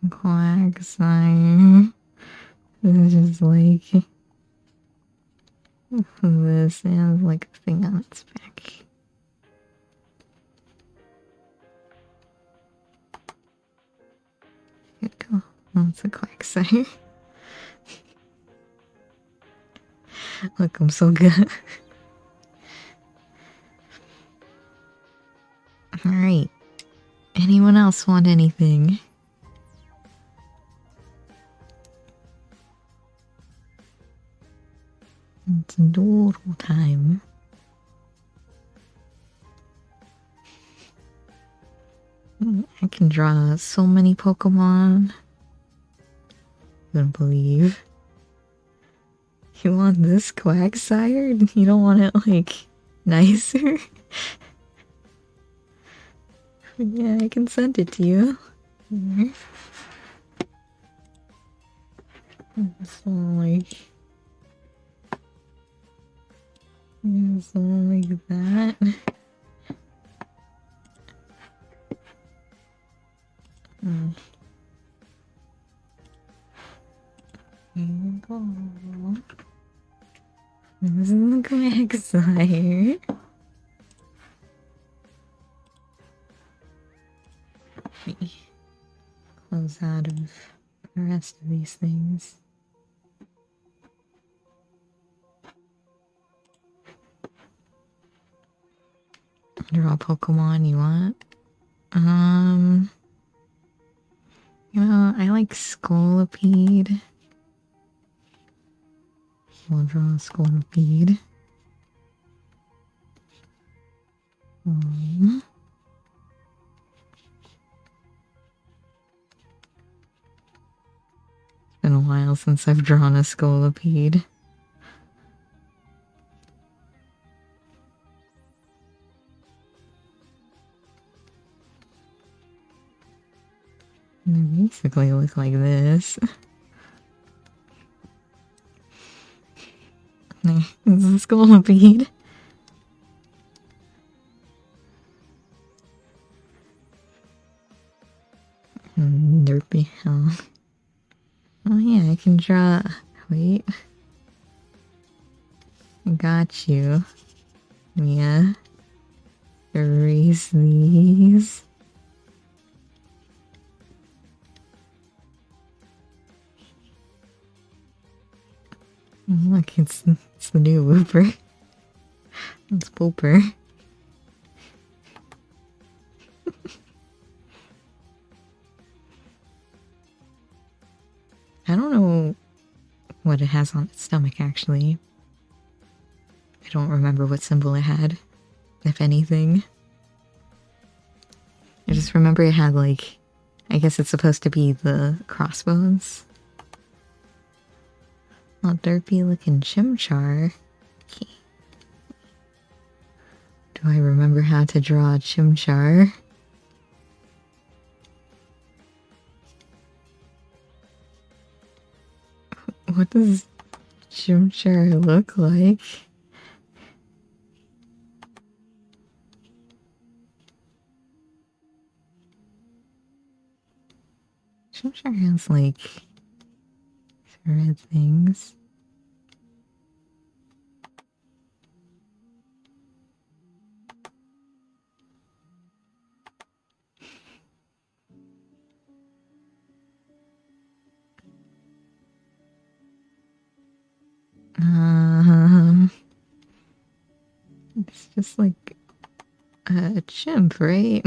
Quagsire. It's just like this has like a thing on its back. Here we go. Oh, it's a Quagsire. Look, I'm so good. Alright. Anyone else want anything? It's doodle time. I can draw so many Pokemon. Couldn't believe. You want this Quagsire? You don't want it, like, nicer? Yeah, I can send it to you. Here. This one, like... This one like that. Here you go. This is the Quagsire. Let me close out of the rest of these things. Draw Pokemon you want. You know, I like Scolipede. We'll draw Scolipede. It's been a while since I've drawn a Scolipede. They basically look like this. This is a Scolipede. Derpy hell. Oh yeah, I can draw. Wait. Got you. Yeah. Erase these. Look, it's the new Wooper. It's Pooper. I don't know what it has on its stomach, actually. I don't remember what symbol it had, if anything. I just remember it had, like, I guess it's supposed to be the crossbones. Oh, derpy looking Chimchar. Okay. Do I remember how to draw a Chimchar? What does Chimchar look like? Chimchar has like red things. It's just like a chimp, right?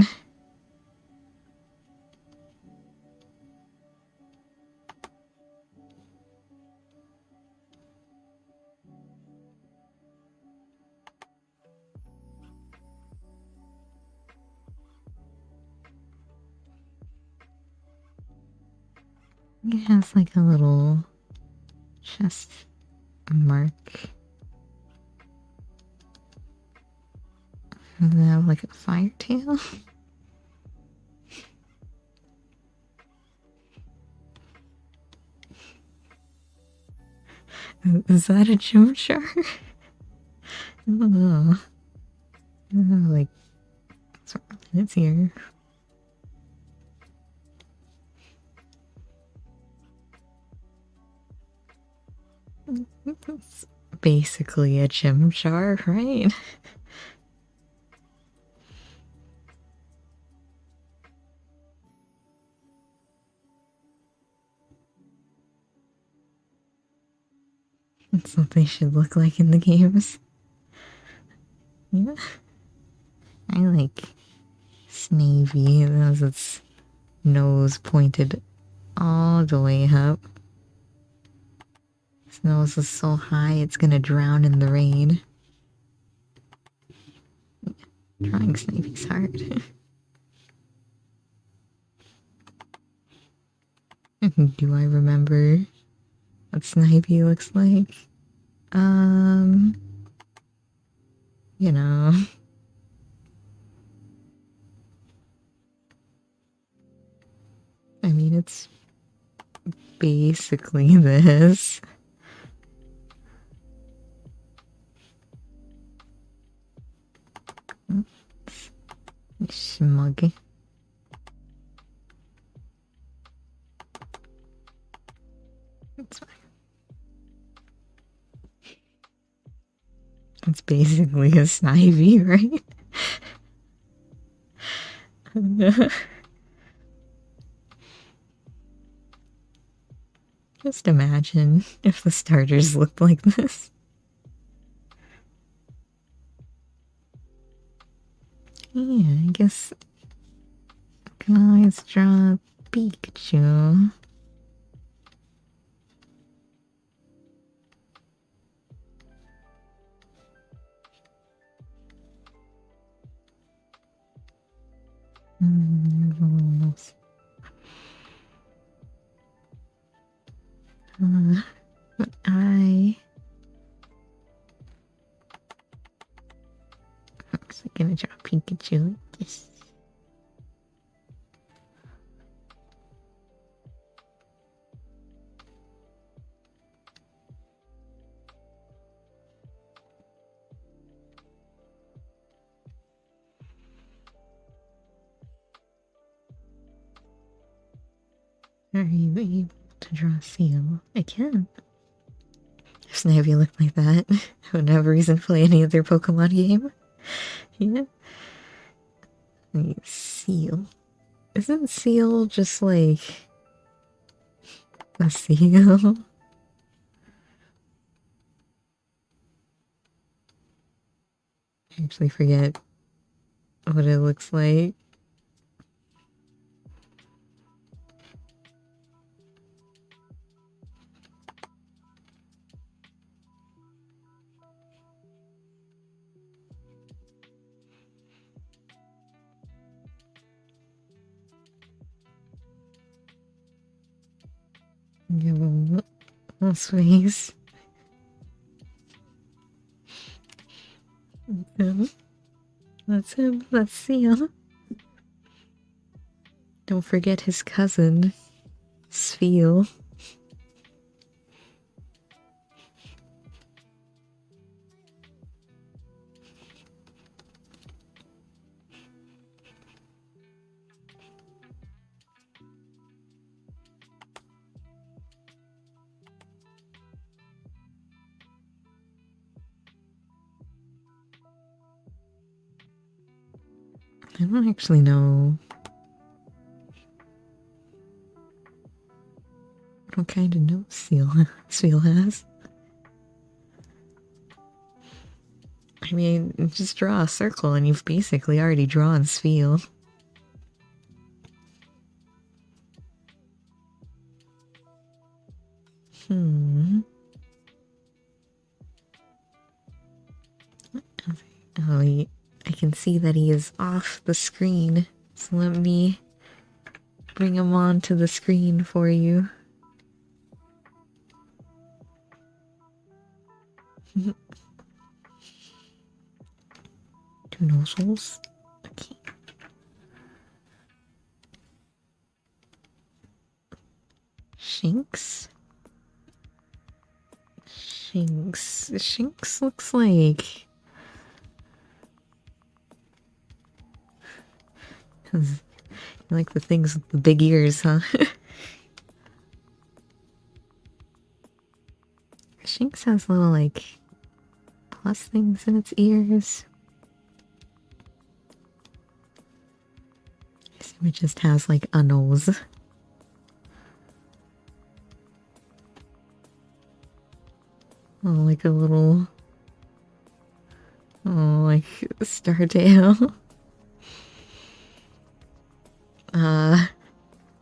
It has like a little chest mark. Does it have like a fire tail? Is that a Chimchar? I don't know. I don't know, like, what's wrong with its ear? It's basically a Chimchar, right? That's what they should look like in the games. Yeah. I like Snavy. It has its nose pointed all the way up. Its nose is so high it's gonna drown in the rain. Drawing Snavy's hard. Do I remember what Snivy looks like? You know. I mean, it's basically this. Smug. That's fine. It's basically a Snivy, right? Just imagine if the starters looked like this. Yeah, I guess I can always draw a Pikachu. I was gonna draw Pikachu. Yes. Are you able to draw a seal? I can. If Snivy looked like that, I wouldn't have a reason to play any other Pokemon game. Yeah. Seal. Isn't seal just like a seal? I actually forget what it looks like. Give him a space. That's him. That's Seal. Don't forget his cousin, Sfeel. I don't actually know what kind of nose Seal has. I mean, just draw a circle and you've basically already drawn Sfeel. Oh, I can see that he is off the screen, so let me bring him onto the screen for you. Two nostrils. Okay. Shinx. Shinx looks like... You like the things with the big ears, huh? Shinx has little, like, plus things in its ears. It just has, like, a nose. Oh, like a little... Oh, like Startail.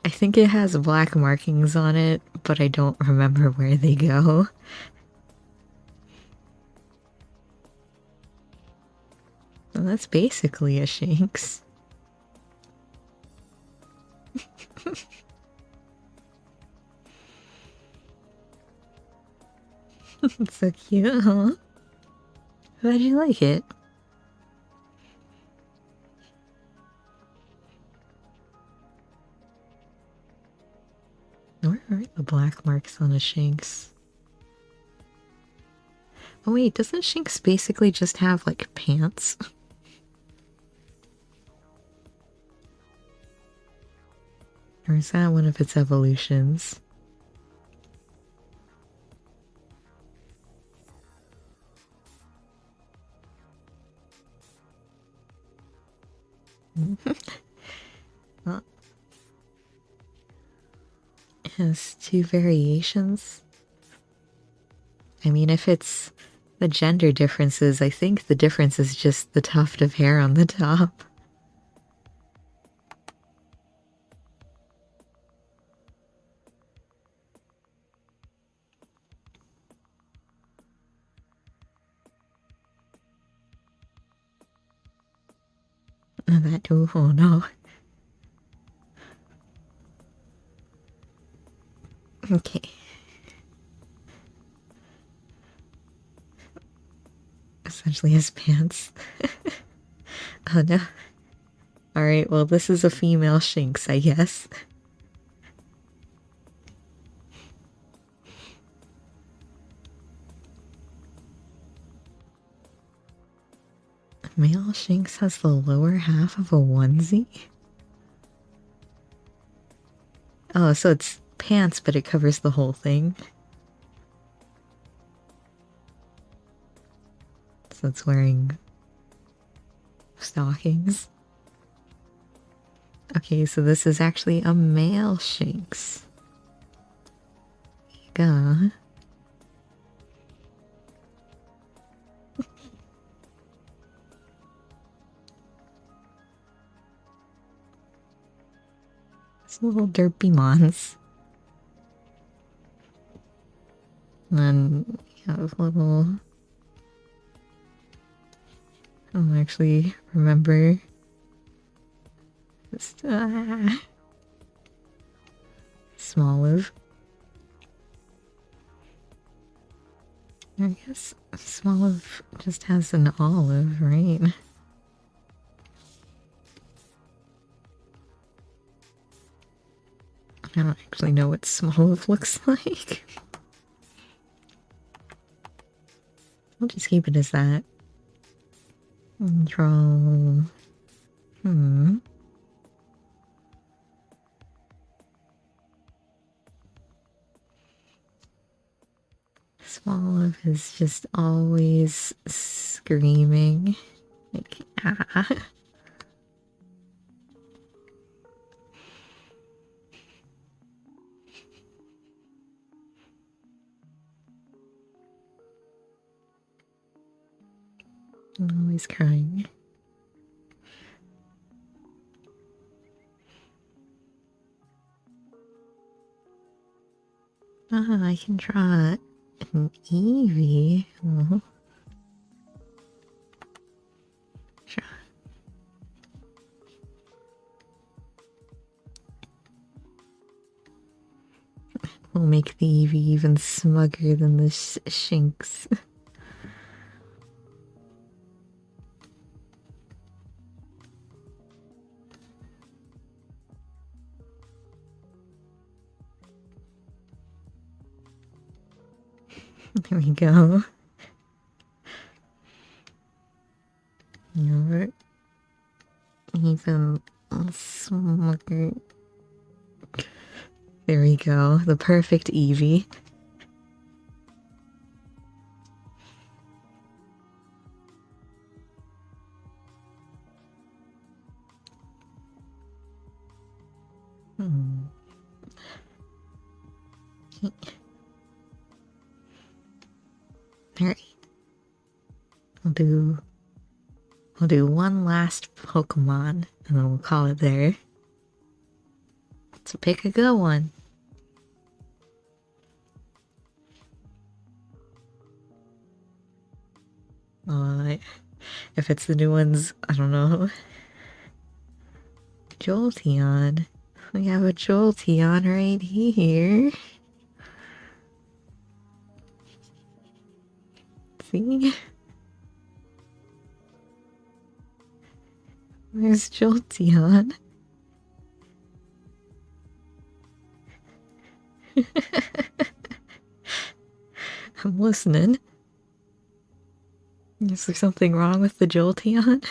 I think it has black markings on it, but I don't remember where they go. Well, that's basically a Shinx. It's so cute, huh? How'd you like it? Where are the black marks on a Shinx? Oh wait, doesn't Shinx basically just have, like, pants? Or is that one of its evolutions? Well, it has two variations. I mean, if it's the gender differences, I think the difference is just the tuft of hair on the top. That too. Oh no. Okay. Essentially his pants. Oh no. Alright, well, this is a female Shinx, I guess. Male Shinx has the lower half of a onesie? Oh, so it's pants, but it covers the whole thing. So it's wearing stockings. Okay, so this is actually a male Shinx. Go. It's little derpy mons. And then you have little... I don't actually remember. Just, Smoliv. I guess Smoliv just has an olive, right? I don't actually know what Smoliv looks like. I'll just keep it as that. Control. Smoliv is just always screaming. Like, ah. I'm always crying. Ah, I can draw an Eevee. Oh. Sure. We'll make the Eevee even smugger than the Shinx. There we go. You're even smugger. There we go. The perfect Eevee. Alright. We'll do one last Pokemon and then we'll call it there. So pick a good one. If it's the new ones, I don't know. Jolteon. We have a Jolteon right here. See? Where's Jolteon? I'm listening. Is there something wrong with the Jolteon?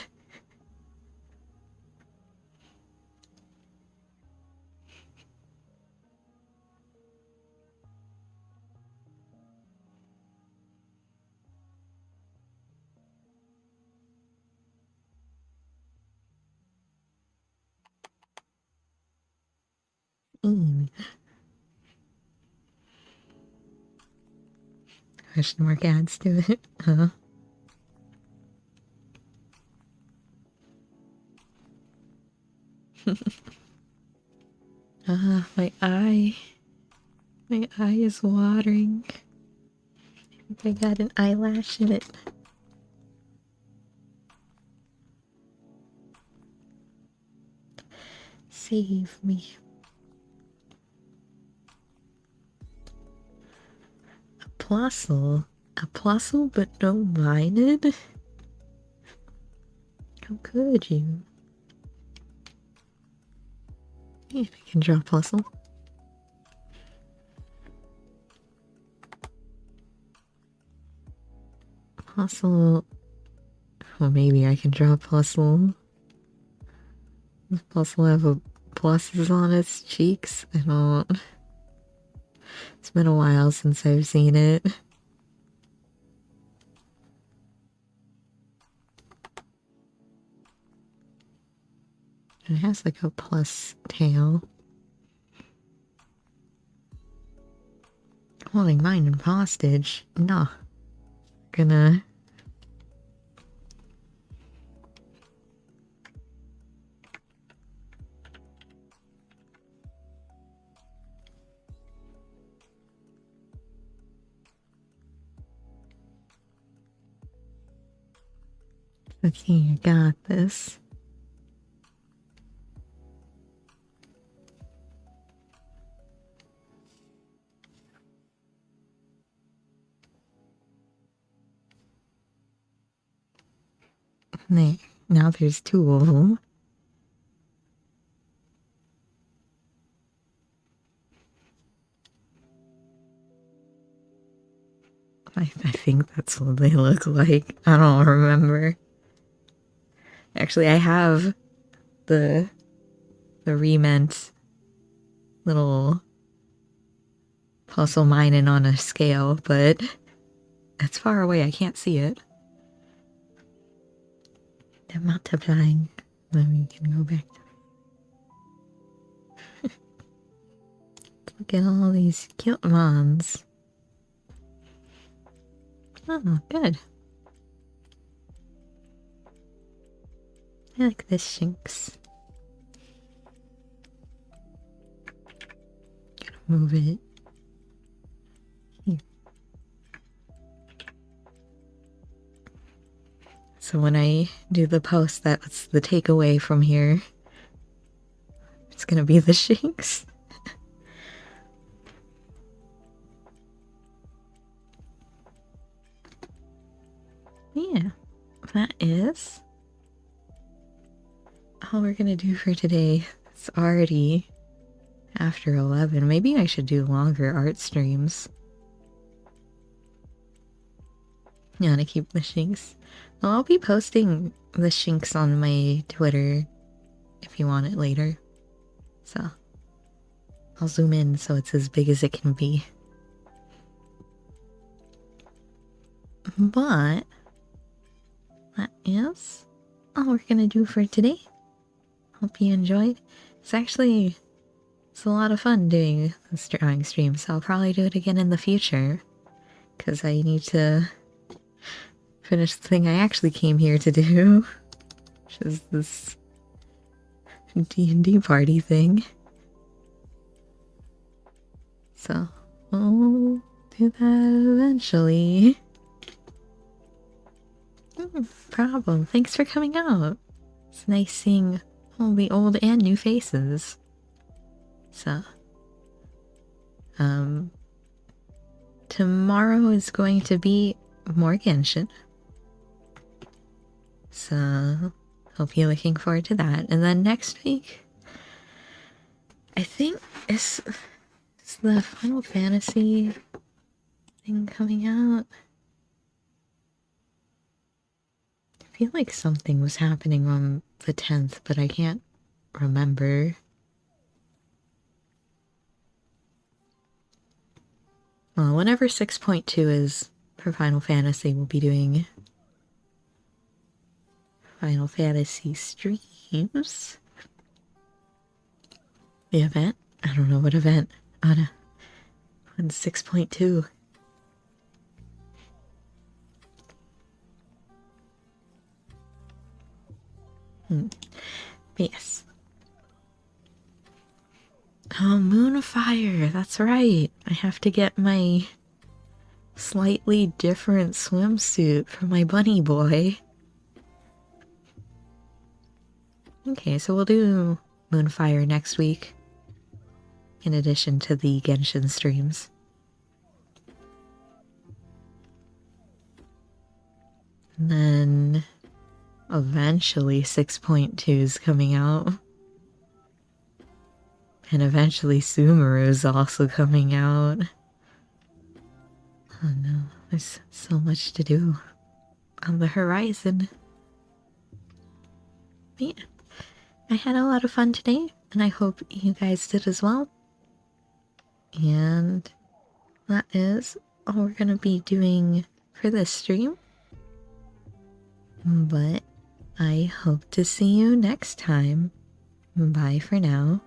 Question mark adds to it. Huh? My eye. My eye is watering. I think I got an eyelash in it. Save me. A plusle but no minded? How could you? Yeah, I can draw plusle. Plusle. Well, maybe I can draw plusle. Does plusle have a pluses on its cheeks? I don't. It's been a while since I've seen it. It has like a plus tail. Holding mine in hostage. No. Gonna. Okay, I got this. There. Now there's two of them. I think that's what they look like. I don't remember. Actually, I have the remint little puzzle mining on a scale, but it's far away. I can't see it. They're multiplying. Then we can go back to look at all these cute ones. Oh, good. I like this Shinx. Gotta move it. Here. So when I do the post, that's the takeaway from here. It's gonna be the Shinx. Yeah, that is all we're gonna do for today. It's already after 11. Maybe I should do longer art streams. You wanna keep the Shinx? Well, I'll be posting the Shinx on my Twitter if you want it later. So I'll zoom in so it's as big as it can be. But that is all we're gonna do for today. Hope you enjoyed. It's a lot of fun doing this drawing stream, so I'll probably do it again in the future. Because I need to finish the thing I actually came here to do. Which is this D&D party thing. So, we'll do that eventually. No problem. Thanks for coming out. It's nice seeing all the old and new faces. So, tomorrow is going to be more Genshin. So, hope you're looking forward to that. And then next week, I think is the Final Fantasy thing coming out. I feel like something was happening on the 10th, but I can't remember. Well, whenever 6.2 is for Final Fantasy, we'll be doing Final Fantasy streams. The event? I don't know what event. On 6.2. Yes. Oh, Moonfire, that's right. I have to get my slightly different swimsuit for my bunny boy. Okay, so we'll do Moonfire next week, in addition to the Genshin streams. And then eventually 6.2 is coming out. And eventually Sumeru is also coming out. Oh no, there's so much to do on the horizon. But yeah, I had a lot of fun today, and I hope you guys did as well. And that is all we're gonna be doing for this stream. But I hope to see you next time. Bye for now.